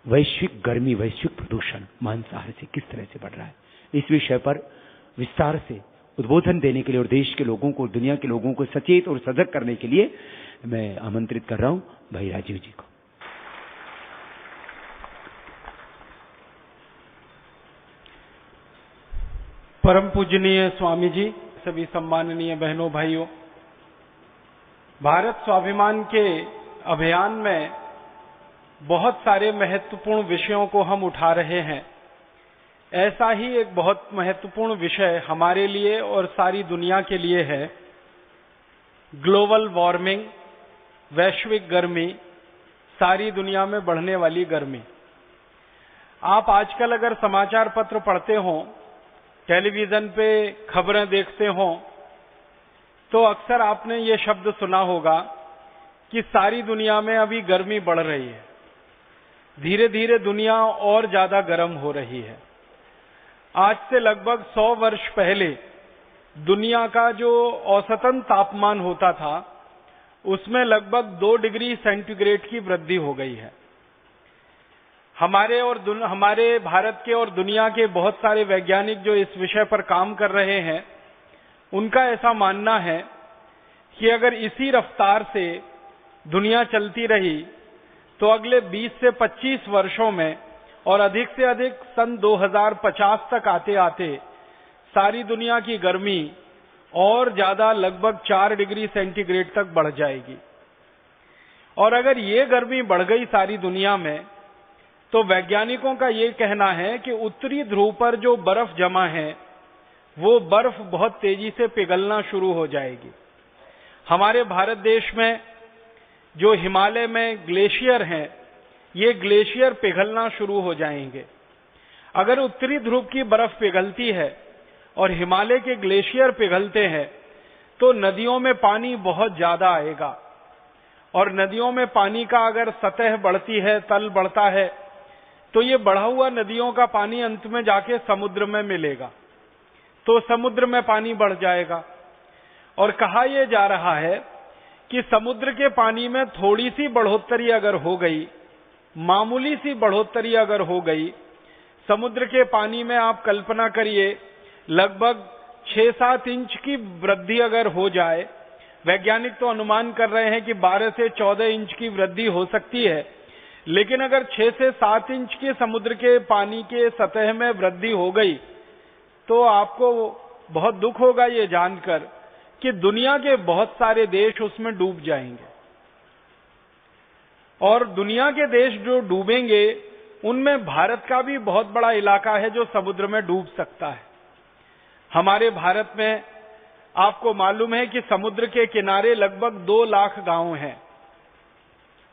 वैश्विक गर्मी, वैश्विक प्रदूषण मांसाहार से किस तरह से बढ़ रहा है, इस विषय पर विस्तार से उद्बोधन देने के लिए और देश के लोगों को, दुनिया के लोगों को सचेत और सजग करने के लिए मैं आमंत्रित कर रहा हूं भाई राजीव जी को। परम पूजनीय स्वामी जी, सभी सम्माननीय बहनों भाइयों, भारत स्वाभिमान के अभियान में बहुत सारे महत्वपूर्ण विषयों को हम उठा रहे हैं। ऐसा ही एक बहुत महत्वपूर्ण विषय हमारे लिए और सारी दुनिया के लिए है ग्लोबल वार्मिंग, वैश्विक गर्मी, सारी दुनिया में बढ़ने वाली गर्मी। आप आजकल अगर समाचार पत्र पढ़ते हो, टेलीविजन पे खबरें देखते हो, तो अक्सर आपने ये शब्द सुना होगा कि सारी दुनिया में अभी गर्मी बढ़ रही है, धीरे धीरे दुनिया और ज्यादा गर्म हो रही है। आज से लगभग 100 वर्ष पहले दुनिया का जो औसतन तापमान होता था, उसमें लगभग 2 डिग्री सेंटीग्रेड की वृद्धि हो गई है। हमारे भारत के और दुनिया के बहुत सारे वैज्ञानिक जो इस विषय पर काम कर रहे हैं, उनका ऐसा मानना है कि अगर इसी रफ्तार से दुनिया चलती रही तो अगले 20 से 25 वर्षों में और अधिक से अधिक सन 2050 तक आते आते सारी दुनिया की गर्मी और ज्यादा लगभग 4 डिग्री सेंटीग्रेड तक बढ़ जाएगी। और अगर ये गर्मी बढ़ गई सारी दुनिया में, तो वैज्ञानिकों का ये कहना है कि उत्तरी ध्रुव पर जो बर्फ जमा है, वो बर्फ बहुत तेजी से पिघलना शुरू हो जाएगी। हमारे भारत देश में जो हिमालय में ग्लेशियर हैं, ये ग्लेशियर पिघलना शुरू हो जाएंगे। अगर उत्तरी ध्रुव की बर्फ पिघलती है और हिमालय के ग्लेशियर पिघलते हैं, तो नदियों में पानी बहुत ज्यादा आएगा। और नदियों में पानी का अगर सतह बढ़ती है, तल बढ़ता है, तो ये बढ़ा हुआ नदियों का पानी अंत में जाके समुद्र में मिलेगा, तो समुद्र में पानी बढ़ जाएगा। और कहा यह जा रहा है कि समुद्र के पानी में थोड़ी सी बढ़ोतरी अगर हो गई, मामूली सी बढ़ोतरी अगर हो गई, समुद्र के पानी में आप कल्पना करिए लगभग 6-7 इंच की वृद्धि अगर हो जाए, वैज्ञानिक तो अनुमान कर रहे हैं कि 12 से 14 इंच की वृद्धि हो सकती है, लेकिन अगर 6 से 7 इंच के समुद्र के पानी के सतह में वृद्धि हो गई, तो आपको बहुत दुख होगा ये जानकर कि दुनिया के बहुत सारे देश उसमें डूब जाएंगे। और दुनिया के देश जो डूबेंगे, उनमें भारत का भी बहुत बड़ा इलाका है जो समुद्र में डूब सकता है। हमारे भारत में आपको मालूम है कि समुद्र के किनारे लगभग 2 लाख गांव हैं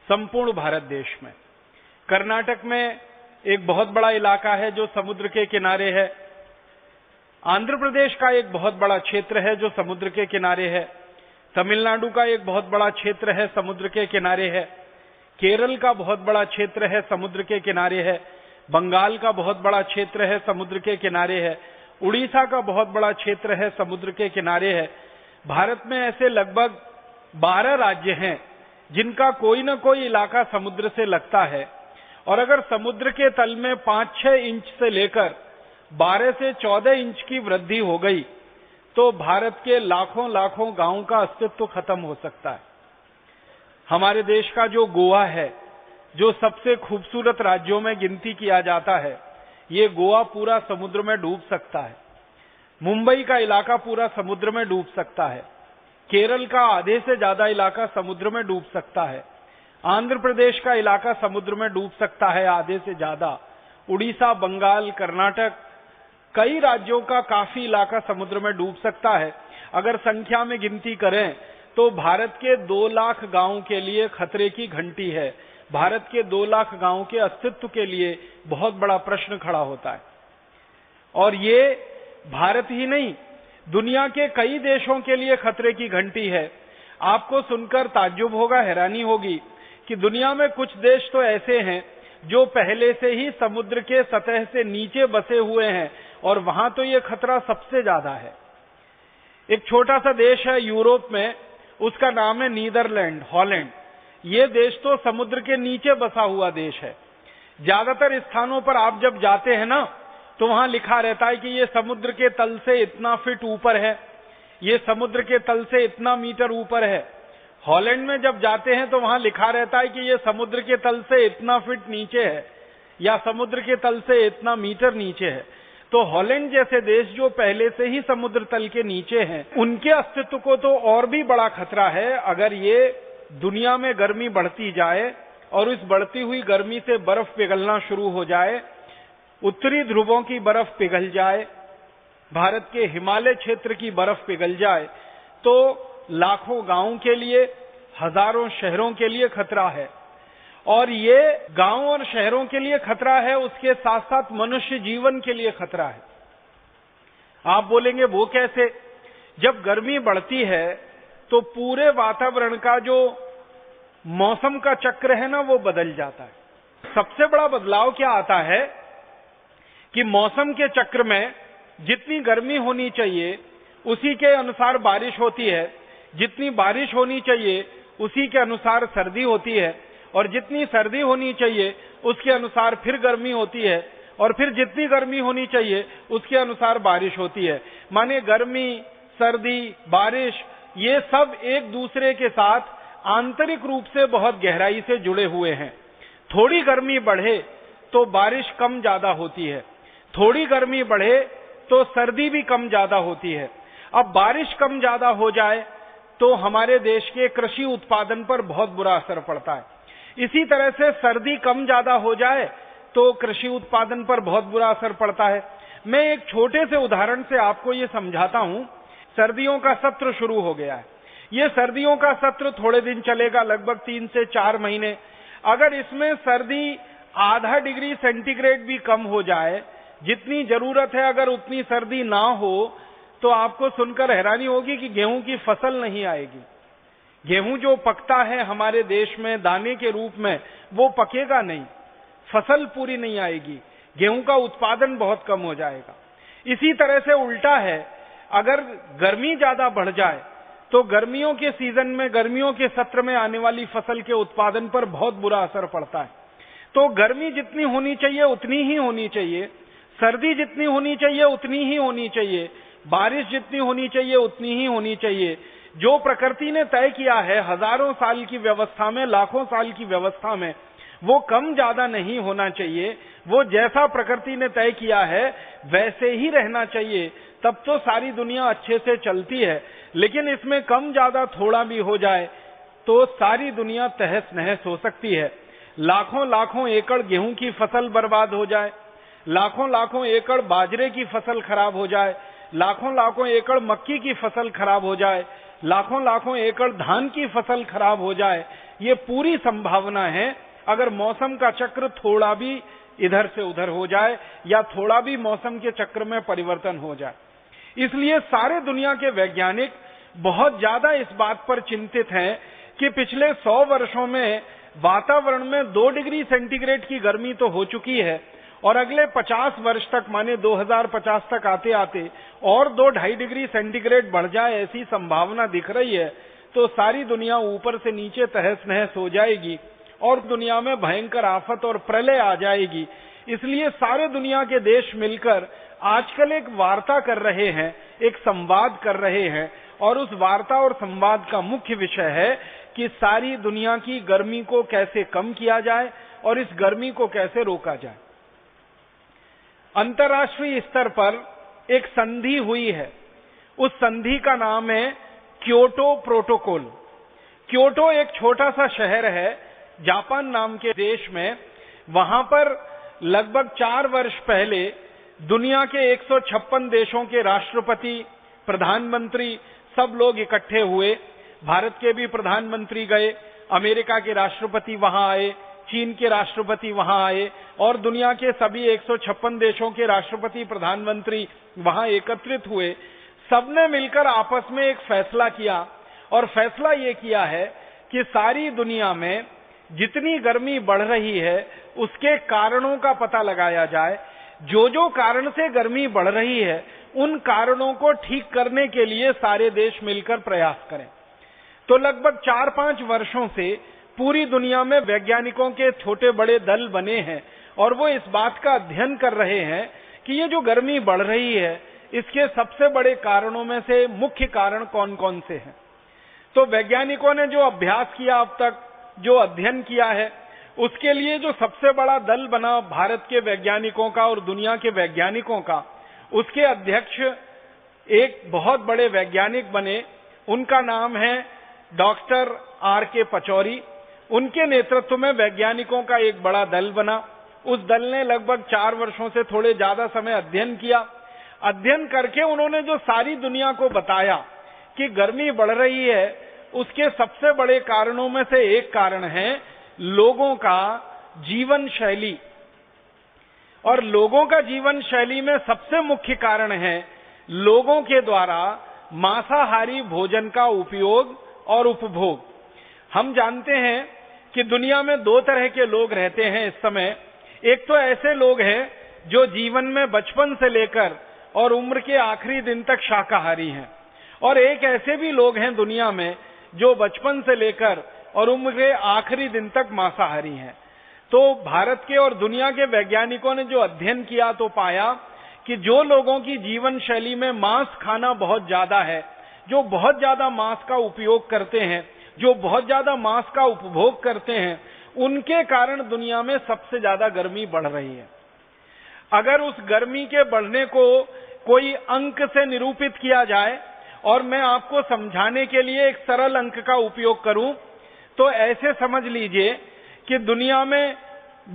संपूर्ण भारत देश में। कर्नाटक में एक बहुत बड़ा इलाका है जो समुद्र के किनारे है। आंध्र प्रदेश का एक बहुत बड़ा क्षेत्र है जो समुद्र के किनारे है। तमिलनाडु का एक बहुत बड़ा क्षेत्र है, समुद्र के किनारे है। केरल का बहुत बड़ा क्षेत्र है, समुद्र के किनारे है। बंगाल का बहुत बड़ा क्षेत्र है, समुद्र के किनारे है। उड़ीसा का बहुत बड़ा क्षेत्र है, समुद्र के किनारे है। भारत में ऐसे लगभग 12 राज्य हैं जिनका कोई न कोई इलाका समुद्र से लगता है। और अगर समुद्र के तल में 5-6 इंच से लेकर 12 से 14 इंच की वृद्धि हो गई, तो भारत के लाखों लाखों गांवों का अस्तित्व खत्म हो सकता है। हमारे देश का जो गोवा है, जो सबसे खूबसूरत राज्यों में गिनती किया जाता है, ये गोवा पूरा समुद्र में डूब सकता है। मुंबई का इलाका पूरा समुद्र में डूब सकता है। केरल का आधे से ज्यादा इलाका समुद्र में डूब सकता है। आंध्र प्रदेश का इलाका समुद्र में डूब सकता है आधे से ज्यादा। उड़ीसा, बंगाल, कर्नाटक, कई राज्यों का काफी इलाका समुद्र में डूब सकता है। अगर संख्या में गिनती करें तो भारत के 2 लाख गांवों के लिए खतरे की घंटी है। भारत के 2 लाख गांवों के अस्तित्व के लिए बहुत बड़ा प्रश्न खड़ा होता है। और ये भारत ही नहीं, दुनिया के कई देशों के लिए खतरे की घंटी है। आपको सुनकर ताज्जुब होगा, हैरानी होगी कि दुनिया में कुछ देश तो ऐसे हैं जो पहले से ही समुद्र के सतह से नीचे बसे हुए हैं, और वहां तो ये खतरा सबसे ज्यादा है। एक छोटा सा देश है यूरोप में, उसका नाम है नीदरलैंड, हॉलैंड। ये देश तो समुद्र के नीचे बसा हुआ देश है, ज्यादातर स्थानों पर आप जब जाते हैं ना, तो वहां लिखा रहता है कि ये समुद्र के तल से इतना फीट ऊपर है, ये समुद्र के तल से इतना मीटर ऊपर है। हॉलैंड में जब जाते हैं तो वहां लिखा रहता है कि ये समुद्र के तल से इतना फीट नीचे है या समुद्र के तल से इतना मीटर नीचे है। तो हॉलैंड जैसे देश जो पहले से ही समुद्र तल के नीचे हैं, उनके अस्तित्व को तो और भी बड़ा खतरा है। अगर ये दुनिया में गर्मी बढ़ती जाए और इस बढ़ती हुई गर्मी से बर्फ पिघलना शुरू हो जाए, उत्तरी ध्रुवों की बर्फ पिघल जाए, भारत के हिमालय क्षेत्र की बर्फ पिघल जाए, तो लाखों गांवों के लिए, हजारों शहरों के लिए खतरा है। और ये गांव और शहरों के लिए खतरा है, उसके साथ साथ मनुष्य जीवन के लिए खतरा है। आप बोलेंगे वो कैसे? जब गर्मी बढ़ती है तो पूरे वातावरण का जो मौसम का चक्र है ना, वो बदल जाता है। सबसे बड़ा बदलाव क्या आता है कि मौसम के चक्र में जितनी गर्मी होनी चाहिए उसी के अनुसार बारिश होती है, जितनी बारिश होनी चाहिए उसी के अनुसार सर्दी होती है, और जितनी सर्दी होनी चाहिए उसके अनुसार फिर गर्मी होती है, और फिर जितनी गर्मी होनी चाहिए उसके अनुसार बारिश होती है। माने गर्मी, सर्दी, बारिश, ये सब एक दूसरे के साथ आंतरिक रूप से बहुत गहराई से जुड़े हुए हैं। थोड़ी गर्मी बढ़े तो बारिश कम ज्यादा होती है, थोड़ी गर्मी बढ़े तो सर्दी भी कम ज्यादा होती है। अब बारिश कम ज्यादा हो जाए तो हमारे देश के कृषि उत्पादन पर बहुत बुरा असर पड़ता है। इसी तरह से सर्दी कम ज्यादा हो जाए तो कृषि उत्पादन पर बहुत बुरा असर पड़ता है। मैं एक छोटे से उदाहरण से आपको ये समझाता हूं। सर्दियों का सत्र शुरू हो गया है। ये सर्दियों का सत्र थोड़े दिन चलेगा, लगभग 3 से 4 महीने। अगर इसमें सर्दी आधा डिग्री सेंटीग्रेड भी कम हो जाए, जितनी जरूरत है अगर उतनी सर्दी ना हो, तो आपको सुनकर हैरानी होगी कि गेहूं की फसल नहीं आएगी। गेहूं जो पकता है हमारे देश में दाने के रूप में, वो पकेगा नहीं, फसल पूरी नहीं आएगी, गेहूं का उत्पादन बहुत कम हो जाएगा। इसी तरह से उल्टा है, अगर गर्मी ज्यादा बढ़ जाए तो गर्मियों के सीजन में, गर्मियों के सत्र में आने वाली फसल के उत्पादन पर बहुत बुरा असर पड़ता है। तो गर्मी जितनी होनी चाहिए उतनी ही होनी चाहिए, सर्दी जितनी होनी चाहिए उतनी ही होनी चाहिए, बारिश जितनी होनी चाहिए उतनी ही होनी चाहिए। जो प्रकृति ने तय किया है हजारों साल की व्यवस्था में, लाखों साल की व्यवस्था में, वो कम ज्यादा नहीं होना चाहिए। वो जैसा प्रकृति ने तय किया है वैसे ही रहना चाहिए, तब तो सारी दुनिया अच्छे से चलती है। लेकिन इसमें कम ज्यादा थोड़ा भी हो जाए तो सारी दुनिया तहस नहस हो सकती है। लाखों लाखों एकड़ गेहूं की फसल बर्बाद हो जाए, लाखों लाखों एकड़ बाजरे की फसल खराब हो जाए, लाखों लाखों एकड़ मक्की की फसल खराब हो जाए, लाखों लाखों एकड़ धान की फसल खराब हो जाए, ये पूरी संभावना है अगर मौसम का चक्र थोड़ा भी इधर से उधर हो जाए या थोड़ा भी मौसम के चक्र में परिवर्तन हो जाए। इसलिए सारे दुनिया के वैज्ञानिक बहुत ज्यादा इस बात पर चिंतित हैं कि पिछले 100 वर्षों में वातावरण में 2 डिग्री सेंटीग्रेड की गर्मी तो हो चुकी है, और अगले 50 वर्ष तक, माने 2050 तक आते आते और 2-2.5 डिग्री सेंटीग्रेड बढ़ जाए ऐसी संभावना दिख रही है। तो सारी दुनिया ऊपर से नीचे तहस नहस हो जाएगी और दुनिया में भयंकर आफत और प्रलय आ जाएगी। इसलिए सारे दुनिया के देश मिलकर आजकल एक वार्ता कर रहे हैं, एक संवाद कर रहे हैं, और उस वार्ता और संवाद का मुख्य विषय है कि सारी दुनिया की गर्मी को कैसे कम किया जाए और इस गर्मी को कैसे रोका जाए। अंतर्राष्ट्रीय स्तर पर एक संधि हुई है, उस संधि का नाम है क्योटो प्रोटोकॉल। क्योटो एक छोटा सा शहर है जापान नाम के देश में। वहां पर लगभग 4 वर्ष पहले दुनिया के 156 देशों के राष्ट्रपति, प्रधानमंत्री सब लोग इकट्ठे हुए। भारत के भी प्रधानमंत्री गए, अमेरिका के राष्ट्रपति वहां आए, चीन के राष्ट्रपति वहां आए, और दुनिया के सभी 156 देशों के राष्ट्रपति, प्रधानमंत्री वहां एकत्रित हुए। सबने मिलकर आपस में एक फैसला किया, और फैसला ये किया है कि सारी दुनिया में जितनी गर्मी बढ़ रही है उसके कारणों का पता लगाया जाए। जो जो कारण से गर्मी बढ़ रही है उन कारणों को ठीक करने के लिए सारे देश मिलकर प्रयास करें। तो लगभग 4-5 वर्षों से पूरी दुनिया में वैज्ञानिकों के छोटे बड़े दल बने हैं और वो इस बात का अध्ययन कर रहे हैं कि ये जो गर्मी बढ़ रही है इसके सबसे बड़े कारणों में से मुख्य कारण कौन कौन से हैं। तो वैज्ञानिकों ने जो अभ्यास किया अब तक, जो अध्ययन किया है, उसके लिए जो सबसे बड़ा दल बना भारत के वैज्ञानिकों का और दुनिया के वैज्ञानिकों का, उसके अध्यक्ष एक बहुत बड़े वैज्ञानिक बने। उनका नाम है डॉक्टर R.K. पचौरी। उनके नेतृत्व में वैज्ञानिकों का एक बड़ा दल बना। उस दल ने लगभग 4 वर्षों से थोड़े ज्यादा समय अध्ययन किया। अध्ययन करके उन्होंने जो सारी दुनिया को बताया कि गर्मी बढ़ रही है, उसके सबसे बड़े कारणों में से एक कारण है लोगों का जीवन शैली। और लोगों का जीवन शैली में सबसे मुख्य कारण है लोगों के द्वारा मांसाहारी भोजन का उपयोग और उपभोग। हम जानते हैं कि दुनिया में 2 तरह के लोग रहते हैं इस समय। एक तो ऐसे लोग हैं जो जीवन में बचपन से लेकर और उम्र के आखिरी दिन तक शाकाहारी हैं, और एक ऐसे भी लोग हैं दुनिया में जो बचपन से लेकर और उम्र के आखिरी दिन तक मांसाहारी हैं। तो भारत के और दुनिया के वैज्ञानिकों ने जो अध्ययन किया तो पाया कि जो लोगों की जीवन शैली में मांस खाना बहुत ज्यादा है, जो बहुत ज्यादा मांस का उपयोग करते हैं, जो बहुत ज्यादा मांस का उपभोग करते हैं, उनके कारण दुनिया में सबसे ज्यादा गर्मी बढ़ रही है। अगर उस गर्मी के बढ़ने को कोई अंक से निरूपित किया जाए और मैं आपको समझाने के लिए एक सरल अंक का उपयोग करूं, तो ऐसे समझ लीजिए कि दुनिया में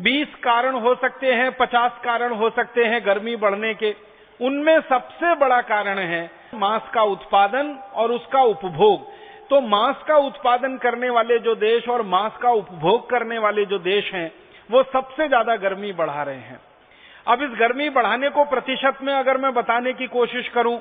20 कारण हो सकते हैं, 50 कारण हो सकते हैं गर्मी बढ़ने के। उनमें सबसे बड़ा कारण है मांस का उत्पादन और उसका उपभोग। तो मांस का उत्पादन करने वाले जो देश और मांस का उपभोग करने वाले जो देश हैं, वो सबसे ज्यादा गर्मी बढ़ा रहे हैं। अब इस गर्मी बढ़ाने को प्रतिशत में अगर मैं बताने की कोशिश करूं,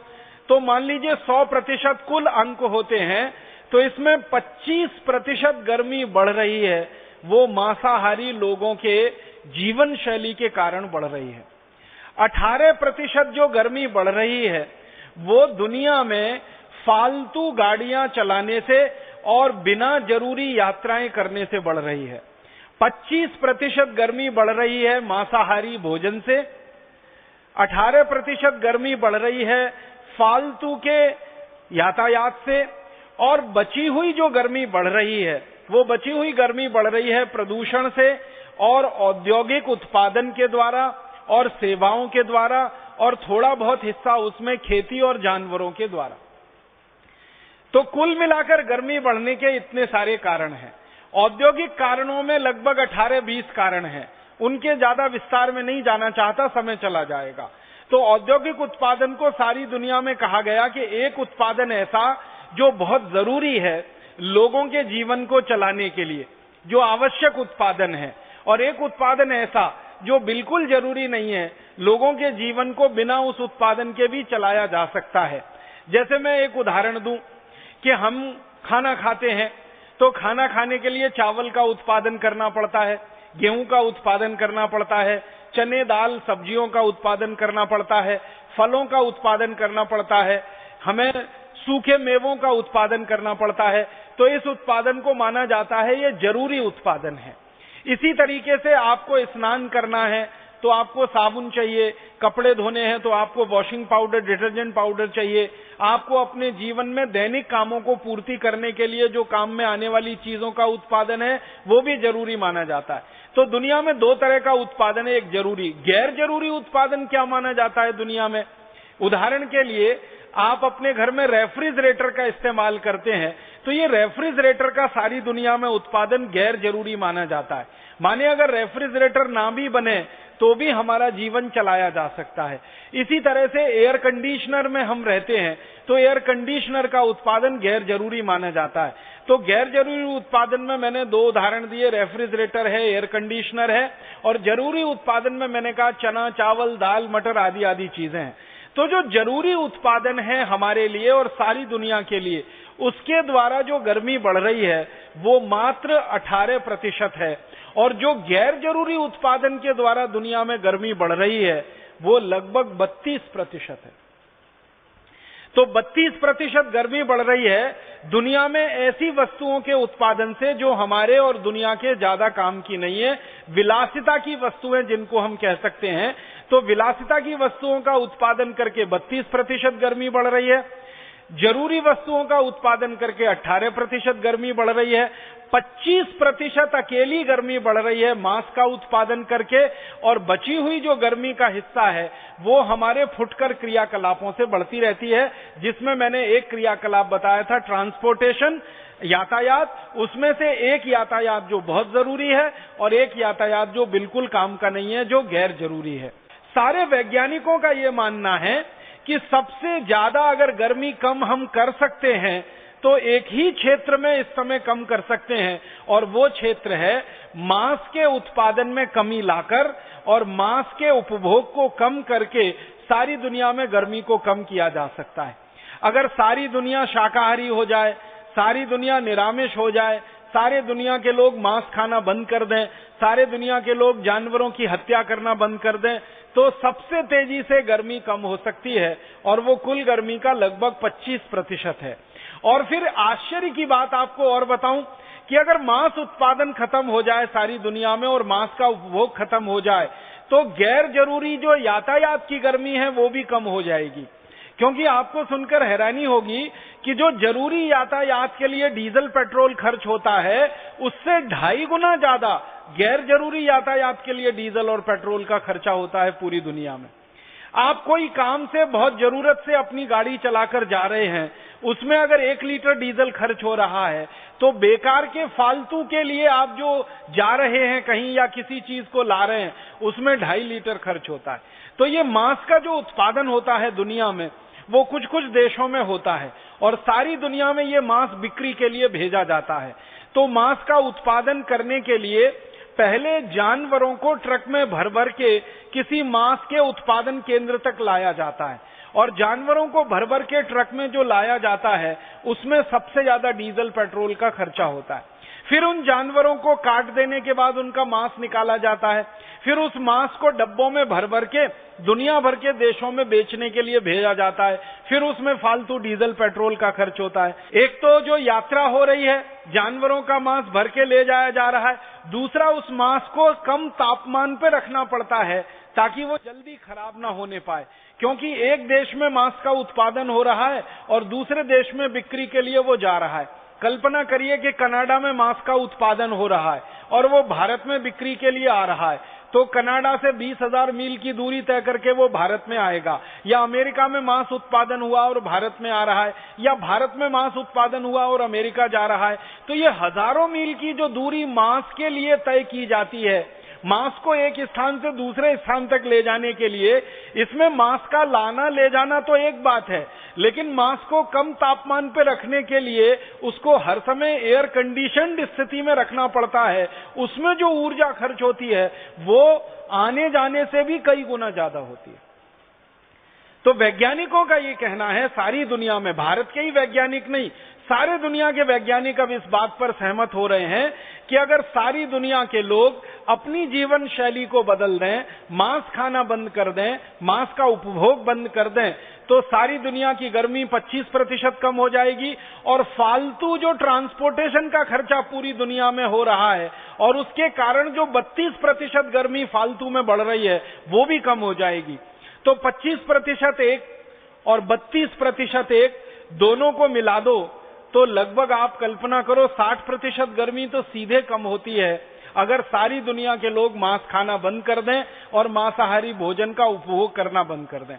तो मान लीजिए 100% कुल अंक होते हैं, तो इसमें 25% गर्मी बढ़ रही है, वो मांसाहारी लोगों के जीवन शैली के कारण बढ़ रही है। 18% जो गर्मी बढ़ रही है वो दुनिया में फालतू गाड़ियां चलाने से और बिना जरूरी यात्राएं करने से बढ़ रही है। 25% गर्मी बढ़ रही है मांसाहारी भोजन से, 18% गर्मी बढ़ रही है फालतू के यातायात से, और बची हुई जो गर्मी बढ़ रही है वो बची हुई गर्मी बढ़ रही है प्रदूषण से और औद्योगिक उत्पादन के द्वारा और सेवाओं के द्वारा, और थोड़ा बहुत हिस्सा उसमें खेती और जानवरों के द्वारा। तो कुल मिलाकर गर्मी बढ़ने के इतने सारे कारण हैं। औद्योगिक कारणों में लगभग 18-20 कारण हैं, उनके ज्यादा विस्तार में नहीं जाना चाहता, समय चला जाएगा। तो औद्योगिक उत्पादन को सारी दुनिया में कहा गया कि एक उत्पादन ऐसा जो बहुत जरूरी है लोगों के जीवन को चलाने के लिए, जो आवश्यक उत्पादन है, और एक उत्पादन ऐसा जो बिल्कुल जरूरी नहीं है, लोगों के जीवन को बिना उस उत्पादन के भी चलाया जा सकता है। जैसे मैं एक उदाहरण दूं कि हम खाना खाते हैं, तो खाना खाने के लिए चावल का उत्पादन करना पड़ता है, गेहूं का उत्पादन करना पड़ता है, चने दाल सब्जियों का उत्पादन करना पड़ता है, फलों का उत्पादन करना पड़ता है, हमें सूखे मेवों का उत्पादन करना पड़ता है। तो इस उत्पादन को माना जाता है ये जरूरी उत्पादन है। इसी तरीके से आपको स्नान करना है तो आपको साबुन चाहिए, कपड़े धोने हैं तो आपको वॉशिंग पाउडर, डिटर्जेंट पाउडर चाहिए, आपको अपने जीवन में दैनिक कामों को पूर्ति करने के लिए जो काम में आने वाली चीजों का उत्पादन है वो भी जरूरी माना जाता है। तो दुनिया में 2 तरह का उत्पादन है, एक जरूरी, गैर जरूरी उत्पादन क्या माना जाता है दुनिया में। उदाहरण के लिए आप अपने घर में रेफ्रिजरेटर का इस्तेमाल करते हैं, तो ये रेफ्रिजरेटर का सारी दुनिया में उत्पादन गैर जरूरी माना जाता है। माने अगर रेफ्रिजरेटर ना भी बने तो भी हमारा जीवन चलाया जा सकता है। इसी तरह से एयर कंडीशनर में हम रहते हैं तो एयर कंडीशनर का उत्पादन गैर जरूरी माना जाता है। तो गैर जरूरी उत्पादन में मैंने 2 उदाहरण दिए, रेफ्रिजरेटर है, एयर कंडीशनर है, और जरूरी उत्पादन में मैंने कहा चना, चावल, दाल, मटर आदि आदि चीजें हैं। तो जो जरूरी उत्पादन है हमारे लिए और सारी दुनिया के लिए, उसके द्वारा जो गर्मी बढ़ रही है वो मात्र 18% है, और जो गैर जरूरी उत्पादन के द्वारा दुनिया में गर्मी बढ़ रही है वो लगभग 32% है। तो 32% गर्मी बढ़ रही है दुनिया में ऐसी वस्तुओं के उत्पादन से जो हमारे और दुनिया के ज्यादा काम की नहीं है, विलासिता की वस्तुएं जिनको हम कह सकते हैं। तो विलासिता की वस्तुओं का उत्पादन करके 32% गर्मी बढ़ रही है, जरूरी वस्तुओं का उत्पादन करके 18% गर्मी बढ़ रही है, 25% अकेली गर्मी बढ़ रही है मांस का उत्पादन करके, और बची हुई जो गर्मी का हिस्सा है वो हमारे फुटकर क्रियाकलापों से बढ़ती रहती है, जिसमें मैंने एक क्रियाकलाप बताया था ट्रांसपोर्टेशन, यातायात। उसमें से एक यातायात जो बहुत जरूरी है और एक यातायात जो बिल्कुल काम का नहीं है, जो गैर जरूरी है। सारे वैज्ञानिकों का ये मानना है कि सबसे ज्यादा अगर गर्मी कम हम कर सकते हैं तो एक ही क्षेत्र में इस समय कम कर सकते हैं, और वो क्षेत्र है मांस के उत्पादन में कमी लाकर और मांस के उपभोग को कम करके सारी दुनिया में गर्मी को कम किया जा सकता है। अगर सारी दुनिया शाकाहारी हो जाए, सारी दुनिया निरामिष हो जाए, सारे दुनिया के लोग मांस खाना बंद कर दें, सारे दुनिया के लोग जानवरों की हत्या करना बंद कर दें, तो सबसे तेजी से गर्मी कम हो सकती है, और वो कुल गर्मी का लगभग 25% है। और फिर आश्चर्य की बात आपको और बताऊं कि अगर मांस उत्पादन खत्म हो जाए सारी दुनिया में और मांस का उपभोग खत्म हो जाए, तो गैर जरूरी जो यातायात की गर्मी है वो भी कम हो जाएगी। क्योंकि आपको सुनकर हैरानी होगी कि जो जरूरी यातायात के लिए डीजल पेट्रोल खर्च होता है, उससे 2.5 गुना ज्यादा गैर जरूरी यातायात के लिए डीजल और पेट्रोल का खर्चा होता है पूरी दुनिया में। आप कोई काम से बहुत जरूरत से अपनी गाड़ी चलाकर जा रहे हैं, उसमें अगर 1 लीटर डीजल खर्च हो रहा है, तो बेकार के फालतू के लिए आप जो जा रहे हैं कहीं या किसी चीज को ला रहे हैं, उसमें 2.5 लीटर खर्च होता है। तो ये मांस का जो उत्पादन होता है दुनिया में, वो कुछ कुछ देशों में होता है, और सारी दुनिया में ये मांस बिक्री के लिए भेजा जाता है। तो मांस का उत्पादन करने के लिए पहले जानवरों को ट्रक में भर भर के किसी मांस के उत्पादन केंद्र तक लाया जाता है, और जानवरों को भर भर के ट्रक में जो लाया जाता है उसमें सबसे ज्यादा डीजल पेट्रोल का खर्चा होता है। फिर उन जानवरों को काट देने के बाद उनका मांस निकाला जाता है, फिर उस मांस को डब्बों में भर भर के दुनिया भर के देशों में बेचने के लिए भेजा जाता है, फिर उसमें फालतू डीजल पेट्रोल का खर्च होता है। एक तो जो यात्रा हो रही है, जानवरों का मांस भर के ले जाया जा रहा है, दूसरा उस मांस को कम तापमान पे रखना पड़ता है ताकि वो जल्दी खराब ना होने पाए, क्योंकि एक देश में मांस का उत्पादन हो रहा है और दूसरे देश में बिक्री के लिए वो जा रहा है। कल्पना करिए कि कनाडा में मांस का उत्पादन हो रहा है और वो भारत में बिक्री के लिए आ रहा है, तो कनाडा से 20,000 मील की दूरी तय करके वो भारत में आएगा, या अमेरिका में मांस उत्पादन हुआ और भारत में आ रहा है, या भारत में मांस उत्पादन हुआ और अमेरिका जा रहा है। तो ये हजारों मील की जो दूरी मांस के लिए तय की जाती है, मांस को एक स्थान से दूसरे स्थान तक ले जाने के लिए, इसमें मांस का लाना ले जाना तो एक बात है, लेकिन मांस को कम तापमान पे रखने के लिए उसको हर समय एयर कंडीशनड स्थिति में रखना पड़ता है। उसमें जो ऊर्जा खर्च होती है वो आने जाने से भी कई गुना ज्यादा होती है। तो वैज्ञानिकों का ये कहना है, सारी दुनिया में, भारत के ही वैज्ञानिक नहीं, सारे दुनिया के वैज्ञानिक अब इस बात पर सहमत हो रहे हैं कि अगर सारी दुनिया के लोग अपनी जीवन शैली को बदल दें, मांस खाना बंद कर दें, मांस का उपभोग बंद कर दें, तो सारी दुनिया की गर्मी 25% कम हो जाएगी, और फालतू जो ट्रांसपोर्टेशन का खर्चा पूरी दुनिया में हो रहा है और उसके कारण जो 32% गर्मी फालतू में बढ़ रही है वो भी कम हो जाएगी। तो 25% एक और 32% एक, दोनों को मिला दो तो लगभग आप कल्पना करो 60% गर्मी तो सीधे कम होती है अगर सारी दुनिया के लोग मांस खाना बंद कर दें और मांसाहारी भोजन का उपभोग करना बंद कर दें।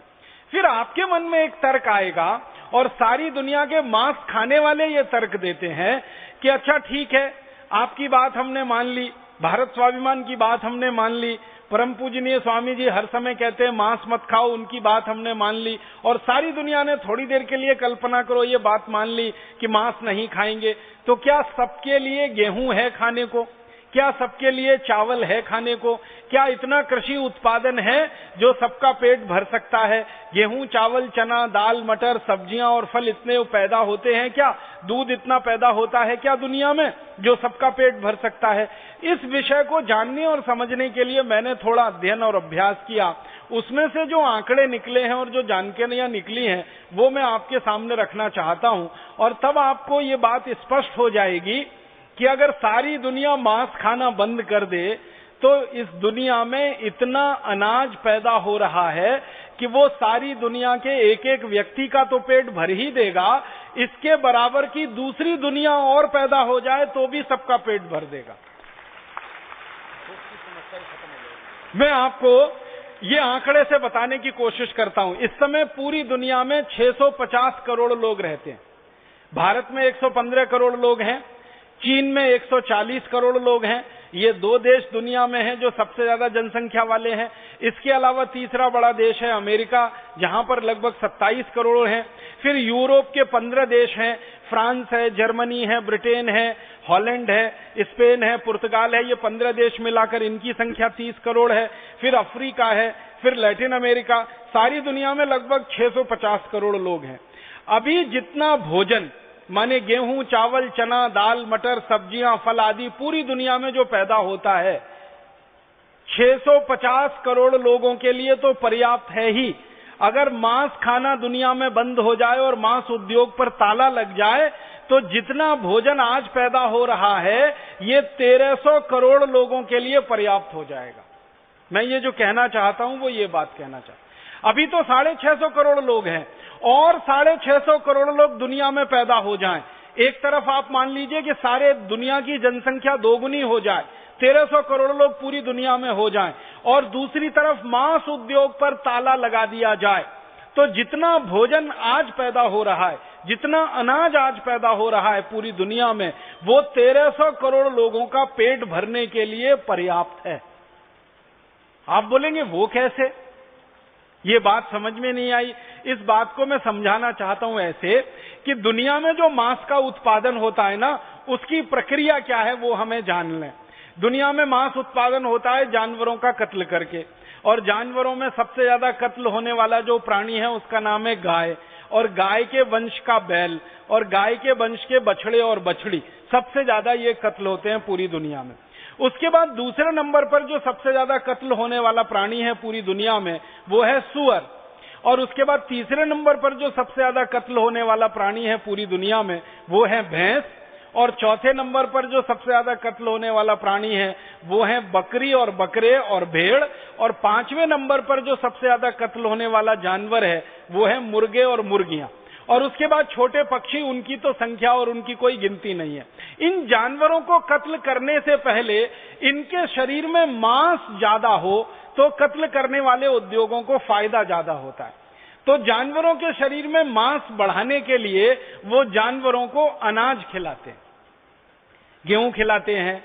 फिर आपके मन में एक तर्क आएगा, और सारी दुनिया के मांस खाने वाले ये तर्क देते हैं कि अच्छा ठीक है, आपकी बात हमने मान ली, भारत स्वाभिमान की बात हमने मान ली, परम पूजनीय स्वामी जी हर समय कहते हैं मांस मत खाओ, उनकी बात हमने मान ली, और सारी दुनिया ने थोड़ी देर के लिए कल्पना करो ये बात मान ली कि मांस नहीं खाएंगे, तो क्या सबके लिए गेहूं है खाने को? क्या सबके लिए चावल है खाने को? क्या इतना कृषि उत्पादन है जो सबका पेट भर सकता है? गेहूं, चावल, चना, दाल, मटर, सब्जियां और फल इतने पैदा होते हैं क्या? दूध इतना पैदा होता है क्या दुनिया में जो सबका पेट भर सकता है? इस विषय को जानने और समझने के लिए मैंने थोड़ा अध्ययन और अभ्यास किया। उसमें से जो आंकड़े निकले हैं और जो जानकारियां निकली हैं वो मैं आपके सामने रखना चाहता हूं, और तब आपको ये बात स्पष्ट हो जाएगी कि अगर सारी दुनिया मांस खाना बंद कर दे तो इस दुनिया में इतना अनाज पैदा हो रहा है कि वो सारी दुनिया के एक एक व्यक्ति का तो पेट भर ही देगा, इसके बराबर की दूसरी दुनिया और पैदा हो जाए तो भी सबका पेट भर देगा। मैं आपको ये आंकड़े से बताने की कोशिश करता हूं। इस समय पूरी दुनिया में 650 करोड़ लोग रहते हैं। भारत में 115 करोड़ लोग हैं, चीन में 140 करोड़ लोग हैं। ये दो देश दुनिया में हैं जो सबसे ज्यादा जनसंख्या वाले हैं। इसके अलावा तीसरा बड़ा देश है अमेरिका, जहां पर लगभग 27 करोड़ हैं। फिर यूरोप के 15 देश हैं, फ्रांस है, जर्मनी है, ब्रिटेन है, हॉलैंड है, स्पेन है, पुर्तगाल है। ये 15 देश मिलाकर इनकी संख्या 30 करोड़ है। फिर अफ्रीका है, फिर लैटिन अमेरिका। सारी दुनिया में लगभग 650 करोड़ लोग हैं। अभी जितना भोजन माने गेहूं, चावल, चना, दाल, मटर, सब्जियां, फल आदि पूरी दुनिया में जो पैदा होता है 650 करोड़ लोगों के लिए तो पर्याप्त है ही। अगर मांस खाना दुनिया में बंद हो जाए और मांस उद्योग पर ताला लग जाए तो जितना भोजन आज पैदा हो रहा है ये 1300 करोड़ लोगों के लिए पर्याप्त हो जाएगा। मैं ये जो कहना चाहता हूं वो ये बात कहना चाहता हूं। अभी तो 650 करोड़ लोग हैं और 650 करोड़ लोग दुनिया में पैदा हो जाएं। एक तरफ आप मान लीजिए कि सारे दुनिया की जनसंख्या दोगुनी हो जाए, 1300 करोड़ लोग पूरी दुनिया में हो जाएं, और दूसरी तरफ मांस उद्योग पर ताला लगा दिया जाए, तो जितना भोजन आज पैदा हो रहा है, जितना अनाज आज पैदा हो रहा है पूरी दुनिया में, वो 1300 करोड़ लोगों का पेट भरने के लिए पर्याप्त है। आप बोलेंगे वो कैसे? ये बात समझ में नहीं आई। इस बात को मैं समझाना चाहता हूं ऐसे कि दुनिया में जो मांस का उत्पादन होता है ना, उसकी प्रक्रिया क्या है वो हमें जान लें। दुनिया में मांस उत्पादन होता है जानवरों का कत्ल करके, और जानवरों में सबसे ज्यादा कत्ल होने वाला जो प्राणी है उसका नाम है गाय, और गाय के वंश का बैल, और गाय के वंश के बछड़े और बछड़ी, सबसे ज्यादा ये कत्ल होते हैं पूरी दुनिया में। उसके बाद दूसरे नंबर पर जो सबसे ज्यादा कत्ल होने वाला प्राणी है पूरी दुनिया में वो है सूअर, और उसके बाद तीसरे नंबर पर जो सबसे ज्यादा कत्ल होने वाला प्राणी है पूरी दुनिया में वो है भैंस, और चौथे नंबर पर जो सबसे ज्यादा कत्ल होने वाला प्राणी है वो है बकरी और बकरे और भेड़, और पांचवें नंबर पर जो सबसे ज्यादा कत्ल होने वाला जानवर है वो है मुर्गे और मुर्गियां, और उसके बाद छोटे पक्षी, उनकी तो संख्या और उनकी कोई गिनती नहीं है। इन जानवरों को कत्ल करने से पहले इनके शरीर में मांस ज्यादा हो तो कत्ल करने वाले उद्योगों को फायदा ज्यादा होता है। तो जानवरों के शरीर में मांस बढ़ाने के लिए वो जानवरों को अनाज खिलाते हैं, गेहूं खिलाते हैं,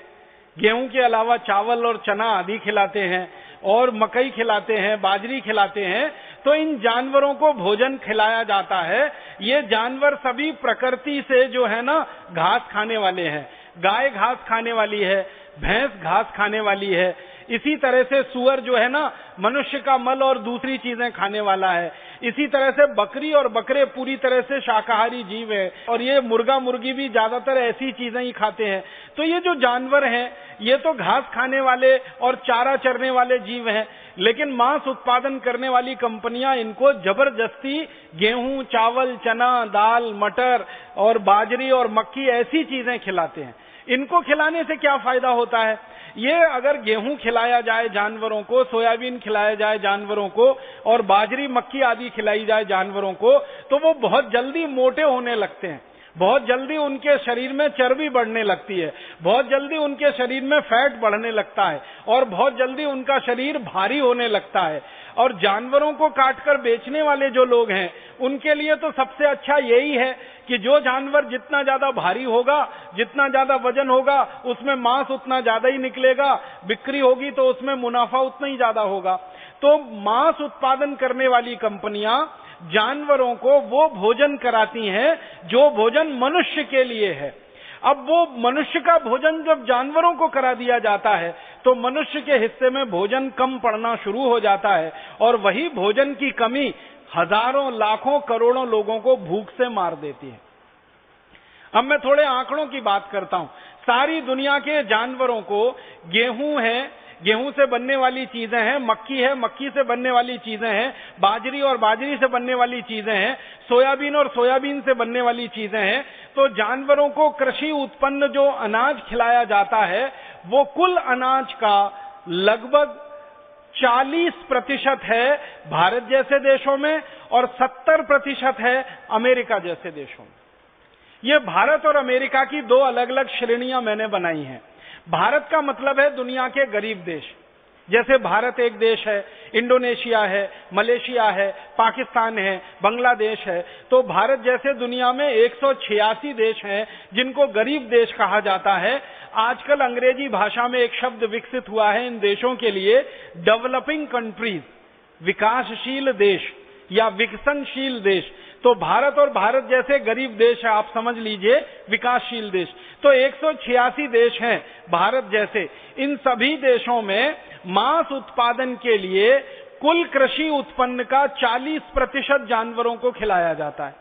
गेहूं के अलावा चावल और चना आदि खिलाते हैं, और मकई खिलाते हैं, बाजरी खिलाते हैं। तो इन जानवरों को भोजन खिलाया जाता है। ये जानवर सभी प्रकृति से जो है ना घास खाने वाले हैं। गाय घास खाने वाली है, भैंस घास खाने वाली है, इसी तरह से सूअर जो है ना मनुष्य का मल और दूसरी चीजें खाने वाला है। इसी तरह से बकरी और बकरे पूरी तरह से शाकाहारी जीव है, और ये मुर्गा मुर्गी भी ज्यादातर ऐसी चीजें ही खाते हैं। तो ये जो जानवर हैं ये तो घास खाने वाले और चारा चरने वाले जीव हैं, लेकिन मांस उत्पादन करने वाली कंपनियां इनको जबरदस्ती गेहूं, चावल, चना, दाल, मटर और बाजरी और मक्की ऐसी चीजें खिलाते हैं। इनको खिलाने से क्या फायदा होता है? ये अगर गेहूं खिलाया जाए जानवरों को, सोयाबीन खिलाया जाए जानवरों को, और बाजरी मक्की आदि खिलाई जाए जानवरों को, तो वो बहुत जल्दी मोटे होने लगते हैं, बहुत जल्दी उनके शरीर में चर्बी बढ़ने लगती है, बहुत जल्दी उनके शरीर में फैट बढ़ने लगता है, और बहुत जल्दी उनका शरीर भारी होने लगता है। और जानवरों को काटकर बेचने वाले जो लोग हैं उनके लिए तो सबसे अच्छा यही है कि जो जानवर जितना ज्यादा भारी होगा, जितना ज्यादा वजन होगा, उसमें मांस उतना ज्यादा ही निकलेगा, बिक्री होगी तो उसमें मुनाफा उतना ही ज्यादा होगा। तो मांस उत्पादन करने वाली कंपनियां जानवरों को वो भोजन कराती हैं जो भोजन मनुष्य के लिए है। अब वो मनुष्य का भोजन जब जानवरों को करा दिया जाता है तो मनुष्य के हिस्से में भोजन कम पड़ना शुरू हो जाता है, और वही भोजन की कमी हजारों, लाखों, करोड़ों लोगों को भूख से मार देती है। अब मैं थोड़े आंकड़ों की बात करता हूं। सारी दुनिया के जानवरों को गेहूं है, गेहूं से बनने वाली चीजें हैं, मक्की है, मक्की से बनने वाली चीजें हैं, बाजरी और बाजरी से बनने वाली चीजें हैं, सोयाबीन और सोयाबीन से बनने वाली चीजें हैं। तो जानवरों को कृषि उत्पन्न जो अनाज खिलाया जाता है वो कुल अनाज का लगभग 40% है भारत जैसे देशों में और 70% है अमेरिका जैसे देशों में। ये भारत और अमेरिका की दो अलग अलग श्रेणियां मैंने बनाई हैं। भारत का मतलब है दुनिया के गरीब देश, जैसे भारत एक देश है, इंडोनेशिया है, मलेशिया है, पाकिस्तान है, बांग्लादेश है। तो भारत जैसे दुनिया में 186 देश हैं जिनको गरीब देश कहा जाता है। आजकल अंग्रेजी भाषा में एक शब्द विकसित हुआ है इन देशों के लिए, डेवलपिंग कंट्रीज, विकासशील देश या विकसनशील देश। तो भारत और भारत जैसे गरीब देश है, आप समझ लीजिए विकासशील देश। तो 186 देश हैं भारत जैसे। इन सभी देशों में मांस उत्पादन के लिए कुल कृषि उत्पन्न का 40% जानवरों को खिलाया जाता है।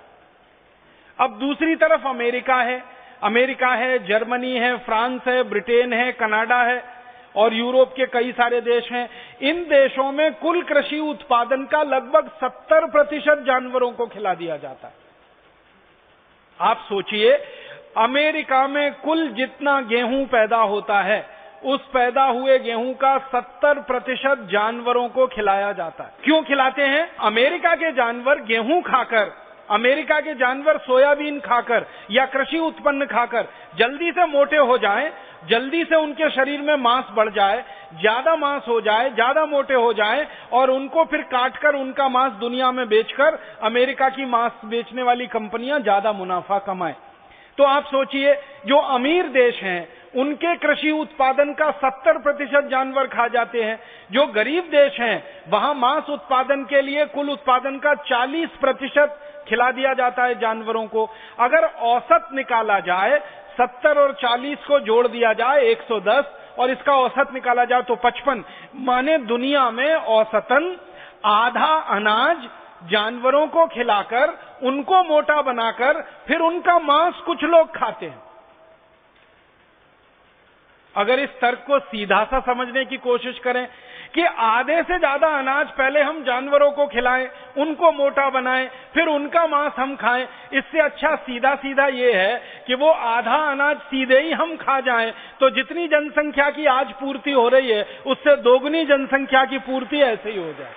अब दूसरी तरफ अमेरिका है, जर्मनी है, फ्रांस है, ब्रिटेन है, कनाडा है और यूरोप के कई सारे देश हैं। इन देशों में कुल कृषि उत्पादन का लगभग 70% जानवरों को खिला दिया जाता है। आप सोचिए, अमेरिका में कुल जितना गेहूं पैदा होता है उस पैदा हुए गेहूं का 70% जानवरों को खिलाया जाता है। क्यों खिलाते हैं? अमेरिका के जानवर गेहूं खाकर, अमेरिका के जानवर सोयाबीन खाकर या कृषि उत्पन्न खाकर जल्दी से मोटे हो जाएं, जल्दी से उनके शरीर में मांस बढ़ जाए, ज्यादा मांस हो जाए, ज्यादा मोटे हो जाए और उनको फिर काटकर उनका मांस दुनिया में बेचकर अमेरिका की मांस बेचने वाली कंपनियां ज्यादा मुनाफा कमाएं। तो आप सोचिए, जो अमीर देश हैं उनके कृषि उत्पादन का 70% जानवर खा जाते हैं। जो गरीब देश हैं वहां मांस उत्पादन के लिए कुल उत्पादन का 40% खिला दिया जाता है जानवरों को। अगर औसत निकाला जाए, 70 और 40 को जोड़ दिया जाए 110 और इसका औसत निकाला जाए तो 55, माने दुनिया में औसतन आधा अनाज जानवरों को खिलाकर उनको मोटा बनाकर फिर उनका मांस कुछ लोग खाते हैं। अगर इस तर्क को सीधा सा समझने की कोशिश करें कि आधे से ज्यादा अनाज पहले हम जानवरों को खिलाएं, उनको मोटा बनाएं, फिर उनका मांस हम खाएं, इससे अच्छा सीधा सीधा ये है कि वो आधा अनाज सीधे ही हम खा जाएं, तो जितनी जनसंख्या की आज पूर्ति हो रही है उससे दोगुनी जनसंख्या की पूर्ति ऐसे ही हो जाए।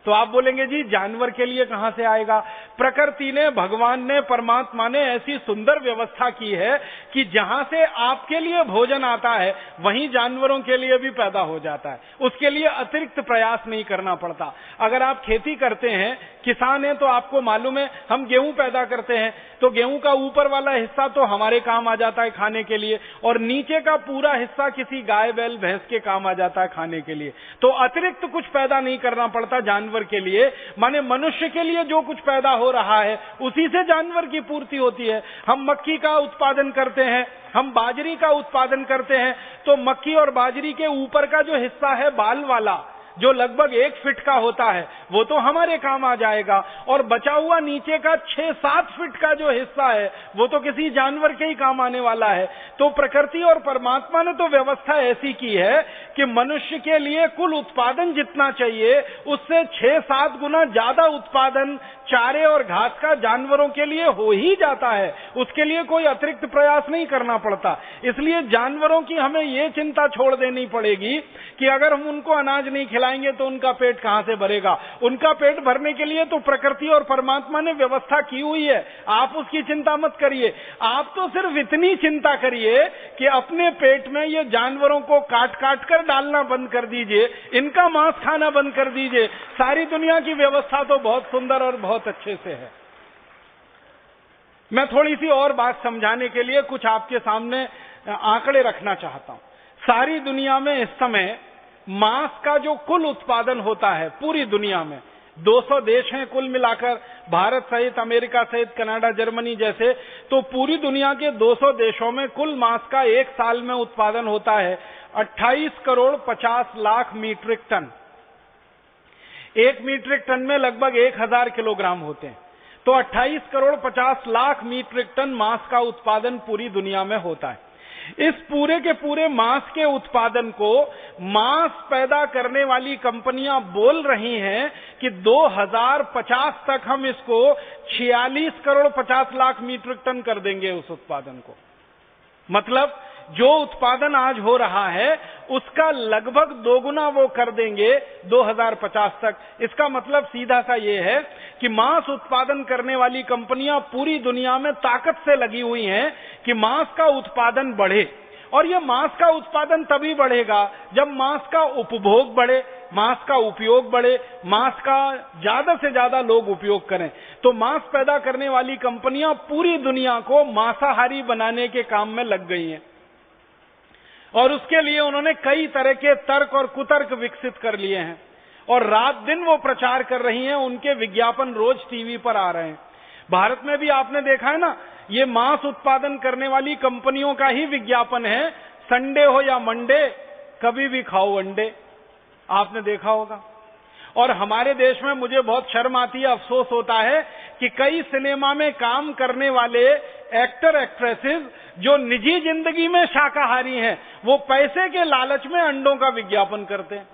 तो आप बोलेंगे जी जानवर के लिए कहां से आएगा? प्रकृति ने, भगवान ने, परमात्मा ने ऐसी सुंदर व्यवस्था की है कि जहां से आपके लिए भोजन आता है वहीं जानवरों के लिए भी पैदा हो जाता है। उसके लिए अतिरिक्त प्रयास नहीं करना पड़ता। अगर आप खेती करते हैं, किसान हैं, तो आपको मालूम है हम गेहूं पैदा करते हैं तो गेहूं का ऊपर वाला हिस्सा तो हमारे काम आ जाता है खाने के लिए और नीचे का पूरा हिस्सा किसी गाय बैल भैंस के काम आ जाता है खाने के लिए। तो अतिरिक्त कुछ पैदा नहीं करना पड़ता जानवर के लिए। माने मनुष्य के लिए जो कुछ पैदा हो रहा है उसी से जानवर की पूर्ति होती है। हम मक्की का उत्पादन करते हैं, हम बाजरी का उत्पादन करते हैं, तो मक्की और बाजरी के ऊपर का जो हिस्सा है बाल वाला, जो लगभग 1 फीट का होता है, वो तो हमारे काम आ जाएगा और बचा हुआ नीचे का 6-7 फीट का जो हिस्सा है वो तो किसी जानवर के ही काम आने वाला है। तो प्रकृति और परमात्मा ने तो व्यवस्था ऐसी की है कि मनुष्य के लिए कुल उत्पादन जितना चाहिए उससे 6-7 गुना ज्यादा उत्पादन चारे और घास का जानवरों के लिए हो ही जाता है। उसके लिए कोई अतिरिक्त प्रयास नहीं करना पड़ता। इसलिए जानवरों की हमें ये चिंता छोड़ देनी पड़ेगी कि अगर हम उनको अनाज नहीं खिलाएंगे तो उनका पेट कहां से भरेगा। उनका पेट भरने के लिए तो प्रकृति और परमात्मा ने व्यवस्था की हुई है, आप उसकी चिंता मत करिए। आप तो सिर्फ इतनी चिंता करिए कि अपने पेट में ये जानवरों को काट काट कर डालना बंद कर दीजिए, इनका मांस खाना बंद कर दीजिए। सारी दुनिया की व्यवस्था तो बहुत सुंदर और बहुत अच्छे से है। मैं थोड़ी सी और बात समझाने के लिए कुछ आपके सामने आंकड़े रखना चाहता हूं। सारी दुनिया में इस समय मांस का जो कुल उत्पादन होता है पूरी दुनिया में, 200 देश हैं कुल मिलाकर, भारत सहित, अमेरिका सहित, कनाडा, जर्मनी जैसे, तो पूरी दुनिया के 200 देशों में कुल मांस का एक साल में उत्पादन होता है 28 crore 50 lakh metric ton. 1 metric ton में लगभग 1000 किलोग्राम होते हैं। तो 28 करोड़ 50 लाख मीट्रिक टन मांस का उत्पादन पूरी दुनिया में होता है। इस पूरे के पूरे मांस के उत्पादन को मांस पैदा करने वाली कंपनियां बोल रही हैं कि 2050 तक हम इसको 46 करोड़ 50 लाख मीट्रिक टन कर देंगे उस उत्पादन को। मतलब जो उत्पादन आज हो रहा है उसका लगभग दोगुना वो कर देंगे 2050 तक। इसका मतलब सीधा सा ये है कि मांस उत्पादन करने वाली कंपनियां पूरी दुनिया में ताकत से लगी हुई हैं कि मांस का उत्पादन बढ़े। और ये मांस का उत्पादन तभी बढ़ेगा जब मांस का उपभोग बढ़े, मांस का उपयोग बढ़े, मांस का ज्यादा से ज्यादा लोग उपयोग करें। तो मांस पैदा करने वाली कंपनियां पूरी दुनिया को मांसाहारी बनाने के काम में लग गई हैं और उसके लिए उन्होंने कई तरह के तर्क और कुतर्क विकसित कर लिए हैं और रात दिन वो प्रचार कर रही हैं। उनके विज्ञापन रोज टीवी पर आ रहे हैं। भारत में भी आपने देखा है ना, ये मांस उत्पादन करने वाली कंपनियों का ही विज्ञापन है, संडे हो या मंडे कभी भी खाओ अंडे, आपने देखा होगा। और हमारे देश में मुझे बहुत शर्म आती है, अफसोस होता है कि कई सिनेमा में काम करने वाले एक्टर एक्ट्रेसेस जो निजी जिंदगी में शाकाहारी हैं, वो पैसे के लालच में अंडों का विज्ञापन करते हैं।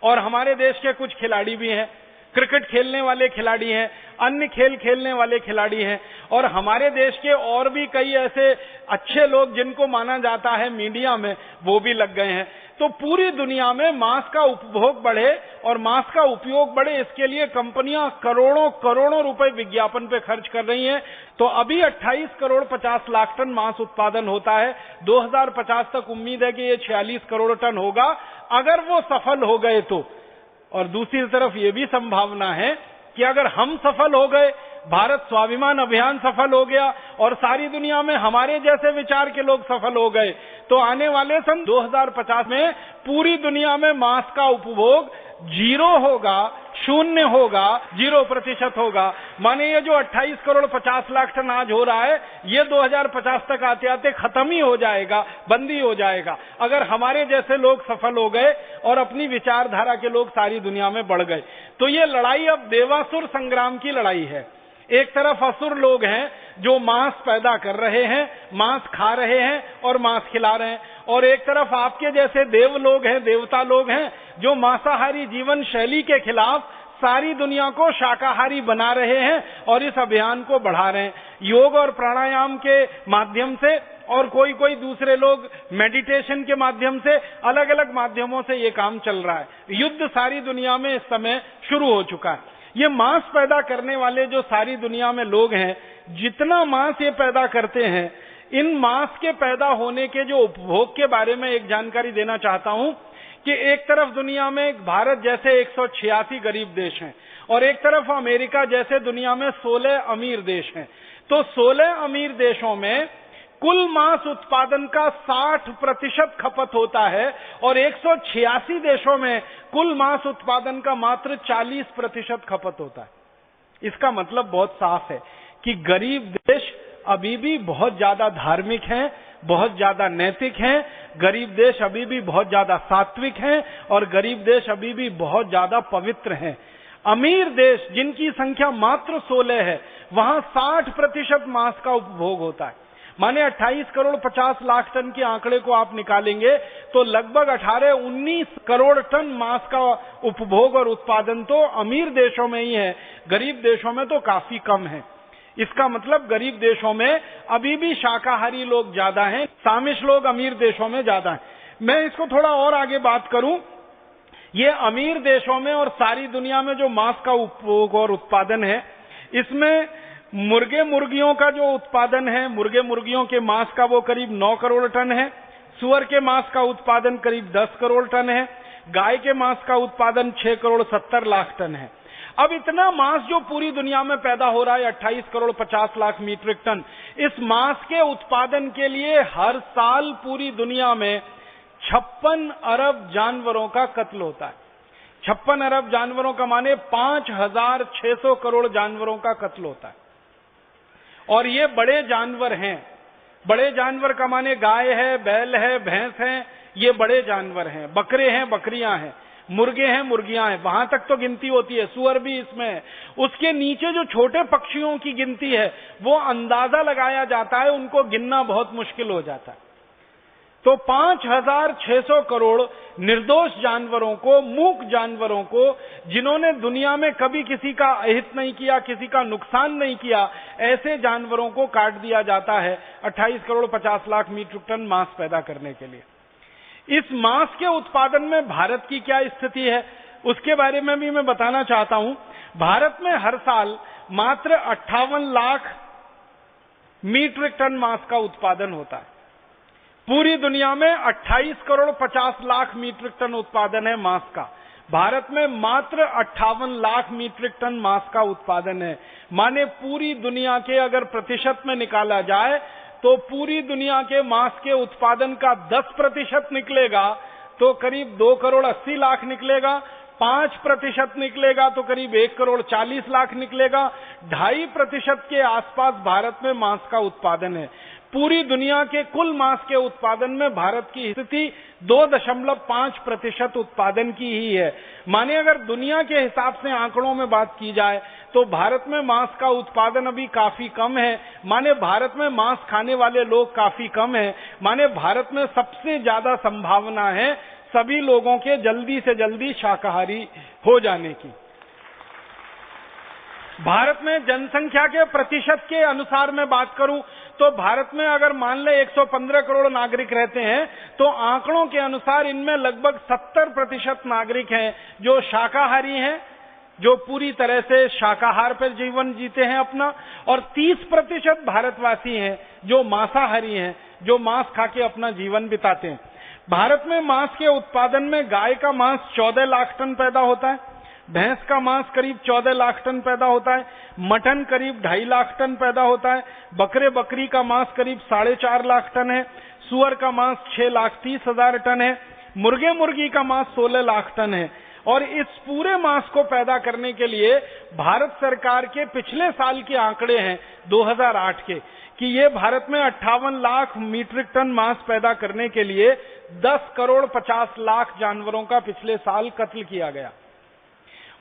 और हमारे देश के कुछ खिलाड़ी भी हैं, क्रिकेट खेलने वाले खिलाड़ी हैं, अन्य खेल खेलने वाले खिलाड़ी हैं, और हमारे देश के और भी कई ऐसे अच्छे लोग जिनको माना जाता है मीडिया में, वो भी लग गए हैं। तो पूरी दुनिया में मांस का उपभोग बढ़े और मांस का उपयोग बढ़े, इसके लिए कंपनियां करोड़ों करोड़ों रुपए विज्ञापन पे खर्च कर रही हैं। तो अभी 28 करोड़ 50 लाख टन मांस उत्पादन होता है। 2050 तक उम्मीद है कि ये 46 करोड़ टन होगा, अगर वो सफल हो गए तो। और दूसरी तरफ ये भी संभावना है कि अगर हम सफल हो गए, भारत स्वाभिमान अभियान सफल हो गया और सारी दुनिया में हमारे जैसे विचार के लोग सफल हो गए, तो आने वाले सन 2050 में पूरी दुनिया में मांस का उपभोग 0 होगा, 0 होगा, 0% होगा। माने ये जो 28 करोड़ 50 लाख टन आज हो रहा है, ये 2050 तक आते आते खत्म ही हो जाएगा, बंदी हो जाएगा, अगर हमारे जैसे लोग सफल हो गए और अपनी विचारधारा के लोग सारी दुनिया में बढ़ गए। तो ये लड़ाई अब देवासुर संग्राम की लड़ाई है। एक तरफ असुर लोग हैं जो मांस पैदा कर रहे हैं, मांस खा रहे हैं और मांस खिला रहे हैं, और एक तरफ आपके जैसे देव लोग हैं, देवता लोग हैं जो मांसाहारी जीवन शैली के खिलाफ सारी दुनिया को शाकाहारी बना रहे हैं और इस अभियान को बढ़ा रहे हैं। योग और प्राणायाम के माध्यम से और कोई कोई दूसरे लोग मेडिटेशन के माध्यम से, अलग अलग माध्यमों से ये काम चल रहा है। युद्ध सारी दुनिया में इस समय शुरू हो चुका है। ये मांस पैदा करने वाले जो सारी दुनिया में लोग हैं, जितना मांस ये पैदा करते हैं, इन मांस के पैदा होने के जो उपभोग के बारे में एक जानकारी देना चाहता हूं कि एक तरफ दुनिया में भारत जैसे 186 गरीब देश हैं और एक तरफ अमेरिका जैसे दुनिया में 16 अमीर देश हैं। तो 16 अमीर देशों में कुल मांस उत्पादन का 60% खपत होता है और 186 देशों में कुल मांस उत्पादन का मात्र 40% खपत होता है। इसका मतलब बहुत साफ है कि गरीब देश अभी भी बहुत ज्यादा धार्मिक हैं, बहुत ज्यादा नैतिक हैं, गरीब देश अभी भी बहुत ज्यादा सात्विक हैं और गरीब देश अभी भी बहुत ज्यादा पवित्र हैं। अमीर देश जिनकी संख्या मात्र 16 है, वहां 60% मांस का उपभोग होता है। माने 28 करोड़ 50 लाख टन के आंकड़े को आप निकालेंगे तो लगभग 18-19 करोड़ टन मांस का उपभोग और उत्पादन तो अमीर देशों में ही है, गरीब देशों में तो काफी कम है। इसका मतलब गरीब देशों में अभी भी शाकाहारी लोग ज्यादा हैं, सामिश लोग अमीर देशों में ज्यादा हैं। मैं इसको थोड़ा और आगे बात करूं, ये अमीर देशों में और सारी दुनिया में जो मांस का उपभोग और उत्पादन है, इसमें मुर्गे मुर्गियों का जो उत्पादन है, मुर्गे मुर्गियों के मांस का वो करीब 9 करोड़ टन है, सुअर के मांस का उत्पादन करीब 10 करोड़ टन है, गाय के मांस का उत्पादन 6 करोड़ 70 लाख टन है। अब इतना मांस जो पूरी दुनिया में पैदा हो रहा है, 28 करोड़ 50 लाख मीट्रिक टन, इस मांस के उत्पादन के लिए हर साल पूरी दुनिया में 56 अरब जानवरों का कत्ल होता है। 56 अरब जानवरों का माने 5600 करोड़ जानवरों का कत्ल होता है। और ये बड़े जानवर हैं, बड़े जानवर का माने गाय है, बैल है, भैंस है, ये बड़े जानवर हैं, बकरे हैं, बकरियां हैं। मुर्गे हैं, मुर्गियां हैं, वहां तक तो गिनती होती है, सुअर भी इसमें है। उसके नीचे जो छोटे पक्षियों की गिनती है वो अंदाजा लगाया जाता है, उनको गिनना बहुत मुश्किल हो जाता है। तो 5,600 करोड़ निर्दोष जानवरों को, मूक जानवरों को, जिन्होंने दुनिया में कभी किसी का अहित नहीं किया, किसी का नुकसान नहीं किया, ऐसे जानवरों को काट दिया जाता है 28 करोड़ 50 लाख मीट्रिक टन मांस पैदा करने के लिए। इस मांस के उत्पादन में भारत की क्या स्थिति है उसके बारे में भी मैं बताना चाहता हूं। भारत में हर साल मात्र 58 लाख मीट्रिक टन मांस का उत्पादन होता है। पूरी दुनिया में 28 करोड़ 50 लाख मीट्रिक टन उत्पादन है मांस का। भारत में मात्र 58 लाख मीट्रिक टन मांस का उत्पादन है। माने पूरी दुनिया के अगर प्रतिशत में निकाला जाए तो पूरी दुनिया के मांस के उत्पादन का 10% निकलेगा तो करीब 2 करोड़ 80 लाख निकलेगा, 5% निकलेगा तो करीब 1 करोड़ 40 लाख निकलेगा। 2.5% के आसपास भारत में मांस का उत्पादन है। पूरी दुनिया के कुल मांस के उत्पादन में भारत की स्थिति 2.5% उत्पादन की ही है। माने अगर दुनिया के हिसाब से आंकड़ों में बात की जाए तो भारत में मांस का उत्पादन अभी काफी कम है। माने भारत में मांस खाने वाले लोग काफी कम है। माने भारत में सबसे ज्यादा संभावना है सभी लोगों के जल्दी से जल्दी शाकाहारी हो जाने की। भारत में जनसंख्या के प्रतिशत के अनुसार मैं बात करूं तो भारत में अगर मान ले 115 करोड़ नागरिक रहते हैं तो आंकड़ों के अनुसार इनमें लगभग 70% नागरिक हैं जो शाकाहारी हैं, जो पूरी तरह से शाकाहार पर जीवन जीते हैं अपना, और 30% भारतवासी हैं जो मांसाहारी हैं, जो मांस खा के अपना जीवन बिताते हैं। भारत में मांस के उत्पादन में गाय का मांस 14 लाख टन पैदा होता है, भैंस का मांस करीब 14 लाख टन पैदा होता है, मटन करीब 2.5 लाख टन पैदा होता है, बकरे बकरी का मांस करीब 4.5 लाख टन है, सुअर का मांस 6,30,000 टन है, मुर्गे मुर्गी का मांस 16 लाख टन है। और इस पूरे मांस को पैदा करने के लिए भारत सरकार के पिछले साल के आंकड़े हैं 2008 के कि ये भारत में 58 लाख मीट्रिक टन मांस पैदा करने के लिए 10 करोड़ 50 लाख जानवरों का पिछले साल कत्ल किया गया।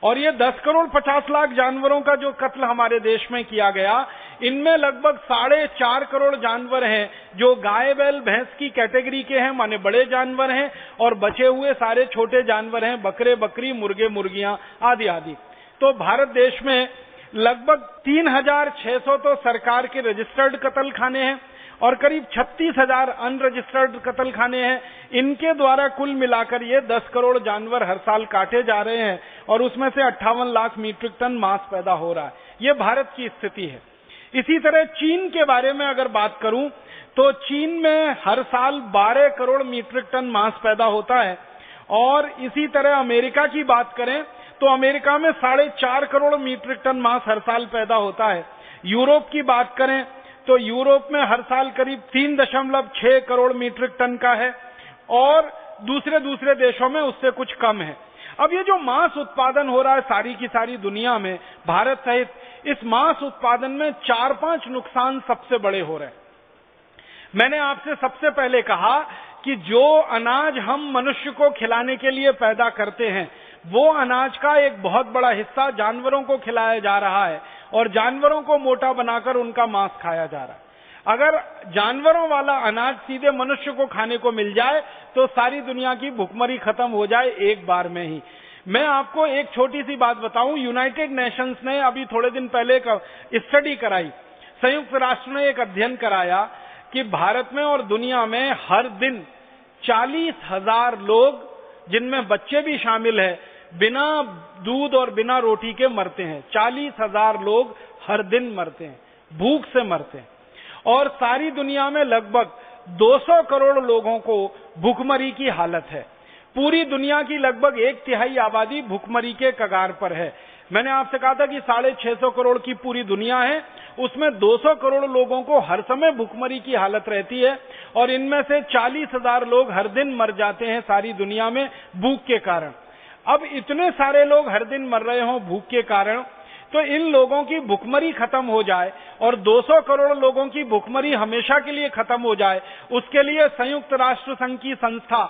और ये 10 करोड़ 50 लाख जानवरों का जो कत्ल हमारे देश में किया गया, इनमें लगभग 4.5 करोड़ जानवर हैं जो गाय बैल भैंस की कैटेगरी के हैं, माने बड़े जानवर हैं, और बचे हुए सारे छोटे जानवर हैं, बकरे बकरी मुर्गे मुर्गियां आदि आदि। तो भारत देश में लगभग 3,600 तो सरकार के रजिस्टर्ड कत्ल खाने हैं और करीब 36,000 अनरजिस्टर्ड कत्ल खाने हैं। इनके द्वारा कुल मिलाकर ये 10 करोड़ जानवर हर साल काटे जा रहे हैं और उसमें से 58 लाख मीट्रिक टन मांस पैदा हो रहा है। ये भारत की स्थिति है। इसी तरह चीन के बारे में अगर बात करूं तो चीन में हर साल 12 करोड़ मीट्रिक टन मांस पैदा होता है। और इसी तरह अमेरिका की बात करें तो अमेरिका में 4.5 करोड़ मीट्रिक टन मांस हर साल पैदा होता है। यूरोप की बात करें तो यूरोप में हर साल करीब 3.6 करोड़ मीट्रिक टन का है और दूसरे देशों में उससे कुछ कम है। अब ये जो मांस उत्पादन हो रहा है सारी की सारी दुनिया में, भारत सहित, इस मांस उत्पादन में 4-5 नुकसान सबसे बड़े हो रहे हैं। मैंने आपसे सबसे पहले कहा कि जो अनाज हम मनुष्य को खिलाने के लिए पैदा करते हैं वो अनाज का एक बहुत बड़ा हिस्सा जानवरों को खिलाया जा रहा है और जानवरों को मोटा बनाकर उनका मांस खाया जा रहा है। अगर जानवरों वाला अनाज सीधे मनुष्य को खाने को मिल जाए तो सारी दुनिया की भुखमरी खत्म हो जाए एक बार में ही। मैं आपको एक छोटी सी बात बताऊं, यूनाइटेड नेशंस ने अभी थोड़े दिन पहले एक स्टडी कराई, संयुक्त राष्ट्र ने एक अध्ययन कराया कि भारत में और दुनिया में हर दिन 40,000 लोग, जिनमें बच्चे भी शामिल है, बिना दूध और बिना रोटी के मरते हैं। 40,000 लोग हर दिन मरते हैं, भूख से मरते हैं। और सारी दुनिया में लगभग 200 करोड़ लोगों को भूखमरी की हालत है। पूरी दुनिया की लगभग 1/3 आबादी भूखमरी के कगार पर है। मैंने आपसे कहा था कि 650 करोड़ की पूरी दुनिया है, उसमें 200 करोड़ लोगों को हर समय भूखमरी की हालत रहती है और इनमें से 40,000 लोग हर दिन मर जाते हैं सारी दुनिया में भूख के कारण। अब इतने सारे लोग हर दिन मर रहे हों भूख के कारण, तो इन लोगों की भूखमरी खत्म हो जाए और 200 करोड़ लोगों की भूखमरी हमेशा के लिए खत्म हो जाए, उसके लिए संयुक्त राष्ट्र संघ की संस्था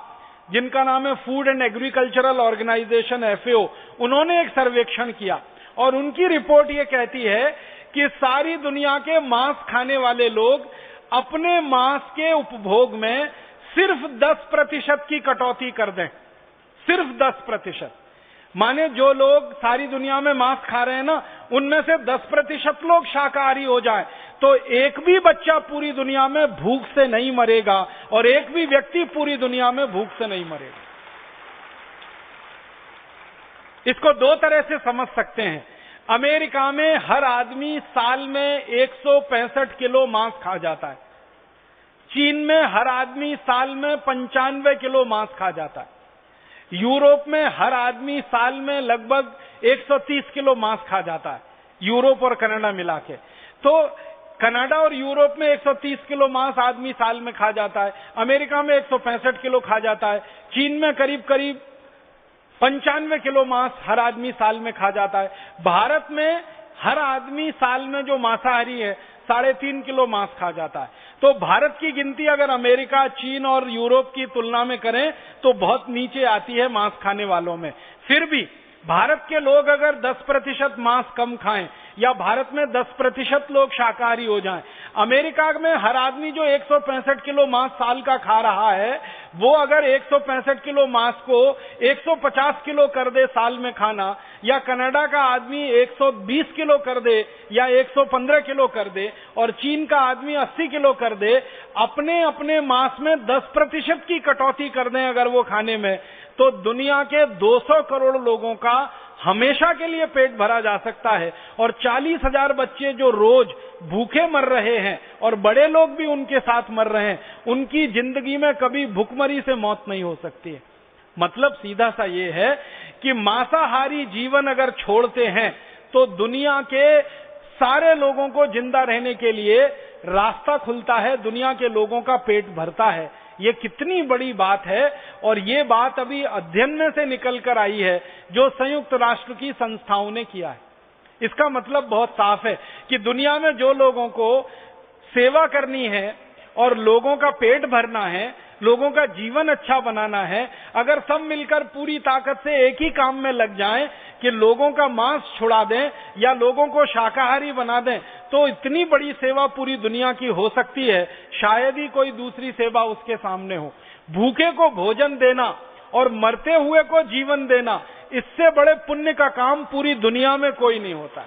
जिनका नाम है food and agricultural organization FAO, उन्होंने एक सर्वेक्षण किया और उनकी रिपोर्ट ये कहती है कि सारी दुनिया के मांस खाने वाले लोग अपने मांस के उपभोग में सिर्फ 10% की कटौती कर दें, सिर्फ 10%। माने जो लोग सारी दुनिया में मांस खा रहे हैं ना, उनमें से 10% लोग शाकाहारी हो जाए तो एक भी बच्चा पूरी दुनिया में भूख से नहीं मरेगा और एक भी व्यक्ति पूरी दुनिया में भूख से नहीं मरेगा। इसको दो तरह से समझ सकते हैं। अमेरिका में हर आदमी साल में 165 किलो मांस खा जाता है। चीन में हर आदमी साल में 95 किलो मांस खा जाता है। यूरोप में हर आदमी साल में लगभग 130 किलो मांस खा जाता है, यूरोप और कनाडा मिला के। तो कनाडा और यूरोप में 130 किलो मांस आदमी साल में खा जाता है, अमेरिका में 165 किलो खा जाता है, चीन में करीब करीब 95 किलो मांस हर आदमी साल में खा जाता है। भारत में हर आदमी साल में जो मांसाहारी है 3.5 किलो मांस खा जाता है। तो भारत की गिनती अगर अमेरिका, चीन और यूरोप की तुलना में करें तो बहुत नीचे आती है मांस खाने वालों में। फिर भी भारत के लोग अगर 10% मांस कम खाएं या भारत में 10% लोग शाकाहारी हो जाएं, अमेरिका में हर आदमी जो 165 किलो मांस साल का खा रहा है, वो अगर 165 किलो मांस को 150 किलो कर दे साल में खाना, या कनाडा का आदमी 120 किलो कर दे या 115 किलो कर दे और चीन का आदमी 80 किलो कर दे, अपने अपने मांस में 10% की कटौती कर दें अगर वो खाने में, तो दुनिया के 200 करोड़ लोगों का हमेशा के लिए पेट भरा जा सकता है। और 40,000 बच्चे जो रोज भूखे मर रहे हैं और बड़े लोग भी उनके साथ मर रहे हैं, उनकी जिंदगी में कभी भूखमरी से मौत नहीं हो सकती है। मतलब सीधा सा ये है कि मांसाहारी जीवन अगर छोड़ते हैं तो दुनिया के सारे लोगों को जिंदा रहने के लिए रास्ता खुलता है, दुनिया के लोगों का पेट भरता है। ये कितनी बड़ी बात है। और ये बात अभी अध्ययन में से निकल कर आई है जो संयुक्त राष्ट्र की संस्थाओं ने किया है। इसका मतलब बहुत साफ है कि दुनिया में जो लोगों को सेवा करनी है और लोगों का पेट भरना है, लोगों का जीवन अच्छा बनाना है, अगर सब मिलकर पूरी ताकत से एक ही काम में लग जाएं कि लोगों का मांस छुड़ा दें या लोगों को शाकाहारी बना दें, तो इतनी बड़ी सेवा पूरी दुनिया की हो सकती है, शायद ही कोई दूसरी सेवा उसके सामने हो। भूखे को भोजन देना और मरते हुए को जीवन देना, इससे बड़े पुण्य का काम पूरी दुनिया में कोई नहीं होता।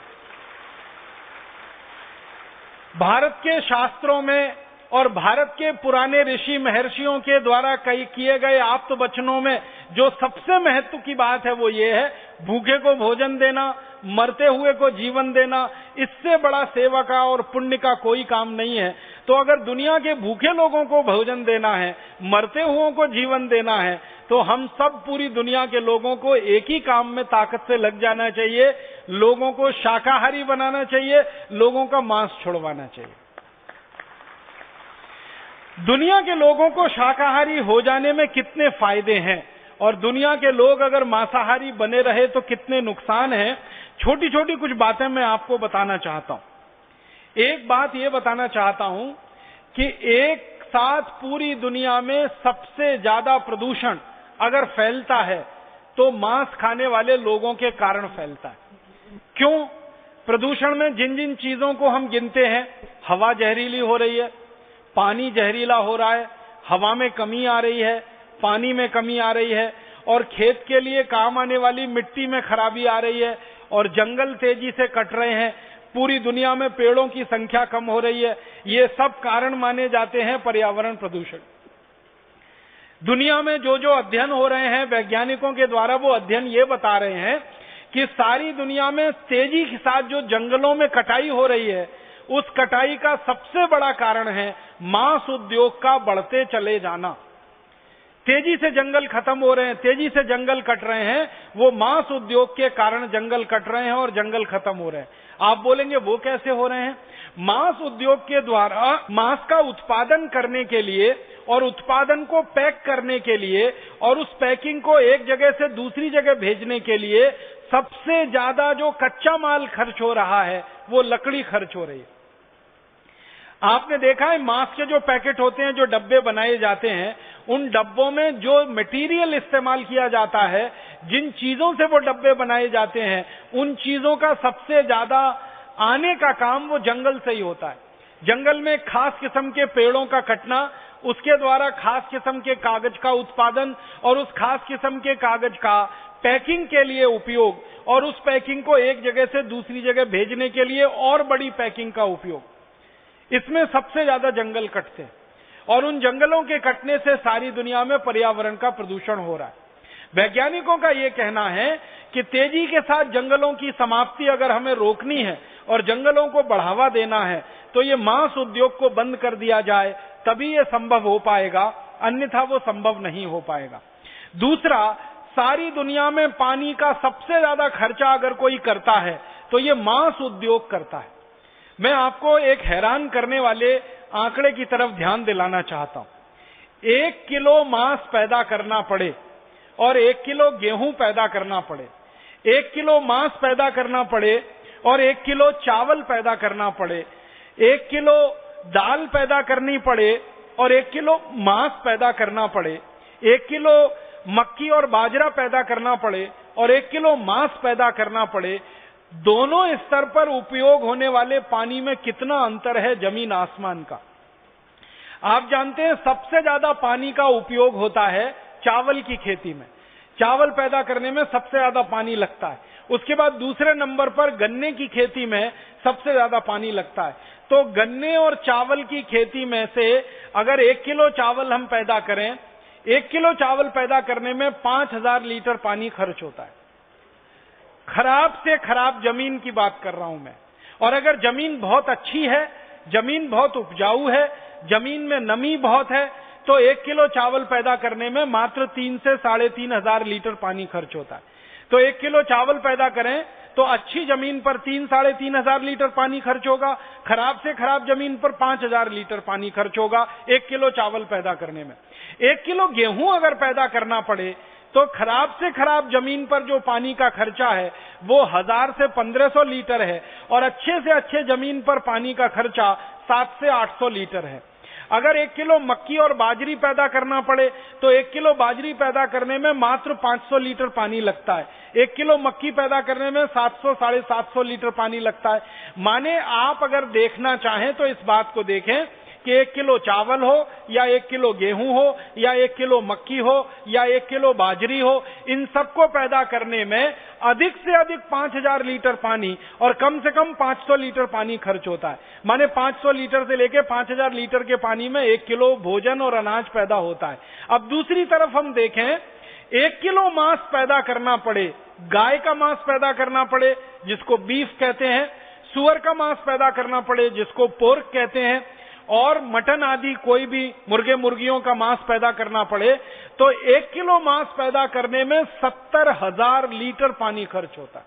भारत के शास्त्रों में और भारत के पुराने ऋषि महर्षियों के द्वारा कई किए गए आप्त वचनों में जो सबसे महत्व की बात है वो ये है, भूखे को भोजन देना, मरते हुए को जीवन देना, इससे बड़ा सेवा का और पुण्य का कोई काम नहीं है। तो अगर दुनिया के भूखे लोगों को भोजन देना है, मरते हुओं को जीवन देना है, तो हम सब पूरी दुनिया के लोगों को एक ही काम में ताकत से लग जाना चाहिए, लोगों को शाकाहारी बनाना चाहिए, लोगों का मांस छुड़वाना चाहिए। दुनिया के लोगों को शाकाहारी हो जाने में कितने फायदे हैं और दुनिया के लोग अगर मांसाहारी बने रहे तो कितने नुकसान हैं, छोटी छोटी कुछ बातें मैं आपको बताना चाहता हूं। एक बात यह बताना चाहता हूं कि एक साथ पूरी दुनिया में सबसे ज्यादा प्रदूषण अगर फैलता है तो मांस खाने वाले लोगों के कारण फैलता है। क्यों? प्रदूषण में जिन जिन चीजों को हम गिनते हैं, हवा जहरीली हो रही है, पानी जहरीला हो रहा है, हवा में कमी आ रही है, पानी में कमी आ रही है, और खेत के लिए काम आने वाली मिट्टी में खराबी आ रही है, और जंगल तेजी से कट रहे हैं, पूरी दुनिया में पेड़ों की संख्या कम हो रही है। ये सब कारण माने जाते हैं पर्यावरण प्रदूषण। दुनिया में जो जो अध्ययन हो रहे हैं वैज्ञानिकों के द्वारा, वो अध्ययन ये बता रहे हैं कि सारी दुनिया में तेजी के साथ जो जंगलों में कटाई हो रही है, उस कटाई का सबसे बड़ा कारण है मांस उद्योग का बढ़ते चले जाना। तेजी से जंगल खत्म हो रहे हैं, तेजी से जंगल कट रहे हैं, वो मांस उद्योग के कारण जंगल कट रहे हैं और जंगल खत्म हो रहे हैं। आप बोलेंगे वो कैसे हो रहे हैं? मांस उद्योग के द्वारा मांस का उत्पादन करने के लिए और उत्पादन को पैक करने के लिए और उस पैकिंग को एक जगह से दूसरी जगह भेजने के लिए सबसे ज्यादा जो कच्चा माल खर्च हो रहा है वो लकड़ी खर्च हो रही है। आपने देखा है मास्क के जो पैकेट होते हैं, जो डब्बे बनाए जाते हैं, उन डब्बों में जो मटेरियल इस्तेमाल किया जाता है, जिन चीजों से वो डब्बे बनाए जाते हैं, उन चीजों का सबसे ज्यादा आने का काम वो जंगल से ही होता है। जंगल में खास किस्म के पेड़ों का कटना, उसके द्वारा खास किस्म के कागज का उत्पादन और उस खास किस्म के कागज का पैकिंग के लिए उपयोग, और उस पैकिंग को एक जगह से दूसरी जगह भेजने के लिए और बड़ी पैकिंग का उपयोग, इसमें सबसे ज्यादा जंगल कटते हैं। और उन जंगलों के कटने से सारी दुनिया में पर्यावरण का प्रदूषण हो रहा है। वैज्ञानिकों का यह कहना है कि तेजी के साथ जंगलों की समाप्ति अगर हमें रोकनी है और जंगलों को बढ़ावा देना है, तो ये मांस उद्योग को बंद कर दिया जाए, तभी यह संभव हो पाएगा, अन्यथा वो संभव नहीं हो पाएगा। दूसरा, सारी दुनिया में पानी का सबसे ज्यादा खर्चा अगर कोई करता है तो ये मांस उद्योग करता है। मैं आपको एक हैरान करने वाले आंकड़े की तरफ ध्यान दिलाना चाहता हूं। 1 किलो मांस पैदा करना पड़े और 1 किलो गेहूं पैदा करना पड़े, 1 किलो मांस पैदा करना पड़े और 1 किलो चावल पैदा करना पड़े, 1 किलो दाल पैदा करनी पड़े और 1 किलो मांस पैदा करना पड़े, 1 किलो मक्की और बाजरा पैदा करना पड़े और 1 किलो मांस पैदा करना पड़े, दोनों स्तर पर उपयोग होने वाले पानी में कितना अंतर है, जमीन आसमान का। आप जानते हैं सबसे ज्यादा पानी का उपयोग होता है चावल की खेती में। चावल पैदा करने में सबसे ज्यादा पानी लगता है। उसके बाद दूसरे नंबर पर गन्ने की खेती में सबसे ज्यादा पानी लगता है। तो गन्ने और चावल की खेती में से अगर 1 किलो चावल हम पैदा करें, 1 किलो चावल पैदा करने में 5000 लीटर पानी खर्च होता है। खराब से खराब जमीन की बात कर रहा हूं मैं। और अगर जमीन बहुत अच्छी है, जमीन बहुत उपजाऊ है, जमीन में नमी बहुत है, तो 1 किलो चावल पैदा करने में मात्र 3 से 3500 लीटर पानी खर्च होता है। तो 1 किलो चावल पैदा करें तो अच्छी जमीन पर 3-3500 लीटर पानी खर्च होगा, खराब से खराब जमीन पर 5000 लीटर पानी खर्च होगा 1 किलो चावल पैदा करने में। 1 किलो गेहूं अगर पैदा करना पड़े तो खराब से खराब जमीन पर जो पानी का खर्चा है वो 1000 से 1500 लीटर है और अच्छे से अच्छे जमीन पर पानी का खर्चा 700 से 800 लीटर है। अगर 1 किलो मक्की और बाजरी पैदा करना पड़े तो 1 किलो बाजरी पैदा करने में मात्र 500 लीटर पानी लगता है। 1 किलो मक्की पैदा करने में 700-750 लीटर पानी लगता है। माने आप अगर देखना चाहें तो इस बात को देखें कि 1 किलो चावल हो या 1 किलो गेहूं हो या 1 किलो मक्की हो या 1 किलो बाजरी हो, इन सबको पैदा करने में अधिक से अधिक 5000 लीटर पानी और कम से कम 500 लीटर पानी खर्च होता है। माने 500 लीटर से लेकर 5000 लीटर के पानी में 1 किलो भोजन और अनाज पैदा होता है। अब दूसरी तरफ हम देखें, 1 किलो मांस पैदा करना पड़े, गाय का मांस पैदा करना पड़े जिसको बीफ कहते हैं, सुअर का मांस पैदा करना पड़े जिसको पोर्क कहते हैं, और मटन आदि कोई भी मुर्गे मुर्गियों का मांस पैदा करना पड़े, तो 1 किलो मांस पैदा करने में 70,000 लीटर पानी खर्च होता है।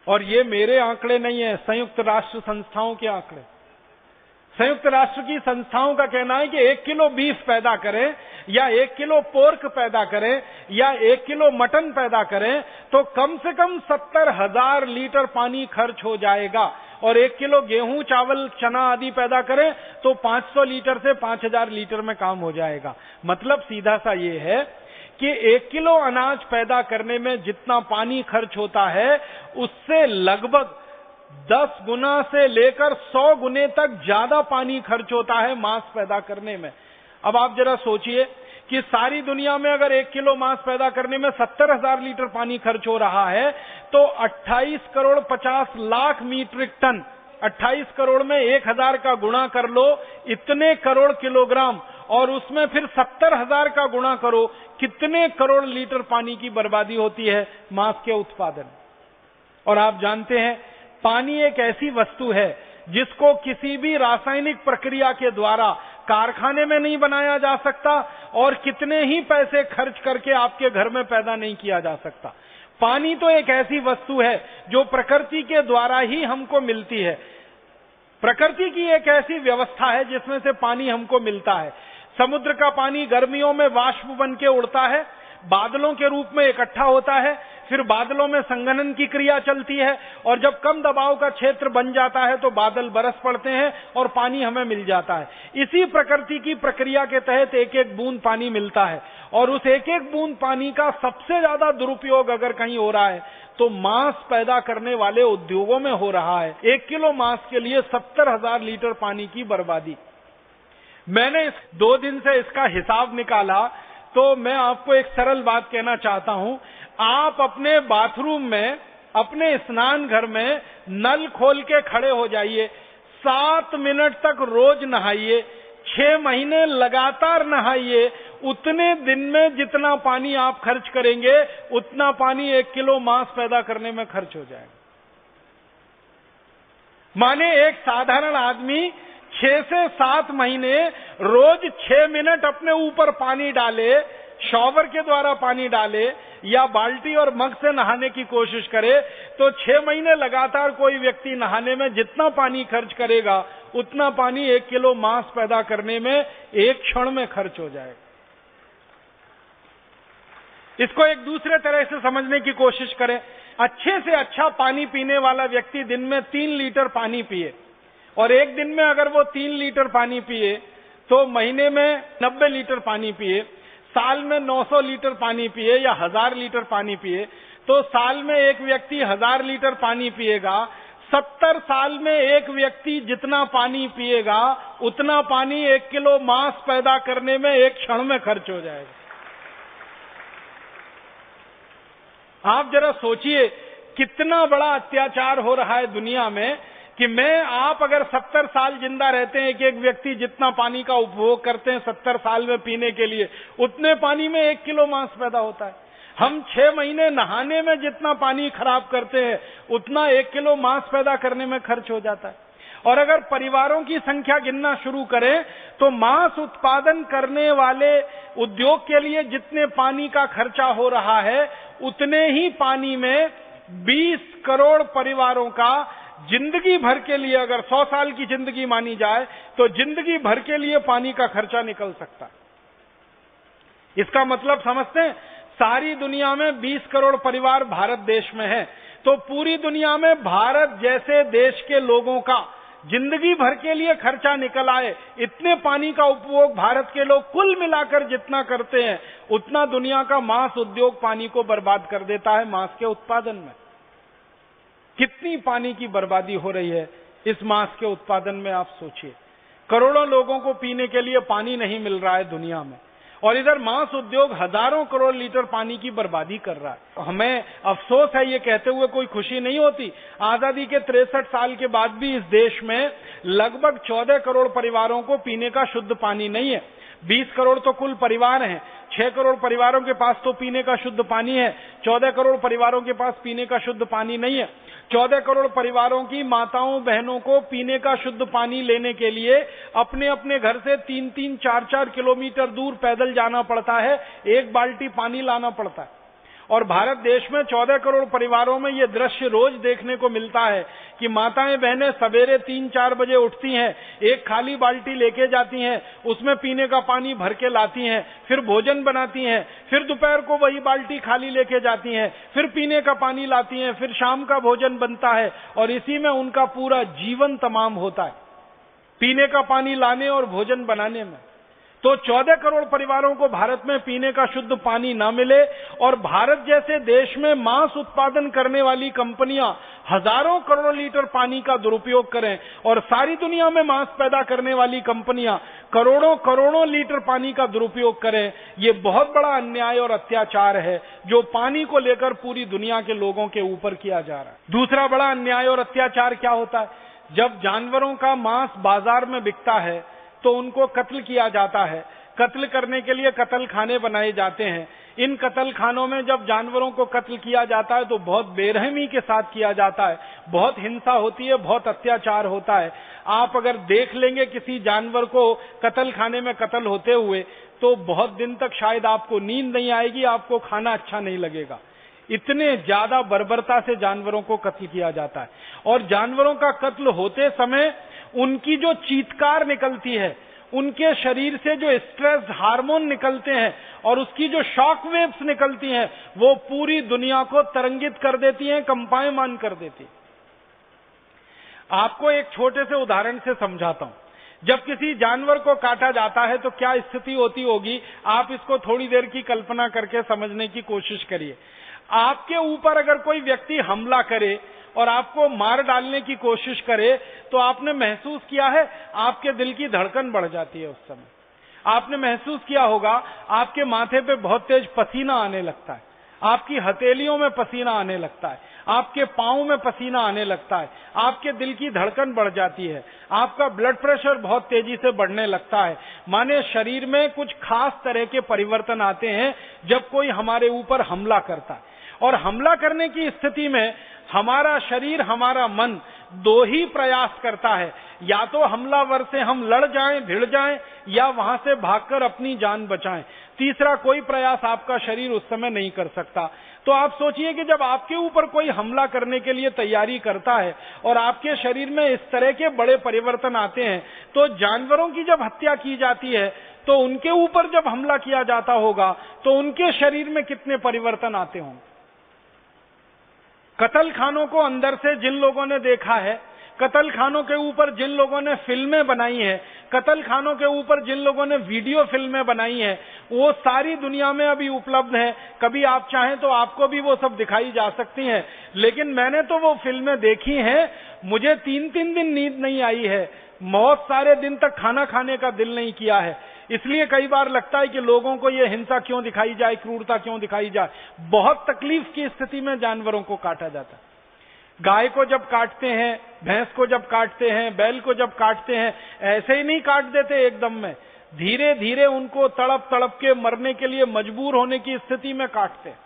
और ये मेरे आंकड़े नहीं है, संयुक्त राष्ट्र संस्थाओं के आंकड़े। संयुक्त राष्ट्र की संस्थाओं का कहना है कि 1 किलो बीफ पैदा करें या 1 किलो पोर्क पैदा करें या 1 किलो मटन पैदा करें तो कम से कम 70,000 लीटर पानी खर्च हो जाएगा। और 1 किलो गेहूं, चावल, चना आदि पैदा करें तो 500 लीटर से 5000 लीटर में काम हो जाएगा। मतलब सीधा सा ये है कि 1 किलो अनाज पैदा करने में जितना पानी खर्च होता है उससे लगभग 10 गुना से लेकर 100 गुने तक ज्यादा पानी खर्च होता है मांस पैदा करने में। अब आप जरा सोचिए कि सारी दुनिया में अगर 1 किलो मांस पैदा करने में 70,000 लीटर पानी खर्च हो रहा है तो 28 करोड़ 50 लाख मीट्रिक टन, 28 करोड़ में 1000 का गुणा कर लो, इतने करोड़ किलोग्राम, और उसमें फिर 70,000 का गुणा करो, कितने करोड़ लीटर पानी की बर्बादी होती है मांस के उत्पादन। और आप जानते हैं पानी एक ऐसी वस्तु है जिसको किसी भी रासायनिक प्रक्रिया के द्वारा कारखाने में नहीं बनाया जा सकता और कितने ही पैसे खर्च करके आपके घर में पैदा नहीं किया जा सकता। पानी तो एक ऐसी वस्तु है जो प्रकृति के द्वारा ही हमको मिलती है। प्रकृति की एक ऐसी व्यवस्था है जिसमें से पानी हमको मिलता है। समुद्र का पानी गर्मियों में वाष्प बन के उड़ता है, बादलों के रूप में इकट्ठा होता है, फिर बादलों में संघनन की क्रिया चलती है, और जब कम दबाव का क्षेत्र बन जाता है तो बादल बरस पड़ते हैं और पानी हमें मिल जाता है। इसी प्रकृति की प्रक्रिया के तहत एक एक बूंद पानी मिलता है, और उस एक एक बूंद पानी का सबसे ज्यादा दुरुपयोग अगर कहीं हो रहा है तो मांस पैदा करने वाले उद्योगों में हो रहा है। 1 किलो मांस के लिए 70,000 लीटर पानी की बर्बादी। मैंने 2 दिन से इसका हिसाब निकाला, तो मैं आपको एक सरल बात कहना चाहता हूं। आप अपने बाथरूम में, अपने स्नान घर में नल खोल के खड़े हो जाइए, 7 मिनट तक रोज नहाइए, 6 महीने लगातार नहाइए, उतने दिन में जितना पानी आप खर्च करेंगे उतना पानी 1 किलो मांस पैदा करने में खर्च हो जाएगा। माने एक साधारण आदमी 6 से 7 महीने रोज 6 मिनट अपने ऊपर पानी डाले, शॉवर के द्वारा पानी डाले या बाल्टी और मग से नहाने की कोशिश करे, तो 6 महीने लगातार कोई व्यक्ति नहाने में जितना पानी खर्च करेगा उतना पानी 1 किलो मांस पैदा करने में एक क्षण में खर्च हो जाएगा। इसको एक दूसरे तरह से समझने की कोशिश करें। अच्छे से अच्छा पानी पीने वाला व्यक्ति दिन में 3 लीटर पानी पिए, और एक दिन में अगर वो 3 लीटर पानी पिए तो महीने में 90 लीटर पानी पिए, साल में 900 लीटर पानी पिए या 1000 लीटर पानी पिए, तो साल में एक व्यक्ति 1000 लीटर पानी पिएगा। 70 साल में एक व्यक्ति जितना पानी पिएगा उतना पानी 1 किलो मांस पैदा करने में एक क्षण में खर्च हो जाएगा। आप जरा सोचिए कितना बड़ा अत्याचार हो रहा है दुनिया में कि आप अगर 70 साल जिंदा रहते हैं, एक व्यक्ति जितना पानी का उपभोग करते हैं 70 साल में पीने के लिए, उतने पानी में 1 किलो मांस पैदा होता है। हम 6 महीने नहाने में जितना पानी खराब करते हैं उतना 1 किलो मांस पैदा करने में खर्च हो जाता है। और अगर परिवारों की संख्या गिनना शुरू करें तो मांस उत्पादन करने वाले उद्योग के लिए जितने पानी का खर्चा हो रहा है उतने ही पानी में 20 करोड़ परिवारों का जिंदगी भर के लिए, अगर 100 साल की जिंदगी मानी जाए तो जिंदगी भर के लिए पानी का खर्चा निकल सकता है। इसका मतलब समझते हैं, सारी दुनिया में 20 करोड़ परिवार भारत देश में है, तो पूरी दुनिया में भारत जैसे देश के लोगों का जिंदगी भर के लिए खर्चा निकल आए, इतने पानी का उपभोग भारत के लोग कुल मिलाकर जितना करते हैं उतना दुनिया का मांस उद्योग पानी को बर्बाद कर देता है। मांस के उत्पादन में कितनी पानी की बर्बादी हो रही है इस मांस के उत्पादन में, आप सोचिए। करोड़ों लोगों को पीने के लिए पानी नहीं मिल रहा है दुनिया में, और इधर मांस उद्योग हजारों करोड़ लीटर पानी की बर्बादी कर रहा है। हमें अफसोस है, ये कहते हुए कोई खुशी नहीं होती, आजादी के 63 साल के बाद भी इस देश में लगभग 14 करोड़ परिवारों को पीने का शुद्ध पानी नहीं है। 20 करोड़ तो कुल परिवार हैं, 6 करोड़ परिवारों के पास तो पीने का शुद्ध पानी है, 14 करोड़ परिवारों के पास पीने का शुद्ध पानी नहीं है। 14 करोड़ परिवारों की माताओं बहनों को पीने का शुद्ध पानी लेने के लिए अपने अपने घर से 3-3, 4-4 किलोमीटर दूर पैदल जाना पड़ता है, 1 बाल्टी पानी लाना पड़ता है। और भारत देश में 14 करोड़ परिवारों में यह दृश्य रोज देखने को मिलता है कि माताएं बहनें सवेरे 3-4 बजे उठती हैं, एक खाली बाल्टी लेके जाती हैं, उसमें पीने का पानी भर के लाती हैं, फिर भोजन बनाती हैं, फिर दोपहर को वही बाल्टी खाली लेके जाती हैं, फिर पीने का पानी लाती हैं, फिर शाम का भोजन बनता है, और इसी में उनका पूरा जीवन तमाम होता है, पीने का पानी लाने और भोजन बनाने में। तो 14 करोड़ परिवारों को भारत में पीने का शुद्ध पानी ना मिले, और भारत जैसे देश में मांस उत्पादन करने वाली कंपनियां हजारों करोड़ लीटर पानी का दुरुपयोग करें, और सारी दुनिया में मांस पैदा करने वाली कंपनियां करोड़ों करोड़ों लीटर पानी का दुरुपयोग करें, ये बहुत बड़ा अन्याय और अत्याचार है जो पानी को लेकर पूरी दुनिया के लोगों के ऊपर किया जा रहा है। दूसरा बड़ा अन्याय और अत्याचार क्या होता है, जब जानवरों का मांस बाजार में बिकता है तो उनको कत्ल किया जाता है। कत्ल करने के लिए कत्ल खाने बनाए जाते हैं। इन कत्ल खानों में जब जानवरों को कत्ल किया जाता है तो बहुत बेरहमी के साथ किया जाता है, बहुत हिंसा होती है, बहुत अत्याचार होता है। आप अगर देख लेंगे किसी जानवर को कत्ल खाने में कत्ल होते हुए तो बहुत दिन तक शायद आपको नींद नहीं आएगी, आपको खाना अच्छा नहीं लगेगा। इतने ज्यादा बर्बरता से जानवरों को कत्ल किया जाता है। और जानवरों का कत्ल होते समय उनकी जो चीत्कार निकलती है उनके शरीर से जो स्ट्रेस हार्मोन निकलते हैं और उसकी जो शॉक वेव्स निकलती हैं, वो पूरी दुनिया को तरंगित कर देती हैं, कंपायमान कर देती हैं। आपको एक छोटे से उदाहरण से समझाता हूं। जब किसी जानवर को काटा जाता है तो क्या स्थिति होती होगी, आप इसको थोड़ी देर की कल्पना करके समझने की कोशिश करिए। आपके ऊपर अगर कोई व्यक्ति हमला करे और आपको मार डालने की कोशिश करे, तो आपने महसूस किया है आपके दिल की धड़कन बढ़ जाती है। उस समय आपने महसूस किया होगा आपके माथे पे बहुत तेज पसीना आने लगता है, आपकी हथेलियों में पसीना आने लगता है, आपके पांव में पसीना आने लगता है, आपके दिल की धड़कन बढ़ जाती है, आपका ब्लड प्रेशर बहुत तेजी से बढ़ने लगता है। माने शरीर में कुछ खास तरह के परिवर्तन आते हैं जब कोई हमारे ऊपर हमला करता है। और हमला करने की स्थिति में हमारा शरीर, हमारा मन दो ही प्रयास करता है, या तो हमलावर से हम लड़ जाएं, भिड़ जाएं, या वहां से भागकर अपनी जान बचाएं। तीसरा कोई प्रयास आपका शरीर उस समय नहीं कर सकता। तो आप सोचिए कि जब आपके ऊपर कोई हमला करने के लिए तैयारी करता है और आपके शरीर में इस तरह के बड़े परिवर्तन आते हैं, तो जानवरों की जब हत्या की जाती है तो उनके ऊपर जब हमला किया जाता होगा तो उनके शरीर में कितने परिवर्तन आते होंगे। कत्ल खानों को अंदर से जिन लोगों ने देखा है, कत्ल खानों के ऊपर जिन लोगों ने फिल्में बनाई हैं, कत्ल खानों के ऊपर जिन लोगों ने वीडियो फिल्में बनाई हैं, वो सारी दुनिया में अभी उपलब्ध हैं। कभी आप चाहें तो आपको भी वो सब दिखाई जा सकती हैं। लेकिन मैंने तो वो फिल्में देखी हैं, मुझे 3-3 दिन नींद नहीं आई है, बहुत सारे दिन तक खाना खाने का दिल नहीं किया है। इसलिए कई बार लगता है कि लोगों को ये हिंसा क्यों दिखाई जाए, क्रूरता क्यों दिखाई जाए। बहुत तकलीफ की स्थिति में जानवरों को काटा जाता है। गाय को जब काटते हैं, भैंस को जब काटते हैं, बैल को जब काटते हैं, ऐसे ही नहीं काट देते एकदम में, धीरे धीरे उनको तड़प तड़प के मरने के लिए मजबूर होने की स्थिति में काटते हैं।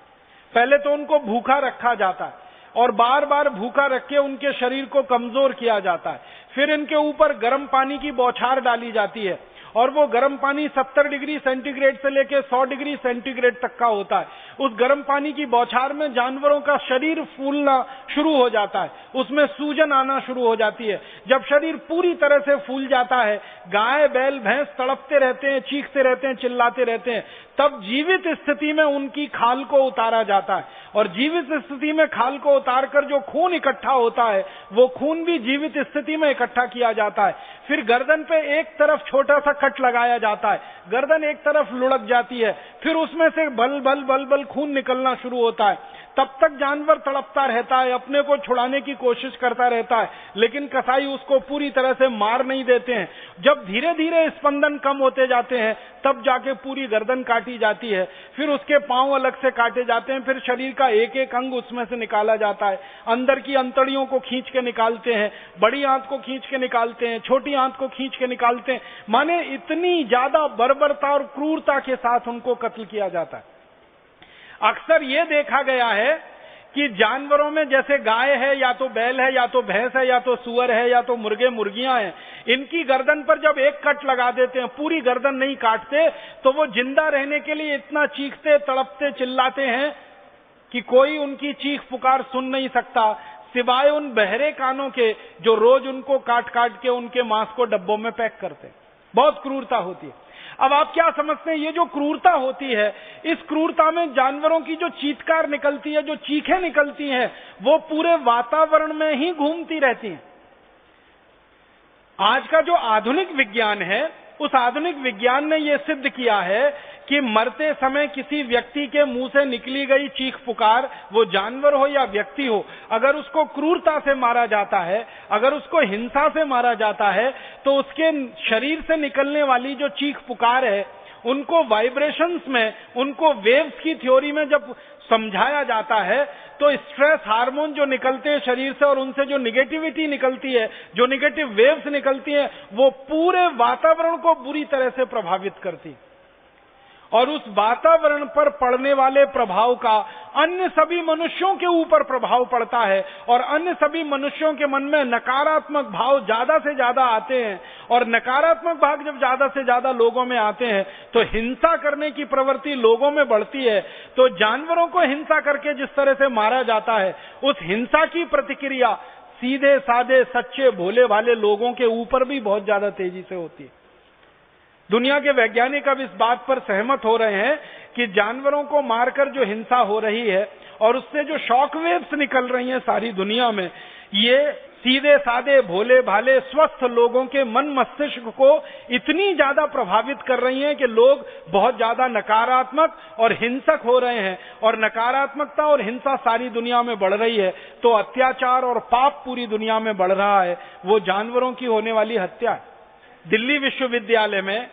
पहले तो उनको भूखा रखा जाता है और बार बार भूखा रख के उनके शरीर को कमजोर किया जाता है। फिर इनके ऊपर गर्म पानी की बौछार डाली जाती है और वो गर्म पानी 70 डिग्री सेंटीग्रेड से लेकर 100 डिग्री सेंटीग्रेड तक का होता है। उस गर्म पानी की बौछार में जानवरों का शरीर फूलना शुरू हो जाता है, उसमें सूजन आना शुरू हो जाती है। जब शरीर पूरी तरह से फूल जाता है, गाय बैल भैंस तड़पते रहते हैं, चीखते रहते हैं, चिल्लाते रहते हैं, तब जीवित स्थिति में उनकी खाल को उतारा जाता है और जीवित स्थिति में खाल को उतारकर जो खून इकट्ठा होता है, वो खून भी जीवित स्थिति में इकट्ठा किया जाता है। फिर गर्दन पे एक तरफ छोटा सा कट लगाया जाता है, गर्दन एक तरफ लुढ़क जाती है, फिर उसमें से बल बल बल बल खून निकलना शुरू होता है। तब तक जानवर तड़पता रहता है, अपने को छुड़ाने की कोशिश करता रहता है, लेकिन कसाई उसको पूरी तरह से मार नहीं देते हैं। जब धीरे धीरे स्पंदन कम होते जाते हैं, तब जाके पूरी गर्दन काटी जाती है। फिर उसके पांव अलग से काटे जाते हैं, फिर शरीर का एक एक अंग उसमें से निकाला जाता है। अंदर की अंतड़ियों को खींच के निकालते हैं, बड़ी आंत को खींच के निकालते हैं, छोटी आंत को खींच के निकालते हैं। माने इतनी ज्यादा बर्बरता और क्रूरता के साथ उनको कत्ल किया जाता है। अक्सर ये देखा गया है कि जानवरों में जैसे गाय है, या तो बैल है, या तो भैंस है, या तो सुअर है, या तो मुर्गे मुर्गियां हैं, इनकी गर्दन पर जब एक कट लगा देते हैं, पूरी गर्दन नहीं काटते, तो वो जिंदा रहने के लिए इतना चीखते, तड़पते, चिल्लाते हैं कि कोई उनकी चीख पुकार सुन नहीं सकता, सिवाय उन बहरे कानों के जो रोज उनको काट काट के उनके मांस को डब्बों में पैक करते। बहुत क्रूरता होती है। अब आप क्या समझते हैं, ये जो क्रूरता होती है, इस क्रूरता में जानवरों की जो चीत्कार निकलती है, जो चीखें निकलती हैं, वो पूरे वातावरण में ही घूमती रहती हैं। आज का जो आधुनिक विज्ञान है, उस आधुनिक विज्ञान ने यह सिद्ध किया है कि मरते समय किसी व्यक्ति के मुंह से निकली गई चीख पुकार, वो जानवर हो या व्यक्ति हो, अगर उसको क्रूरता से मारा जाता है, अगर उसको हिंसा से मारा जाता है, तो उसके शरीर से निकलने वाली जो चीख पुकार है, उनको वाइब्रेशंस में, उनको वेव्स की थ्योरी में जब समझाया जाता है, तो स्ट्रेस हार्मोन जो निकलते हैं शरीर से और उनसे जो निगेटिविटी निकलती है, जो निगेटिव वेव्स निकलती हैं, वो पूरे वातावरण को बुरी तरह से प्रभावित करती है। और उस वातावरण पर पड़ने वाले प्रभाव का अन्य सभी मनुष्यों के ऊपर प्रभाव पड़ता है और अन्य सभी मनुष्यों के मन में नकारात्मक भाव ज्यादा से ज्यादा आते हैं। और नकारात्मक भाव जब ज्यादा से ज्यादा लोगों में आते हैं तो हिंसा करने की प्रवृत्ति लोगों में बढ़ती है। तो जानवरों को हिंसा करके जिस तरह से मारा जाता है, उस हिंसा की प्रतिक्रिया सीधे साधे सच्चे भोले भाले लोगों के ऊपर भी बहुत ज्यादा तेजी से होती है। दुनिया के वैज्ञानिक अब इस बात पर सहमत हो रहे हैं कि जानवरों को मारकर जो हिंसा हो रही है और उससे जो शॉक वेव्स निकल रही हैं सारी दुनिया में, ये सीधे साधे भोले भाले स्वस्थ लोगों के मन मस्तिष्क को इतनी ज्यादा प्रभावित कर रही हैं कि लोग बहुत ज्यादा नकारात्मक और हिंसक हो रहे हैं। और नकारात्मकता और हिंसा सारी दुनिया में बढ़ रही है तो अत्याचार और पाप पूरी दुनिया में बढ़ रहा है, वो जानवरों की होने वाली हत्या है। दिल्ली विश्वविद्यालय में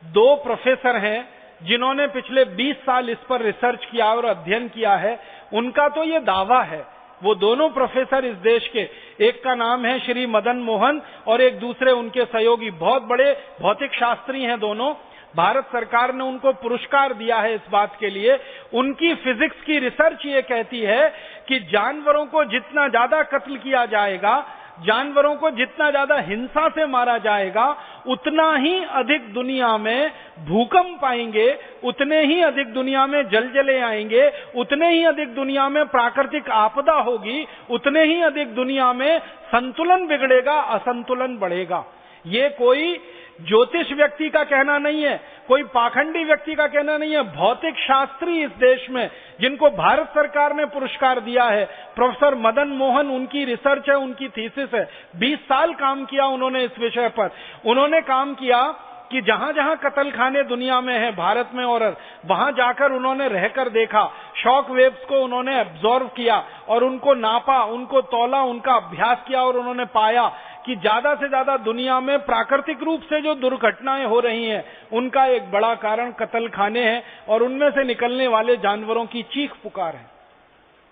2 प्रोफेसर हैं जिन्होंने पिछले 20 साल इस पर रिसर्च किया और अध्ययन किया है। उनका तो ये दावा है, वो दोनों प्रोफेसर इस देश के, एक का नाम है श्री मदन मोहन और एक दूसरे उनके सहयोगी, बहुत बड़े भौतिक शास्त्री हैं दोनों। भारत सरकार ने उनको पुरस्कार दिया है इस बात के लिए। उनकी फिजिक्स की रिसर्च ये कहती है कि जानवरों को जितना ज्यादा कत्ल किया जाएगा, जानवरों को जितना ज्यादा हिंसा से मारा जाएगा, उतना ही अधिक दुनिया में भूकंप आएंगे, उतने ही अधिक दुनिया में जलजले आएंगे, उतने ही अधिक दुनिया में प्राकृतिक आपदा होगी, उतने ही अधिक दुनिया में संतुलन बिगड़ेगा, असंतुलन बढ़ेगा। ये कोई ज्योतिष व्यक्ति का कहना नहीं है, कोई पाखंडी व्यक्ति का कहना नहीं है। भौतिक शास्त्री इस देश में जिनको भारत सरकार ने पुरस्कार दिया है, प्रोफेसर मदन मोहन, उनकी रिसर्च है, उनकी थीसिस है। 20 साल काम किया उन्होंने इस विषय पर। उन्होंने काम किया कि जहां जहां कत्ल खाने दुनिया में है, भारत में और वहां जाकर उन्होंने रहकर देखा, शॉक वेव्स को उन्होंने एब्जॉर्व किया और उनको नापा, उनको तौला, उनका अभ्यास किया और उन्होंने पाया कि ज्यादा से ज्यादा दुनिया में प्राकृतिक रूप से जो दुर्घटनाएं हो रही हैं, उनका एक बड़ा कारण कत्ल खाने हैं और उनमें से निकलने वाले जानवरों की चीख पुकार है।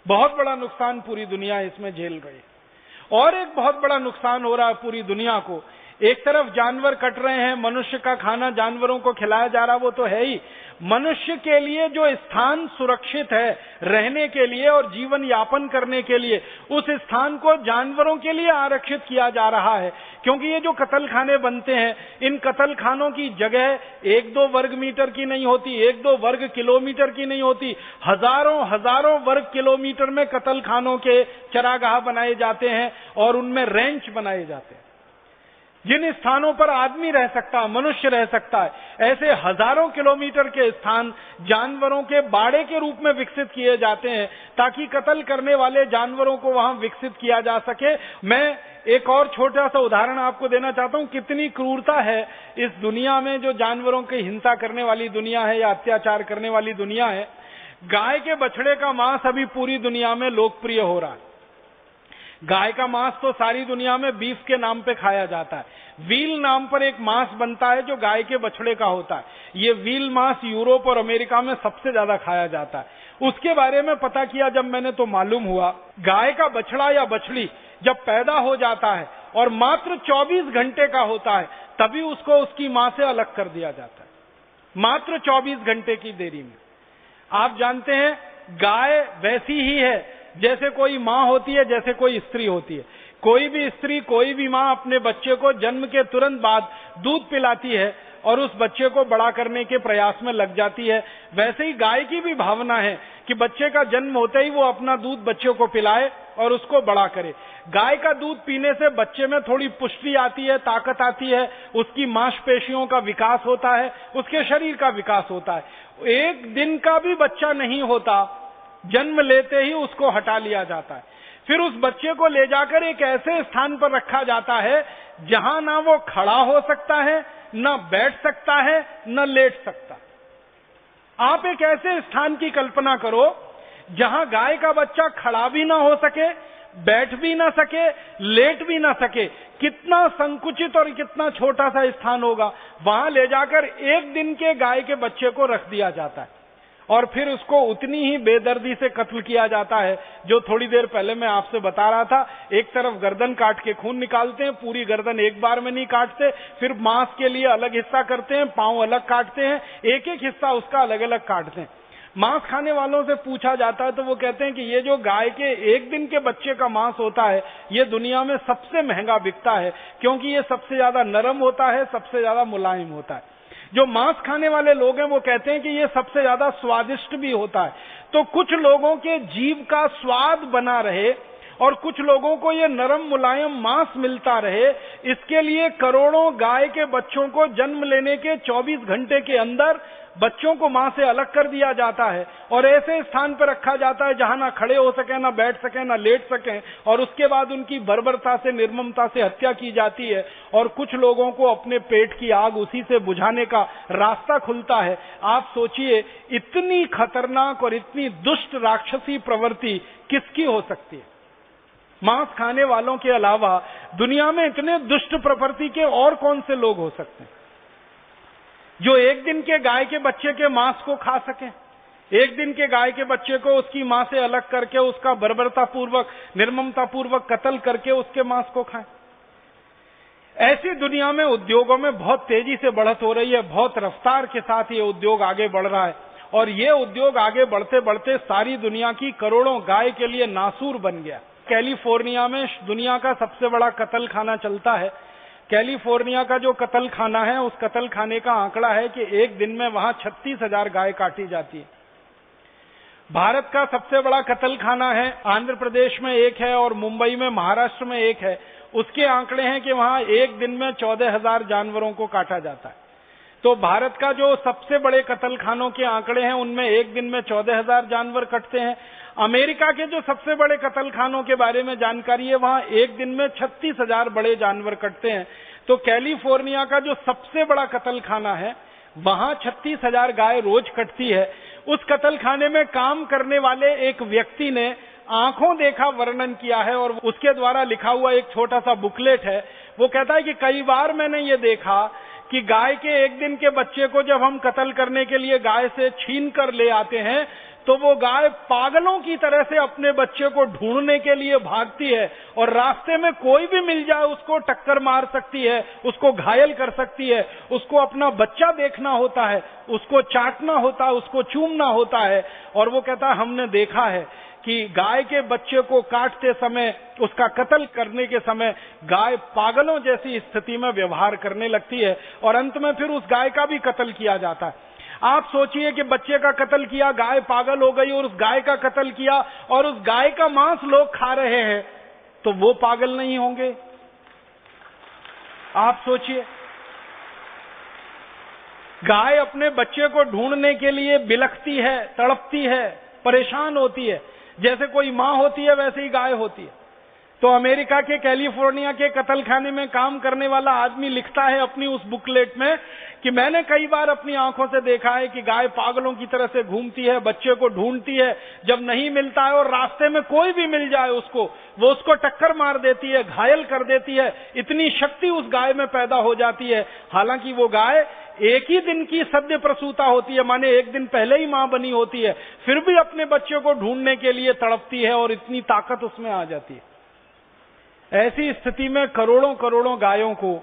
बहुत बड़ा नुकसान पूरी दुनिया इसमें झेल रही है। और एक बहुत बड़ा नुकसान हो रहा है पूरी दुनिया को। एक तरफ जानवर कट रहे हैं, मनुष्य का खाना जानवरों को खिलाया जा रहा, वो तो है ही। मनुष्य के लिए जो स्थान सुरक्षित है रहने के लिए और जीवन यापन करने के लिए, उस स्थान को जानवरों के लिए आरक्षित किया जा रहा है। क्योंकि ये जो कत्ल खाने बनते हैं, इन कत्ल खानों की जगह 1-2 वर्ग मीटर की नहीं होती, 1-2 वर्ग किलोमीटर की नहीं होती, हजारों वर्ग किलोमीटर में कत्ल खानों के चरागाह बनाए जाते हैं और उनमें रेंच बनाए जाते हैं। जिन स्थानों पर आदमी रह सकता, मनुष्य रह सकता है, ऐसे हजारों किलोमीटर के स्थान जानवरों के बाड़े के रूप में विकसित किए जाते हैं ताकि कत्ल करने वाले जानवरों को वहां विकसित किया जा सके। मैं एक और छोटा सा उदाहरण आपको देना चाहता हूं, कितनी क्रूरता है इस दुनिया में, जो जानवरों की हिंसा करने वाली दुनिया है या अत्याचार करने वाली दुनिया है। गाय के बछड़े का मांस अभी पूरी दुनिया में लोकप्रिय हो रहा है। गाय का मांस तो सारी दुनिया में बीफ के नाम पे खाया जाता है। व्हील नाम पर एक मांस बनता है जो गाय के बछड़े का होता है। ये व्हील मांस यूरोप और अमेरिका में सबसे ज्यादा खाया जाता है। उसके बारे में पता किया जब मैंने, तो मालूम हुआ गाय का बछड़ा या बछड़ी जब पैदा हो जाता है और मात्र 24 घंटे का होता है, तभी उसको उसकी मां से अलग कर दिया जाता है, मात्र 24 घंटे की देरी में। आप जानते हैं गाय वैसी ही है जैसे कोई मां होती है, जैसे कोई स्त्री होती है। कोई भी स्त्री, कोई भी मां अपने बच्चे को जन्म के तुरंत बाद दूध पिलाती है और उस बच्चे को बड़ा करने के प्रयास में लग जाती है। वैसे ही गाय की भी भावना है कि बच्चे का जन्म होते ही वो अपना दूध बच्चे को पिलाए और उसको बड़ा करे। गाय का दूध पीने से बच्चे में थोड़ी पुष्टि आती है, ताकत आती है, उसकी मांसपेशियों का विकास होता है, उसके शरीर का विकास होता है। एक दिन का भी बच्चा नहीं होता, जन्म लेते ही उसको हटा लिया जाता है। फिर उस बच्चे को ले जाकर एक ऐसे स्थान पर रखा जाता है जहां ना वो खड़ा हो सकता है, ना बैठ सकता है, ना लेट सकता। आप एक ऐसे स्थान की कल्पना करो जहां गाय का बच्चा खड़ा भी ना हो सके, बैठ भी ना सके, लेट भी ना सके। कितना संकुचित और कितना छोटा सा स्थान होगा। वहां ले जाकर एक दिन के गाय के बच्चे को रख दिया जाता है और फिर उसको उतनी ही बेदर्दी से कत्ल किया जाता है जो थोड़ी देर पहले मैं आपसे बता रहा था। एक तरफ गर्दन काट के खून निकालते हैं, पूरी गर्दन एक बार में नहीं काटते, फिर मांस के लिए अलग हिस्सा करते हैं, पांव अलग काटते हैं, एक एक हिस्सा उसका अलग अलग काटते हैं। मांस खाने वालों से पूछा जाता है तो वो कहते हैं कि ये जो गाय के एक दिन के बच्चे का मांस होता है, ये दुनिया में सबसे महंगा बिकता है क्योंकि ये सबसे ज्यादा नरम होता है, सबसे ज्यादा मुलायम होता है। जो मांस खाने वाले लोग हैं वो कहते हैं कि ये सबसे ज्यादा स्वादिष्ट भी होता है। तो कुछ लोगों के जीव का स्वाद बना रहे और कुछ लोगों को ये नरम मुलायम मांस मिलता रहे, इसके लिए करोड़ों गाय के बच्चों को जन्म लेने के 24 घंटे के अंदर बच्चों को मां से अलग कर दिया जाता है और ऐसे स्थान पर रखा जाता है जहां ना खड़े हो सके, ना बैठ सके, ना लेट सके, और उसके बाद उनकी बर्बरता से, निर्ममता से हत्या की जाती है और कुछ लोगों को अपने पेट की आग उसी से बुझाने का रास्ता खुलता है। आप सोचिए, इतनी खतरनाक और इतनी दुष्ट राक्षसी प्रवृत्ति किसकी हो सकती है? मांस खाने वालों के अलावा दुनिया में इतने दुष्ट प्रवृत्ति के और कौन से लोग हो सकते हैं जो एक दिन के गाय के बच्चे के मांस को खा सकें? एक दिन के गाय के बच्चे को उसकी मां से अलग करके उसका बर्बरता पूर्वक, निर्ममता पूर्वक कत्ल करके उसके मांस को खाएं। ऐसी दुनिया में उद्योगों में बहुत तेजी से बढ़त हो रही है, बहुत रफ्तार के साथ ये उद्योग आगे बढ़ रहा है और ये उद्योग आगे बढ़ते बढ़ते सारी दुनिया की करोड़ों गाय के लिए नासूर बन गया। कैलिफोर्निया में दुनिया का सबसे बड़ा कत्ल खाना चलता है। कैलिफोर्निया का जो कत्ल खाना है, उस कत्ल खाने का आंकड़ा है कि एक दिन में वहां 36,000 गाय काटी जाती है। भारत का सबसे बड़ा कत्ल खाना है, आंध्र प्रदेश में एक है और मुंबई में, महाराष्ट्र में एक है। उसके आंकड़े हैं कि वहां एक दिन में 14,000 जानवरों को काटा जाता है। तो भारत का जो सबसे बड़े कत्ल खानों के आंकड़े हैं, उनमें एक दिन में 14,000 जानवर कटते हैं। अमेरिका के जो सबसे बड़े कत्ल खानों के बारे में जानकारी है, वहां एक दिन में 36,000 बड़े जानवर कटते हैं। तो कैलिफोर्निया का जो सबसे बड़ा कत्ल खाना है, वहां 36,000 गाय रोज कटती है। उस कत्ल खाने में काम करने वाले एक व्यक्ति ने आंखों देखा वर्णन किया है और उसके द्वारा लिखा हुआ एक छोटा सा बुकलेट है। वो कहता है कि कई बार मैंने ये देखा कि गाय के एक दिन के बच्चे को जब हम कत्ल करने के लिए गाय से छीन कर ले आते हैं, तो वो गाय पागलों की तरह से अपने बच्चे को ढूंढने के लिए भागती है और रास्ते में कोई भी मिल जाए उसको टक्कर मार सकती है, उसको घायल कर सकती है। उसको अपना बच्चा देखना होता है, उसको चाटना होता है, उसको चूमना होता है। और वो कहता है, हमने देखा है कि गाय के बच्चे को काटते समय, उसका कत्ल करने के समय गाय पागलों जैसी स्थिति में व्यवहार करने लगती है और अंत में फिर उस गाय का भी कत्ल किया जाता है। आप सोचिए कि बच्चे का कत्ल किया, गाय पागल हो गई और उस गाय का कत्ल किया और उस गाय का मांस लोग खा रहे हैं, तो वो पागल नहीं होंगे? आप सोचिए, गाय अपने बच्चे को ढूंढने के लिए बिलखती है, तड़पती है, परेशान होती है। जैसे कोई मां होती है वैसे ही गाय होती है। तो अमेरिका के कैलिफोर्निया के कत्ल खाने में काम करने वाला आदमी लिखता है अपनी उस बुकलेट में कि मैंने कई बार अपनी आंखों से देखा है कि गाय पागलों की तरह से घूमती है, बच्चे को ढूंढती है, जब नहीं मिलता है और रास्ते में कोई भी मिल जाए उसको, वो उसको टक्कर मार देती है, घायल कर देती है। इतनी शक्ति उस गाय में पैदा हो जाती है। हालांकि वो गाय एक ही दिन की सद्य प्रसूता होती है, माने एक दिन पहले ही मां बनी होती है, फिर भी अपने बच्चे को ढूंढने के लिए तड़पती है और इतनी ताकत उसमें आ जाती है। ऐसी स्थिति में करोड़ों करोड़ों गायों को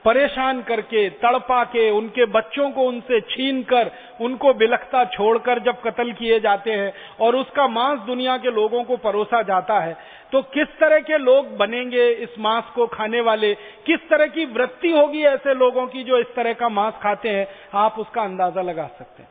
परेशान करके, तड़पा के, उनके बच्चों को उनसे छीनकर, उनको बिलखता छोड़कर जब कत्ल किए जाते हैं और उसका मांस दुनिया के लोगों को परोसा जाता है, तो किस तरह के लोग बनेंगे इस मांस को खाने वाले? किस तरह की वृत्ति होगी ऐसे लोगों की जो इस तरह का मांस खाते हैं? आप उसका अंदाजा लगा सकते हैं।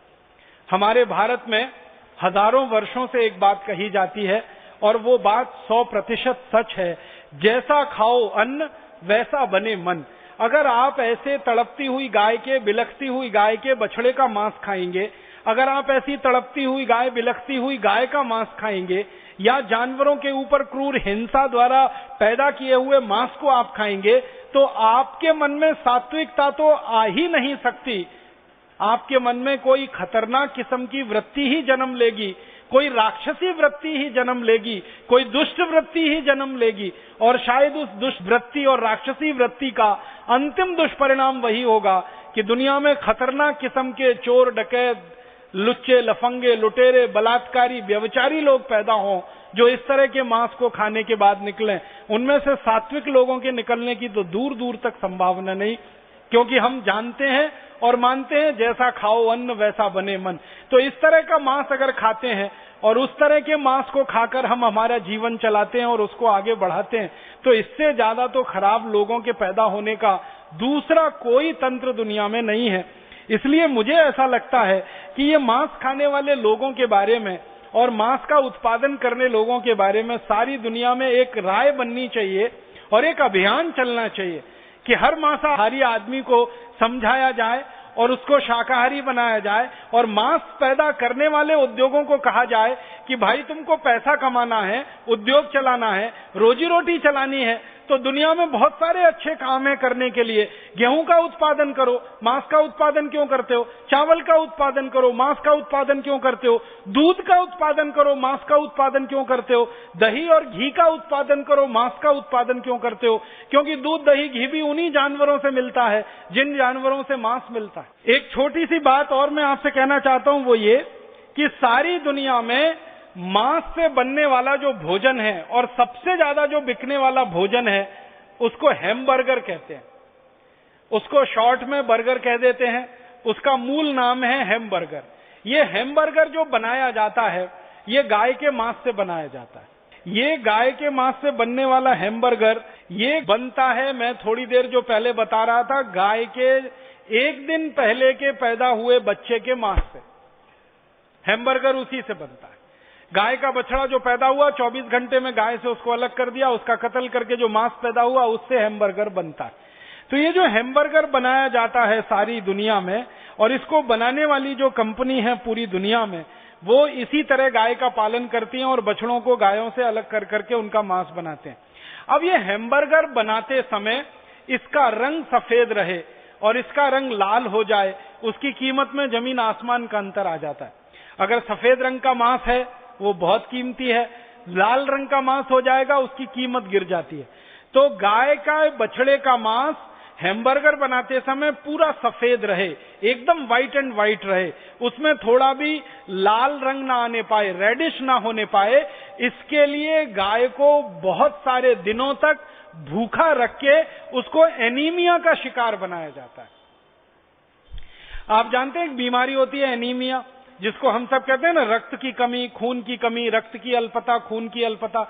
हमारे भारत में हजारों वर्षों से एक बात कही जाती है और वो बात 100% सच है, जैसा खाओ अन्न वैसा बने मन। अगर आप ऐसे तड़पती हुई गाय के, बिलखती हुई गाय के बछड़े का मांस खाएंगे, अगर आप ऐसी तड़पती हुई गाय, बिलखती हुई गाय का मांस खाएंगे, या जानवरों के ऊपर क्रूर हिंसा द्वारा पैदा किए हुए मांस को आप खाएंगे, तो आपके मन में सात्विकता तो आ ही नहीं सकती। आपके मन में कोई खतरनाक किस्म की वृत्ति ही जन्म लेगी, कोई राक्षसी वृत्ति ही जन्म लेगी, कोई दुष्ट वृत्ति ही जन्म लेगी। और शायद उस दुष्ट वृत्ति और राक्षसी वृत्ति का अंतिम दुष्परिणाम वही होगा कि दुनिया में खतरनाक किस्म के चोर, डकैत, लुच्चे, लफंगे, लुटेरे, बलात्कारी, व्यभिचारी लोग पैदा हों जो इस तरह के मांस को खाने के बाद निकलें। उनमें से सात्विक लोगों के निकलने की तो दूर दूर तक संभावना नहीं, क्योंकि हम जानते हैं और मानते हैं जैसा खाओ अन्न वैसा बने मन। तो इस तरह का मांस अगर खाते हैं और उस तरह के मांस को खाकर हम हमारा जीवन चलाते हैं और उसको आगे बढ़ाते हैं, तो इससे ज्यादा तो खराब लोगों के पैदा होने का दूसरा कोई तंत्र दुनिया में नहीं है। इसलिए मुझे ऐसा लगता है कि ये मांस खाने वाले लोगों के बारे में और मांस का उत्पादन करने लोगों के बारे में सारी दुनिया में एक राय बननी चाहिए और एक अभियान चलना चाहिए कि हर मांसाहारी आदमी को समझाया जाए और उसको शाकाहारी बनाया जाए, और मांस पैदा करने वाले उद्योगों को कहा जाए कि भाई तुमको पैसा कमाना है, उद्योग चलाना है, रोजी रोटी चलानी है, तो दुनिया में बहुत सारे अच्छे काम है करने के लिए। गेहूं का उत्पादन करो, मांस का उत्पादन क्यों करते हो? चावल का उत्पादन करो, मांस का उत्पादन क्यों करते हो? दूध का उत्पादन करो, मांस का उत्पादन क्यों करते हो? दही और घी का उत्पादन करो, मांस का उत्पादन क्यों करते हो? क्योंकि दूध, दही, घी भी उन्हीं जानवरों से मिलता है जिन जानवरों से मांस मिलता है। एक छोटी सी बात और मैं आपसे कहना चाहता हूं, वो ये कि सारी दुनिया में मांस से बनने वाला जो भोजन है और सबसे ज्यादा जो बिकने वाला भोजन है उसको हैमबर्गर कहते हैं। उसको शॉर्ट में बर्गर कह देते हैं, उसका मूल नाम है हैमबर्गर। ये हैमबर्गर जो बनाया जाता है ये गाय के मांस से बनाया जाता है। ये गाय के मांस से बनने वाला हैमबर्गर ये बनता है, मैं थोड़ी देर जो पहले बता रहा था, गाय के एक दिन पहले के पैदा हुए बच्चे के मांस से हैमबर्गर उसी से बनता है। गाय का बछड़ा जो पैदा हुआ 24 घंटे में गाय से उसको अलग कर दिया, उसका कत्ल करके जो मांस पैदा हुआ उससे हैमबर्गर बनता है। तो ये जो हैमबर्गर बनाया जाता है सारी दुनिया में, और इसको बनाने वाली जो कंपनी है पूरी दुनिया में, वो इसी तरह गाय का पालन करती हैं और बछड़ों को गायों से अलग कर करके उनका मांस बनाते हैं। अब ये हैमबर्गर बनाते समय इसका रंग सफेद रहे और इसका रंग लाल हो जाए, उसकी कीमत में जमीन आसमान का अंतर आ जाता है। अगर सफेद रंग का मांस है वो बहुत कीमती है, लाल रंग का मांस हो जाएगा उसकी कीमत गिर जाती है। तो गाय का बछड़े का मांस हैमबर्गर बनाते समय पूरा सफेद रहे, एकदम व्हाइट एंड व्हाइट रहे, उसमें थोड़ा भी लाल रंग ना आने पाए, रेडिश ना होने पाए, इसके लिए गाय को बहुत सारे दिनों तक भूखा रख के उसको एनीमिया का शिकार बनाया जाता है। आप जानते हैं एक बीमारी होती है एनीमिया, जिसको हम सब कहते हैं ना, रक्त की कमी, खून की कमी, रक्त की अल्पता, खून की अल्पता।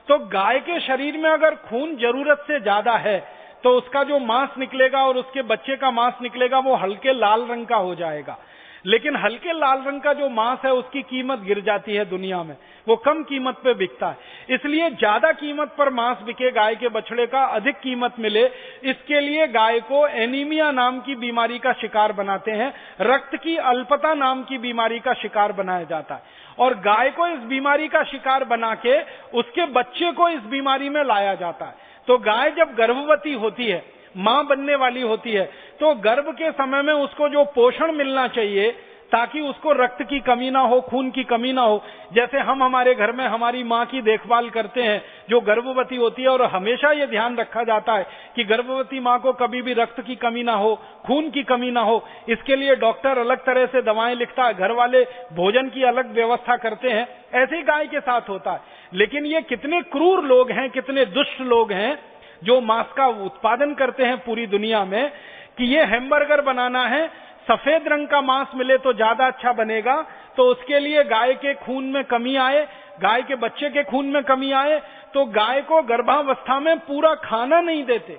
तो गाय के शरीर में अगर खून जरूरत से ज्यादा है तो उसका जो मांस निकलेगा और उसके बच्चे का मांस निकलेगा वो हल्के लाल रंग का हो जाएगा। लेकिन हल्के लाल रंग का जो मांस है उसकी कीमत गिर जाती है दुनिया में, वो कम कीमत पे बिकता है। इसलिए ज्यादा कीमत पर मांस बिके गाय के बछड़े का, अधिक कीमत मिले, इसके लिए गाय को एनीमिया नाम की बीमारी का शिकार बनाते हैं, रक्त की अल्पता नाम की बीमारी का शिकार बनाया जाता है। और गाय को इस बीमारी का शिकार बना के उसके बच्चे को इस बीमारी में लाया जाता है। तो गाय जब गर्भवती होती है, मां बनने वाली होती है, तो गर्भ के समय में उसको जो पोषण मिलना चाहिए ताकि उसको रक्त की कमी ना हो, खून की कमी ना हो, जैसे हम हमारे घर में हमारी मां की देखभाल करते हैं जो गर्भवती होती है, और हमेशा ये ध्यान रखा जाता है कि गर्भवती मां को कभी भी रक्त की कमी ना हो, खून की कमी ना हो, इसके लिए डॉक्टर अलग तरह से दवाएं लिखता है, घर वाले भोजन की अलग व्यवस्था करते हैं। ऐसे ही गाय के साथ होता है। लेकिन ये कितने क्रूर लोग हैं, कितने दुष्ट लोग हैं जो मांस का उत्पादन करते हैं पूरी दुनिया में, कि ये हैमबर्गर बनाना है, सफेद रंग का मांस मिले तो ज्यादा अच्छा बनेगा, तो उसके लिए गाय के खून में कमी आए, गाय के बच्चे के खून में कमी आए, तो गाय को गर्भावस्था में पूरा खाना नहीं देते,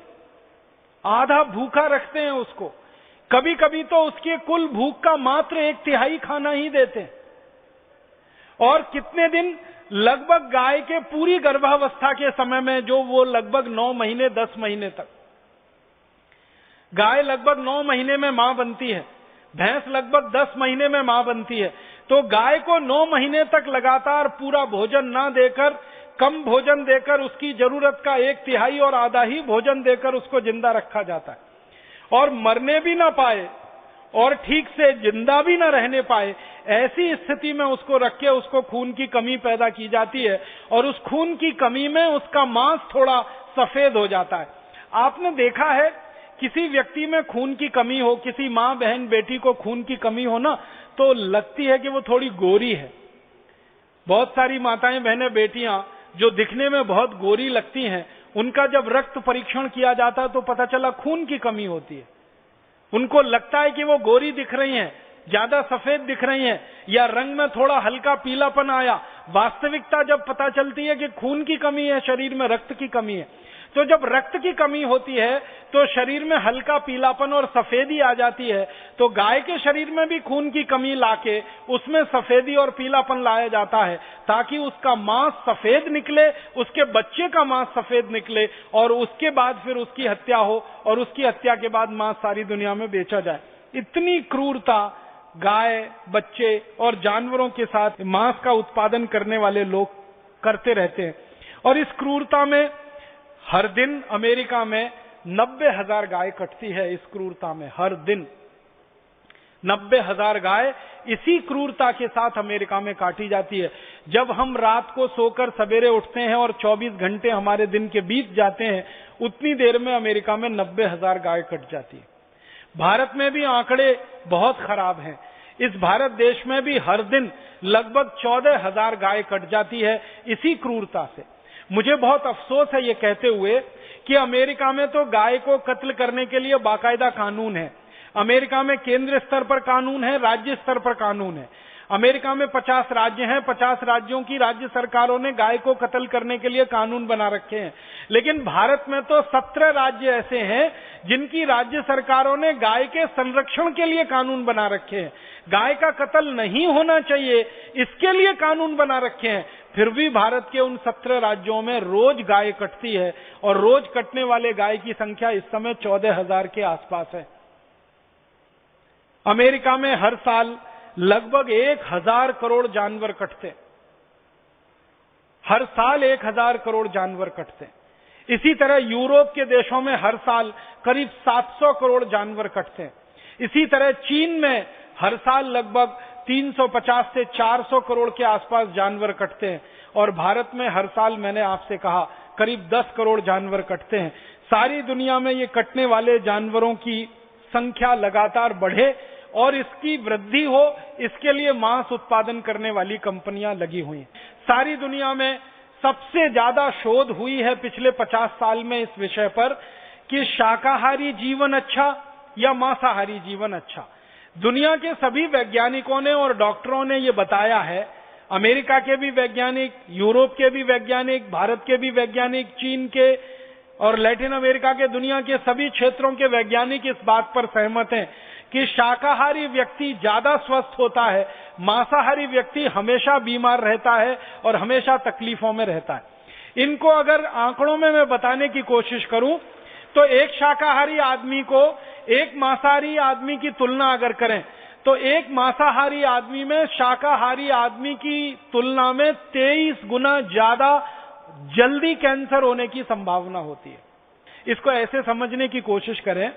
आधा भूखा रखते हैं उसको। कभी कभी तो उसकी कुल भूख का मात्र 1/3 खाना ही देते हैं। और कितने दिन, लगभग गाय के पूरी गर्भावस्था के समय में, जो वो लगभग 9 महीने 10 महीने तक, गाय लगभग 9 महीने में मां बनती है, भैंस लगभग 10 महीने में मां बनती है। तो गाय को 9 महीने तक लगातार पूरा भोजन ना देकर, कम भोजन देकर, उसकी जरूरत का 1/3 और आधा ही भोजन देकर उसको जिंदा रखा जाता है। और मरने भी ना पाए और ठीक से जिंदा भी ना रहने पाए, ऐसी स्थिति में उसको रख के उसको खून की कमी पैदा की जाती है, और उस खून की कमी में उसका मांस थोड़ा सफेद हो जाता है। आपने देखा है किसी व्यक्ति में खून की कमी हो, किसी मां बहन बेटी को खून की कमी हो ना, तो लगती है कि वो थोड़ी गोरी है। बहुत सारी माताएं बहनें बेटियां जो दिखने में बहुत गोरी लगती हैं, उनका जब रक्त परीक्षण किया जाता है तो पता चला खून की कमी होती है। उनको लगता है कि वो गोरी दिख रही हैं, ज्यादा सफेद दिख रही हैं, या रंग में थोड़ा हल्का पीलापन आया। वास्तविकता जब पता चलती है कि खून की कमी है, शरीर में रक्त की कमी है। तो जब रक्त की कमी होती है तो शरीर में हल्का पीलापन और सफेदी आ जाती है। तो गाय के शरीर में भी खून की कमी लाके उसमें सफेदी और पीलापन लाया जाता है ताकि उसका मांस सफेद निकले, उसके बच्चे का मांस सफेद निकले और उसके बाद फिर उसकी हत्या हो और उसकी हत्या के बाद मांस सारी दुनिया में बेचा जाए। इतनी क्रूरता गाय, बच्चे और जानवरों के साथ मांस का उत्पादन करने वाले लोग करते रहते हैं। और इस क्रूरता में हर दिन अमेरिका में 90,000 गाय कटती है। इस क्रूरता में हर दिन 90,000 गाय इसी क्रूरता के साथ अमेरिका में काटी जाती है। जब हम रात को सोकर सवेरे उठते हैं और 24 घंटे हमारे दिन के बीत जाते हैं, उतनी देर में अमेरिका में 90,000 गाय कट जाती है। भारत में भी आंकड़े बहुत खराब हैं। इस भारत देश में भी हर दिन लगभग 14,000 गाय कट जाती है इसी क्रूरता से। मुझे बहुत अफसोस है ये कहते हुए कि अमेरिका में तो गाय को कत्ल करने के लिए बाकायदा कानून है। अमेरिका में केंद्र स्तर पर कानून है, राज्य स्तर पर कानून है। अमेरिका में 50 राज्य हैं, 50 राज्यों की राज्य सरकारों ने गाय को कत्ल करने के लिए कानून बना रखे हैं। लेकिन भारत में तो 17 राज्य ऐसे हैं जिनकी राज्य सरकारों ने गाय के संरक्षण के लिए कानून बना रखे हैं। गाय का कत्ल नहीं होना चाहिए, इसके लिए कानून बना रखे हैं। फिर भी भारत के उन 17 राज्यों में रोज गाय कटती है और रोज कटने वाले गाय की संख्या इस समय 14,000 के आसपास है। अमेरिका में हर साल लगभग 1,000 करोड़ जानवर कटते। हर साल 1,000 करोड़ जानवर कटते। इसी तरह यूरोप के देशों में हर साल करीब 700 करोड़ जानवर कटते। इसी तरह चीन में हर साल लगभग 350 से 400 करोड़ के आसपास जानवर कटते हैं और भारत में हर साल मैंने आपसे कहा करीब 10 करोड़ जानवर कटते हैं। सारी दुनिया में ये कटने वाले जानवरों की संख्या लगातार बढ़े और इसकी वृद्धि हो, इसके लिए मांस उत्पादन करने वाली कंपनियां लगी हुई हैं। सारी दुनिया में सबसे ज्यादा शोध हुई है पिछले 50 साल में इस विषय पर कि शाकाहारी जीवन अच्छा या मांसाहारी जीवन अच्छा। दुनिया के सभी वैज्ञानिकों ने और डॉक्टरों ने यह बताया है, अमेरिका के भी वैज्ञानिक, यूरोप के भी वैज्ञानिक, भारत के भी वैज्ञानिक, चीन के और लैटिन अमेरिका के दुनिया के सभी क्षेत्रों के वैज्ञानिक इस बात पर सहमत हैं कि शाकाहारी व्यक्ति ज्यादा स्वस्थ होता है, मांसाहारी व्यक्ति हमेशा बीमार रहता है और हमेशा तकलीफों में रहता है। इनको अगर आंकड़ों में मैं बताने की कोशिश करूं तो एक शाकाहारी आदमी को एक मांसाहारी आदमी की तुलना अगर करें तो एक मांसाहारी आदमी में शाकाहारी आदमी की तुलना में 23 गुना ज्यादा जल्दी कैंसर होने की संभावना होती है। इसको ऐसे समझने की कोशिश करें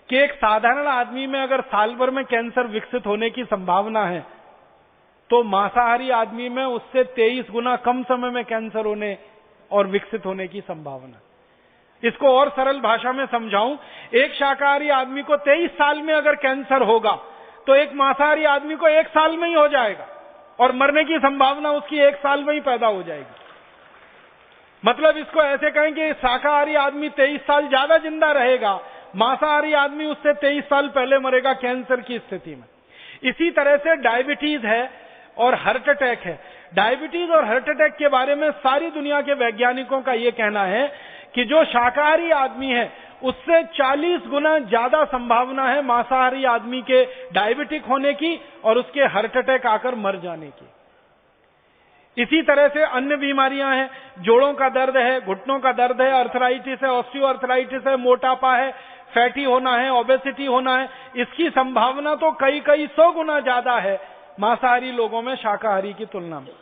कि एक साधारण आदमी में अगर साल भर में कैंसर विकसित होने की संभावना है तो मांसाहारी आदमी में उससे 23 गुना कम समय में कैंसर होने और विकसित होने की संभावना। इसको और सरल भाषा में समझाऊं, एक शाकाहारी आदमी को 23 साल में अगर कैंसर होगा तो एक मांसाहारी आदमी को 1 साल में ही हो जाएगा और मरने की संभावना उसकी 1 साल में ही पैदा हो जाएगी। मतलब इसको ऐसे कहें कि शाकाहारी आदमी 23 साल ज्यादा जिंदा रहेगा, मांसाहारी आदमी उससे 23 साल पहले मरेगा कैंसर की स्थिति में। इसी तरह से डायबिटीज है और हार्ट अटैक है। डायबिटीज और हार्ट अटैक के बारे में सारी दुनिया के वैज्ञानिकों का यह कहना है कि जो शाकाहारी आदमी है उससे 40 गुना ज्यादा संभावना है मांसाहारी आदमी के डायबिटिक होने की और उसके हार्ट अटैक आकर मर जाने की। इसी तरह से अन्य बीमारियां हैं, जोड़ों का दर्द है, घुटनों का दर्द है, अर्थराइटिस है, ऑस्टियोआर्थराइटिस है, मोटापा है, फैटी होना है, ओबेसिटी होना है। इसकी संभावना तो कई 100 गुना ज्यादा है मांसाहारी लोगों में शाकाहारी की तुलना में।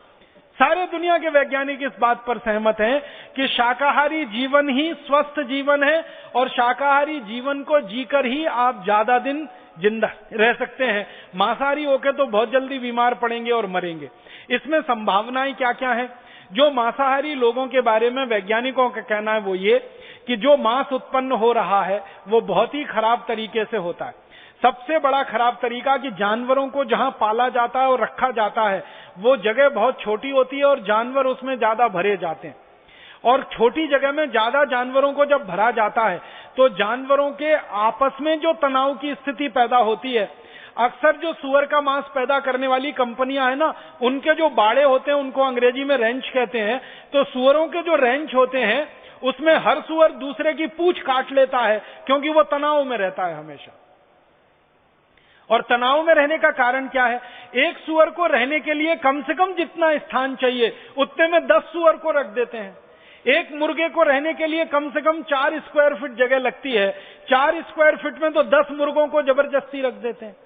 सारे दुनिया के वैज्ञानिक इस बात पर सहमत हैं कि शाकाहारी जीवन ही स्वस्थ जीवन है और शाकाहारी जीवन को जीकर ही आप ज्यादा दिन जिंदा रह सकते हैं। मांसाहारी होकर तो बहुत जल्दी बीमार पड़ेंगे और मरेंगे। इसमें संभावनाएं क्या क्या है? जो मांसाहारी लोगों के बारे में वैज्ञानिकों का कहना है वो ये कि जो मांस उत्पन्न हो रहा है वो बहुत ही खराब तरीके से होता है। सबसे बड़ा खराब तरीका कि जानवरों को जहां पाला जाता है और रखा जाता है वो जगह बहुत छोटी होती है और जानवर उसमें ज्यादा भरे जाते हैं। और छोटी जगह में ज्यादा जानवरों को जब भरा जाता है तो जानवरों के आपस में जो तनाव की स्थिति पैदा होती है, अक्सर जो सुअर का मांस पैदा करने वाली कंपनियां है ना, उनके जो बाड़े होते हैं उनको अंग्रेजी में रेंच कहते हैं। तो सुअरों के जो रेंच होते हैं उसमें हर सूअर दूसरे की पूंछ काट लेता है, क्योंकि वो तनाव में रहता है हमेशा। और तनाव में रहने का कारण क्या है? एक सूअर को रहने के लिए कम से कम जितना स्थान चाहिए उतने में 10 सूअर को रख देते हैं। एक मुर्गे को रहने के लिए कम से कम 4 स्क्वायर फीट जगह लगती है, 4 स्क्वायर फीट में तो 10 मुर्गों को जबरदस्ती रख देते हैं।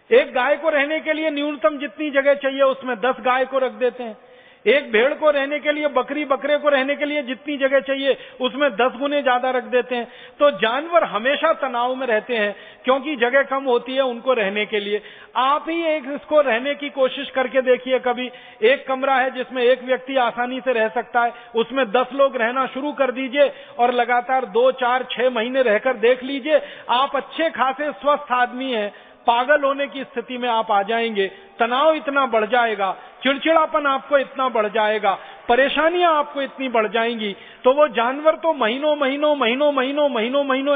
एक गाय को रहने के लिए न्यूनतम जितनी जगह चाहिए उसमें 10 गाय को रख देते हैं। एक भेड़ को रहने के लिए, बकरे को रहने के लिए जितनी जगह चाहिए उसमें 10 गुने ज्यादा रख देते हैं। तो जानवर हमेशा तनाव में रहते हैं, क्योंकि जगह कम होती है उनको रहने के लिए। आप ही एक इसको रहने की कोशिश करके देखिए कभी। एक कमरा है जिसमें एक व्यक्ति आसानी से रह सकता है, उसमें 10 लोग रहना शुरू कर दीजिए और लगातार 2, 4, 6 महीने रहकर देख लीजिए, आप अच्छे खासे स्वस्थ आदमी हैं, पागल होने की स्थिति में आप आ जाएंगे। तनाव इतना बढ़ जाएगा, चिड़चिड़ापन आपको इतना बढ़ जाएगा, परेशानियां आपको इतनी बढ़ जाएंगी। तो वो जानवर तो महीनों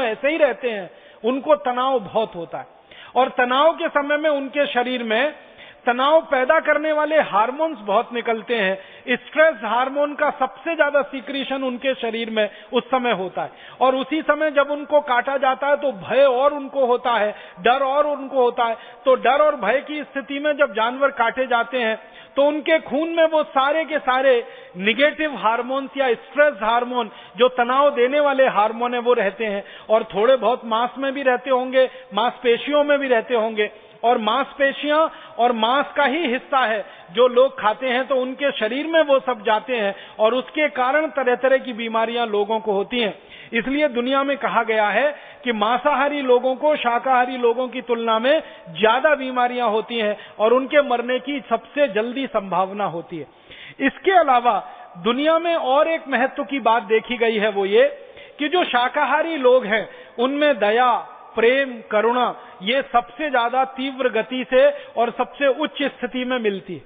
ऐसे ही रहते हैं, उनको तनाव बहुत होता है। और तनाव के समय में उनके शरीर में तनाव पैदा करने वाले हार्मोन्स बहुत निकलते हैं। स्ट्रेस हार्मोन का सबसे ज्यादा सीक्रेशन उनके शरीर में उस समय होता है। और उसी समय जब उनको काटा जाता है तो भय और उनको होता है, डर और उनको होता है। तो डर और भय की स्थिति में जब जानवर काटे जाते हैं तो उनके खून में वो सारे के सारे निगेटिव हार्मोन्स या स्ट्रेस हार्मोन, जो तनाव देने वाले हार्मोन है, वो रहते हैं। और थोड़े बहुत मांस में भी रहते होंगे, मांसपेशियों में भी रहते होंगे। और मांसपेशियां और मांस का ही हिस्सा है जो लोग खाते हैं, तो उनके शरीर में वो सब जाते हैं और उसके कारण तरह तरह की बीमारियां लोगों को होती हैं। इसलिए दुनिया में कहा गया है कि मांसाहारी लोगों को शाकाहारी लोगों की तुलना में ज्यादा बीमारियां होती हैं और उनके मरने की सबसे जल्दी संभावना होती है। इसके अलावा दुनिया में और एक महत्व की बात देखी गई है, वो ये कि जो शाकाहारी लोग हैं उनमें दया, प्रेम, करुणा ये सबसे ज्यादा तीव्र गति से और सबसे उच्च स्थिति में मिलती है।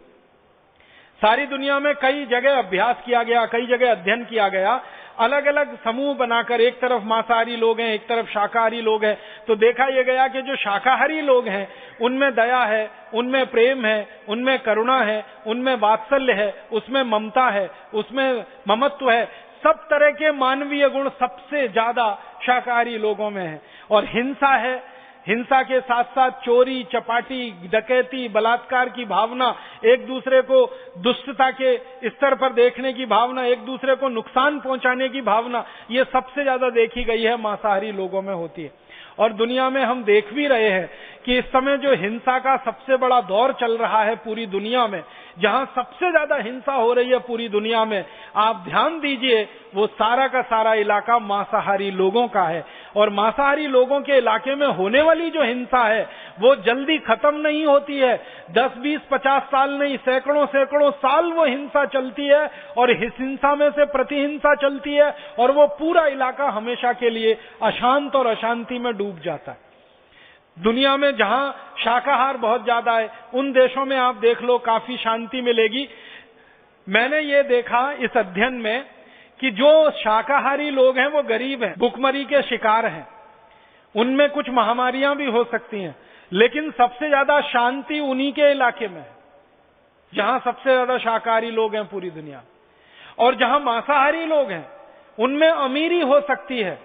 सारी दुनिया में कई जगह अभ्यास किया गया, कई जगह अध्ययन किया गया, अलग अलग समूह बनाकर, एक तरफ मांसाहारी लोग हैं, एक तरफ शाकाहारी लोग हैं। तो देखा यह गया कि जो शाकाहारी लोग हैं उनमें दया है, उनमें प्रेम है, उनमें करुणा है, उनमें वात्सल्य है, उसमें ममता है, उसमें ममत्व है। सब तरह के मानवीय गुण सबसे ज्यादा शाकाहारी लोगों में है। और हिंसा है, हिंसा के साथ साथ चोरी, चपाटी, डकैती, बलात्कार की भावना, एक दूसरे को दुष्टता के स्तर पर देखने की भावना, एक दूसरे को नुकसान पहुंचाने की भावना, ये सबसे ज्यादा देखी गई है मांसाहारी लोगों में होती है। और दुनिया में हम देख भी रहे हैं कि इस समय जो हिंसा का सबसे बड़ा दौर चल रहा है पूरी दुनिया में, जहां सबसे ज्यादा हिंसा हो रही है पूरी दुनिया में, आप ध्यान दीजिए वो सारा का सारा इलाका मांसाहारी लोगों का है। और मांसाहारी लोगों के इलाके में होने वाली जो हिंसा है वो जल्दी खत्म नहीं होती है। 10, 20, 50 साल नहीं, सैकड़ों साल वो हिंसा चलती है और इस हिंसा में से प्रतिहिंसा चलती है और वो पूरा इलाका हमेशा के लिए अशांत और अशांति में डूब जाता है। दुनिया में जहां शाकाहार बहुत ज्यादा है उन देशों में आप देख लो काफी शांति मिलेगी। मैंने ये देखा इस अध्ययन में कि जो शाकाहारी लोग हैं वो गरीब हैं, भुखमरी के शिकार हैं, उनमें कुछ महामारियां भी हो सकती हैं, लेकिन सबसे ज्यादा शांति उन्हीं के इलाके में है जहां सबसे ज्यादा शाकाहारी लोग हैं पूरी दुनिया। और जहां मांसाहारी लोग हैं उनमें अमीरी हो सकती है,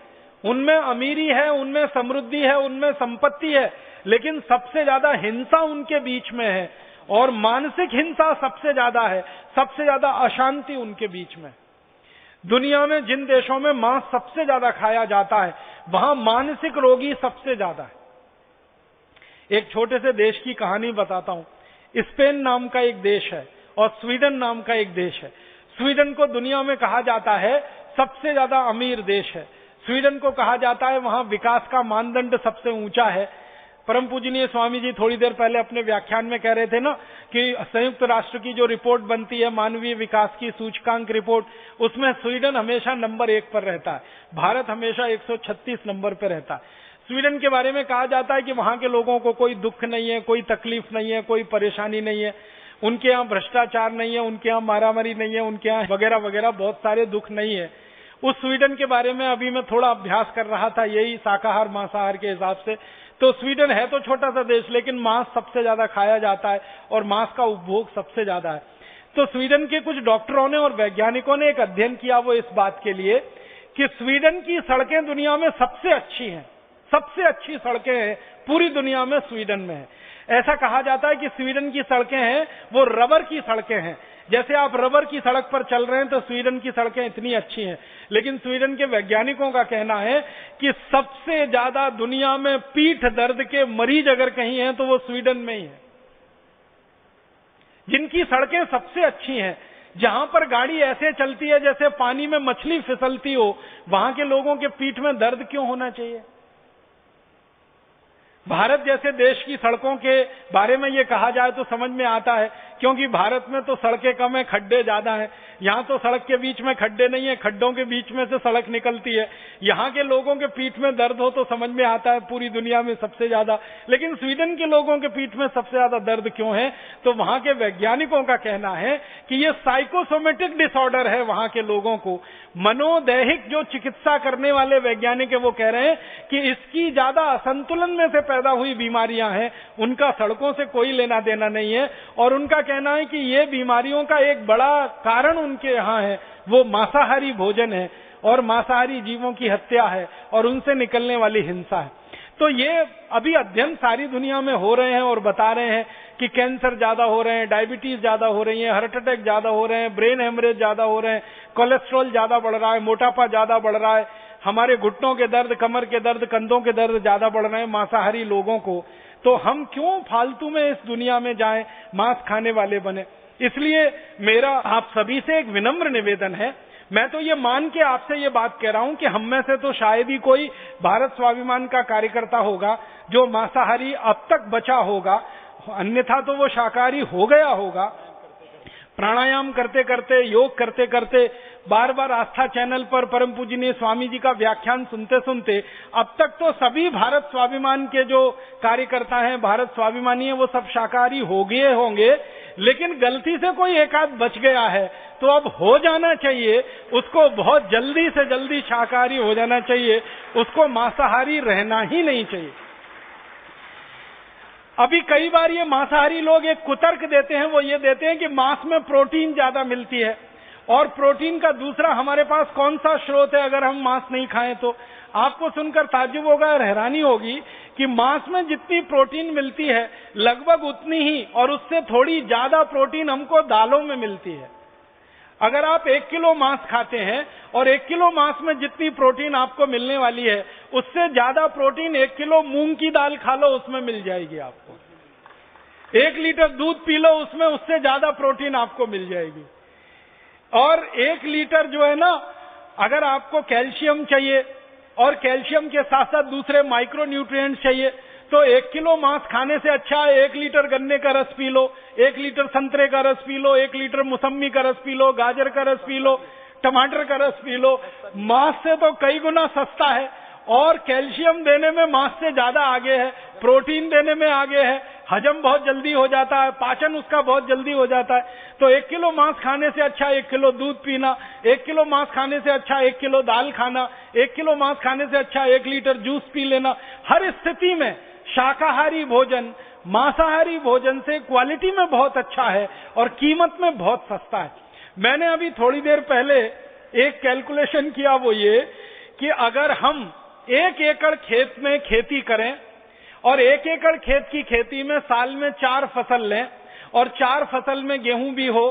उनमें अमीरी है, उनमें समृद्धि है, उनमें संपत्ति है, लेकिन सबसे ज्यादा हिंसा उनके बीच में है और मानसिक हिंसा सबसे ज्यादा है, सबसे ज्यादा अशांति उनके बीच में। दुनिया में जिन देशों में मांस सबसे ज्यादा खाया जाता है वहां मानसिक रोगी सबसे ज्यादा है। एक छोटे से देश की कहानी बताता हूं। स्पेन नाम का एक देश है और स्वीडन नाम का एक देश है। स्वीडन को दुनिया में कहा जाता है सबसे ज्यादा अमीर देश है। स्वीडन को कहा जाता है वहां विकास का मानदंड सबसे ऊंचा है। परम पूजनीय स्वामी जी थोड़ी देर पहले अपने व्याख्यान में कह रहे थे ना कि संयुक्त राष्ट्र की जो रिपोर्ट बनती है मानवीय विकास की सूचकांक रिपोर्ट, उसमें स्वीडन हमेशा नंबर 1 पर रहता है, भारत हमेशा 136 नंबर पर रहता है। स्वीडन के बारे में कहा जाता है कि वहां के लोगों को कोई दुख नहीं है, कोई तकलीफ नहीं है, कोई परेशानी नहीं है, उनके यहाँ भ्रष्टाचार नहीं है, उनके यहाँ मारामारी नहीं है, उनके यहाँ वगैरह वगैरह बहुत सारे दुख नहीं है। उस स्वीडन के बारे में अभी मैं थोड़ा अभ्यास कर रहा था, यही शाकाहार मांसाहार के हिसाब से। तो स्वीडन है तो छोटा सा देश, लेकिन मांस सबसे ज्यादा खाया जाता है और मांस का उपभोग सबसे ज्यादा है। तो स्वीडन के कुछ डॉक्टरों ने और वैज्ञानिकों ने एक अध्ययन किया, वो इस बात के लिए कि स्वीडन की सड़कें दुनिया में सबसे अच्छी हैं, सबसे अच्छी सड़कें हैं पूरी दुनिया में स्वीडन में है। ऐसा कहा जाता है कि स्वीडन की सड़कें हैं वो रबर की सड़कें हैं। जैसे आप रबर की सड़क पर चल रहे हैं तो स्वीडन की सड़कें इतनी अच्छी हैं। लेकिन स्वीडन के वैज्ञानिकों का कहना है कि सबसे ज्यादा दुनिया में पीठ दर्द के मरीज अगर कहीं हैं तो वो स्वीडन में ही है। जिनकी सड़कें सबसे अच्छी हैं, जहां पर गाड़ी ऐसे चलती है जैसे पानी में मछली फिसलती हो, वहां के लोगों के पीठ में दर्द क्यों होना चाहिए? भारत जैसे देश की सड़कों के बारे में ये कहा जाए तो समझ में आता है, क्योंकि भारत में तो सड़कें कम है, खड्डे ज्यादा हैं। यहाँ तो सड़क के बीच में खड्डे नहीं है, खड्डों के बीच में से सड़क निकलती है। यहाँ के लोगों के पीठ में दर्द हो तो समझ में आता है पूरी दुनिया में सबसे ज्यादा। लेकिन स्वीडन के लोगों के पीठ में सबसे ज्यादा दर्द क्यों है? तो वहां के वैज्ञानिकों का कहना है कि ये साइकोसोमेटिक डिसऑर्डर है। वहां के लोगों को मनोदैहिक जो चिकित्सा करने वाले वैज्ञानिक है वो कह रहे हैं कि इसकी ज्यादा असंतुलन में से पैदा हुई बीमारियां हैं, उनका सड़कों से कोई लेना देना नहीं है। और उनका कहना है कि ये बीमारियों का एक बड़ा कारण उनके यहाँ है वो मांसाहारी भोजन है और मांसाहारी जीवों की हत्या है और उनसे निकलने वाली हिंसा है। तो ये अभी अध्ययन सारी दुनिया में हो रहे हैं और बता रहे हैं कि कैंसर ज्यादा हो रहे हैं, डायबिटीज ज्यादा हो रही है, हार्ट अटैक ज्यादा हो रहे हैं, ब्रेन हेमरेज ज्यादा हो रहे हैं, कोलेस्ट्रॉल ज्यादा बढ़ रहा है, मोटापा ज्यादा बढ़ रहा है, हमारे घुटनों के दर्द, कमर के दर्द, कंधों के दर्द ज्यादा बढ़ रहे हैं मांसाहारी लोगों को। तो हम क्यों फालतू में इस दुनिया में जाएं, मांस खाने वाले बने? इसलिए मेरा आप सभी से एक विनम्र निवेदन है। मैं तो ये मान के आपसे ये बात कह रहा हूं कि हम में से तो शायद ही कोई भारत स्वाभिमान का कार्यकर्ता होगा जो मांसाहारी अब तक बचा होगा, अन्यथा तो वो शाकाहारी हो गया होगा। प्राणायाम करते करते, योग करते करते, बार बार आस्था चैनल पर परम पूजनीय स्वामी जी का व्याख्यान सुनते सुनते अब तक तो सभी भारत स्वाभिमान के जो कार्यकर्ता हैं, भारत स्वाभिमानी हैं, वो सब शाकाहारी हो गए होंगे। लेकिन गलती से कोई एक आध बच गया है तो अब हो जाना चाहिए, उसको बहुत जल्दी से जल्दी शाकाहारी हो जाना चाहिए, उसको मांसाहारी रहना ही नहीं चाहिए। अभी कई बार ये मांसाहारी लोग एक कुतर्क देते हैं, वो ये देते हैं कि मांस में प्रोटीन ज्यादा मिलती है और प्रोटीन का दूसरा हमारे पास कौन सा स्रोत है अगर हम मांस नहीं खाएं तो? आपको सुनकर ताज्जुब होगा और हैरानी होगी कि मांस में जितनी प्रोटीन मिलती है लगभग उतनी ही और उससे थोड़ी ज्यादा प्रोटीन हमको दालों में मिलती है। अगर आप 1 किलो मांस खाते हैं और 1 किलो मांस में जितनी प्रोटीन आपको मिलने वाली है उससे ज्यादा प्रोटीन 1 किलो मूंग की दाल खा लो, उसमें मिल जाएगी आपको। 1 लीटर दूध पी लो, उसमें उससे ज्यादा प्रोटीन आपको मिल जाएगी। और 1 लीटर जो है ना, अगर आपको कैल्शियम चाहिए और कैल्शियम के साथ साथ दूसरे माइक्रो न्यूट्रिएंट्स चाहिए तो 1 किलो मांस खाने से अच्छा है 1 लीटर गन्ने का रस पी लो, 1 लीटर संतरे का रस पी लो, 1 लीटर मौसम्मी का रस पी लो, गाजर का रस पी लो, टमाटर का रस पी लो। मांस से तो कई गुना सस्ता है और कैल्शियम देने में मांस से ज्यादा आगे है, प्रोटीन देने में आगे है, हजम बहुत जल्दी हो जाता है, पाचन उसका बहुत जल्दी हो जाता है। तो 1 किलो मांस खाने से अच्छा 1 किलो दूध पीना, 1 किलो मांस खाने से अच्छा 1 किलो दाल खाना, 1 किलो मांस खाने से अच्छा 1 लीटर जूस पी लेना। हर स्थिति में शाकाहारी भोजन मांसाहारी भोजन से क्वालिटी में बहुत अच्छा है और कीमत में बहुत सस्ता है। मैंने अभी थोड़ी देर पहले एक कैलकुलेशन किया, वो ये कि अगर हम 1 एकड़ खेत में खेती करें और 1 एकड़ खेत की खेती में साल में 4 फसल लें और 4 फसल में गेहूं भी हो,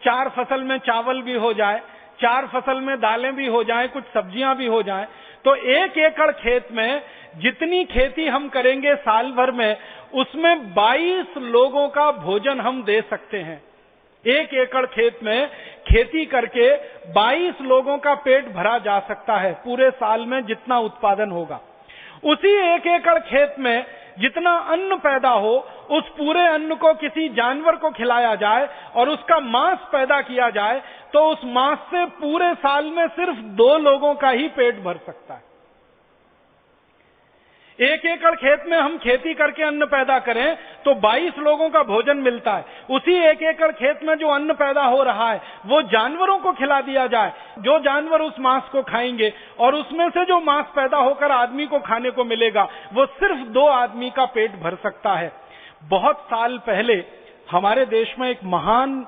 4 फसल में चावल भी हो जाए, 4 फसल में दालें भी हो जाएं, कुछ सब्जियां भी हो जाएं, तो 1 एकड़ खेत में जितनी खेती हम करेंगे साल भर में उसमें 22 लोगों का भोजन हम दे सकते हैं। 1 एकड़ खेत में खेती करके 22 लोगों का पेट भरा जा सकता है पूरे साल में जितना उत्पादन होगा। उसी 1 एकड़ खेत में जितना अन्न पैदा हो उस पूरे अन्न को किसी जानवर को खिलाया जाए और उसका मांस पैदा किया जाए तो उस मांस से पूरे साल में सिर्फ 2 लोगों का ही पेट भर सकता है। 1 एकड़ खेत में हम खेती करके अन्न पैदा करें तो 22 लोगों का भोजन मिलता है। उसी 1 एकड़ खेत में जो अन्न पैदा हो रहा है वो जानवरों को खिला दिया जाए, जो जानवर उस मांस को खाएंगे और उसमें से जो मांस पैदा होकर आदमी को खाने को मिलेगा वो सिर्फ 2 आदमी का पेट भर सकता है। बहुत साल पहले हमारे देश में एक महान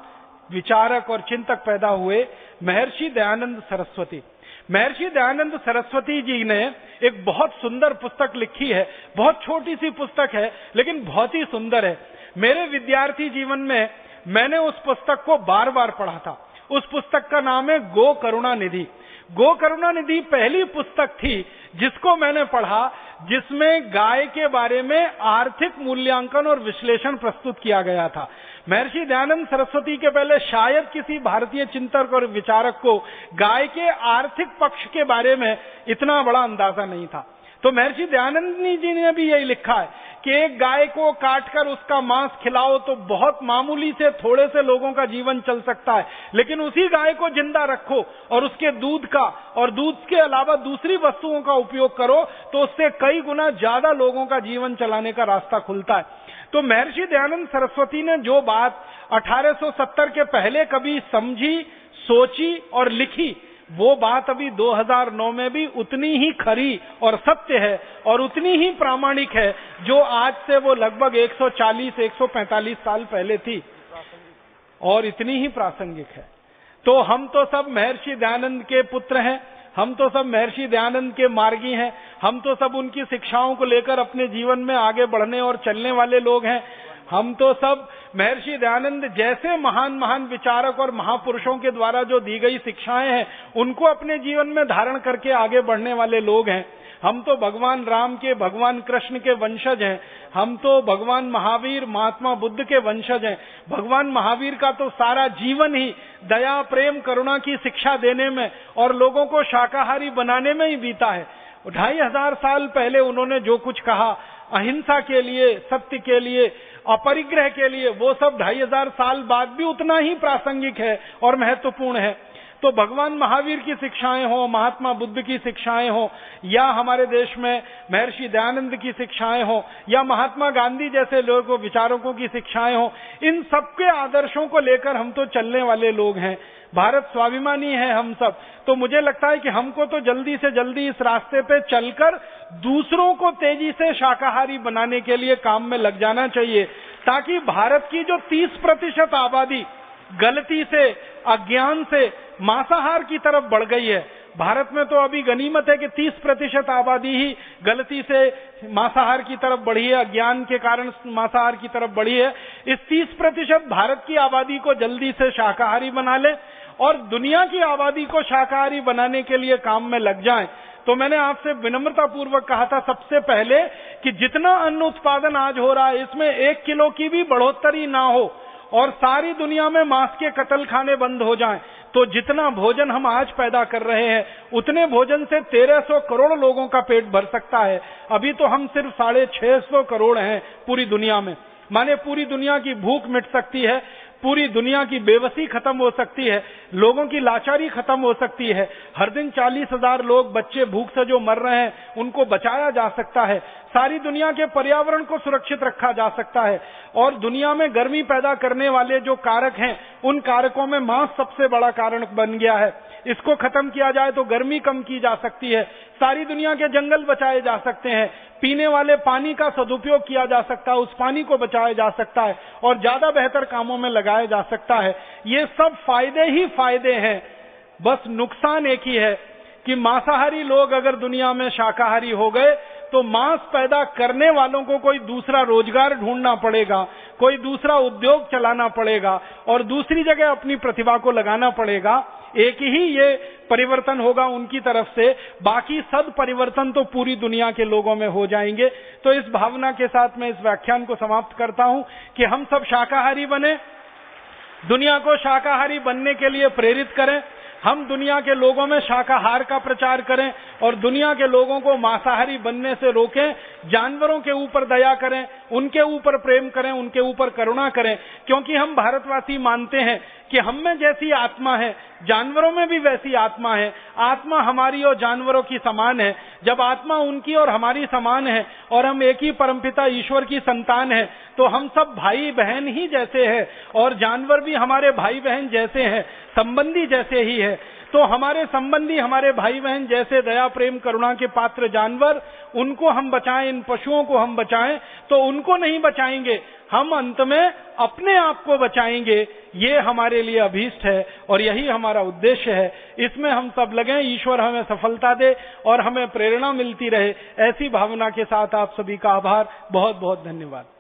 विचारक और चिंतक पैदा हुए, महर्षि दयानंद सरस्वती। महर्षि दयानंद सरस्वती जी ने एक बहुत सुंदर पुस्तक लिखी है। बहुत छोटी सी पुस्तक है लेकिन बहुत ही सुंदर है। मेरे विद्यार्थी जीवन में मैंने उस पुस्तक को बार बार पढ़ा था। उस पुस्तक का नाम है गो करुणा निधि। गो करुणा निधि पहली पुस्तक थी जिसको मैंने पढ़ा जिसमें गाय के बारे में आर्थिक मूल्यांकन और विश्लेषण प्रस्तुत किया गया था। महर्षि दयानंद सरस्वती के पहले शायद किसी भारतीय चिंतक और विचारक को गाय के आर्थिक पक्ष के बारे में इतना बड़ा अंदाजा नहीं था। तो महर्षि दयानंद जी ने भी यही लिखा है कि एक गाय को काटकर उसका मांस खिलाओ तो बहुत मामूली से थोड़े से लोगों का जीवन चल सकता है, लेकिन उसी गाय को जिंदा रखो और उसके दूध का और दूध के अलावा दूसरी वस्तुओं का उपयोग करो तो उससे कई गुना ज्यादा लोगों का जीवन चलाने का रास्ता खुलता है। तो महर्षि दयानंद सरस्वती ने जो बात 1870 के पहले कभी समझी, सोची और लिखी, वो बात अभी 2009 में भी उतनी ही खरी और सत्य है और उतनी ही प्रामाणिक है जो आज से वो लगभग 140-145 साल पहले थी और इतनी ही प्रासंगिक है। तो हम तो सब महर्षि दयानंद के पुत्र हैं, हम तो सब महर्षि दयानंद के मार्गी हैं, हम तो सब उनकी शिक्षाओं को लेकर अपने जीवन में आगे बढ़ने और चलने वाले लोग हैं। हम तो सब महर्षि दयानंद जैसे महान महान विचारक और महापुरुषों के द्वारा जो दी गई शिक्षाएं हैं उनको अपने जीवन में धारण करके आगे बढ़ने वाले लोग हैं। हम तो भगवान राम के, भगवान कृष्ण के वंशज हैं। हम तो भगवान महावीर, महात्मा बुद्ध के वंशज हैं। भगवान महावीर का तो सारा जीवन ही दया, प्रेम, करुणा की शिक्षा देने में और लोगों को शाकाहारी बनाने में ही बीता है। 2500 साल पहले उन्होंने जो कुछ कहा अहिंसा के लिए, सत्य के लिए, अपरिग्रह के लिए, वो सब 2500 साल बाद भी उतना ही प्रासंगिक है और महत्वपूर्ण है। तो भगवान महावीर की शिक्षाएं हो, महात्मा बुद्ध की शिक्षाएं हो, या हमारे देश में महर्षि दयानंद की शिक्षाएं हो, या महात्मा गांधी जैसे लोगों, विचारकों की शिक्षाएं हो, इन सबके आदर्शों को लेकर हम तो चलने वाले लोग हैं। भारत स्वाभिमानी है हम सब। तो मुझे लगता है कि हमको तो जल्दी से जल्दी इस रास्ते पे चलकर दूसरों को तेजी से शाकाहारी बनाने के लिए काम में लग जाना चाहिए, ताकि भारत की जो 30% आबादी गलती से, अज्ञान से मांसाहार की तरफ बढ़ गई है। भारत में तो अभी गनीमत है कि 30% आबादी ही गलती से मांसाहार की तरफ बढ़ी है, अज्ञान के कारण मांसाहार की तरफ बढ़ी है। इस 30% भारत की आबादी को जल्दी से शाकाहारी बना ले और दुनिया की आबादी को शाकाहारी बनाने के लिए काम में लग जाएं। तो मैंने आपसे विनम्रता पूर्वक कहा था सबसे पहले कि जितना अन्न उत्पादन आज हो रहा है इसमें 1 किलो की भी बढ़ोतरी ना हो और सारी दुनिया में मांस के कत्ल खाने बंद हो जाएं। तो जितना भोजन हम आज पैदा कर रहे हैं उतने भोजन से 1300 करोड़ लोगों का पेट भर सकता है। अभी तो हम सिर्फ 650 करोड़ हैं पूरी दुनिया में। माने पूरी दुनिया की भूख मिट सकती है, पूरी दुनिया की बेबसी खत्म हो सकती है, लोगों की लाचारी खत्म हो सकती है। हर दिन 40,000 लोग, बच्चे भूख से जो मर रहे हैं उनको बचाया जा सकता है। सारी दुनिया के पर्यावरण को सुरक्षित रखा जा सकता है और दुनिया में गर्मी पैदा करने वाले जो कारक हैं उन कारकों में मांस सबसे बड़ा कारण बन गया है। इसको खत्म किया जाए तो गर्मी कम की जा सकती है, सारी दुनिया के जंगल बचाए जा सकते हैं, पीने वाले पानी का सदुपयोग किया जा सकता है, उस पानी को बचाया जा सकता है और ज्यादा बेहतर कामों में लगाया जा सकता है। ये सब फायदे ही फायदे हैं। बस नुकसान एक ही है कि मांसाहारी लोग अगर दुनिया में शाकाहारी हो गए तो मांस पैदा करने वालों को कोई दूसरा रोजगार ढूंढना पड़ेगा, कोई दूसरा उद्योग चलाना पड़ेगा और दूसरी जगह अपनी प्रतिभा को लगाना पड़ेगा। एक ही ये परिवर्तन होगा उनकी तरफ से, बाकी सब परिवर्तन तो पूरी दुनिया के लोगों में हो जाएंगे। तो इस भावना के साथ मैं इस व्याख्यान को समाप्त करता हूं कि हम सब शाकाहारी बने, दुनिया को शाकाहारी बनने के लिए प्रेरित करें। हम दुनिया के लोगों में शाकाहार का प्रचार करें और दुनिया के लोगों को मांसाहारी बनने से रोकें। जानवरों के ऊपर दया करें, उनके ऊपर प्रेम करें, उनके ऊपर करुणा करें, क्योंकि हम भारतवासी मानते हैं कि हम में जैसी आत्मा है जानवरों में भी वैसी आत्मा है। आत्मा हमारी और जानवरों की समान है। जब आत्मा उनकी और हमारी समान है और हम एक ही परमपिता ईश्वर की संतान है तो हम सब भाई बहन ही जैसे हैं और जानवर भी हमारे भाई बहन जैसे हैं, संबंधी जैसे ही है। तो हमारे संबंधी, हमारे भाई बहन जैसे दया प्रेम करुणा के पात्र जानवर, उनको हम बचाएं, इन पशुओं को हम बचाएं, तो उनको नहीं बचाएंगे, हम अंत में अपने आप को बचाएंगे। ये हमारे लिए अभीष्ट है और यही हमारा उद्देश्य है। इसमें हम सब लगे, ईश्वर हमें सफलता दे और हमें प्रेरणा मिलती रहे। ऐसी भावना के साथ आप सभी का आभार, बहुत बहुत धन्यवाद।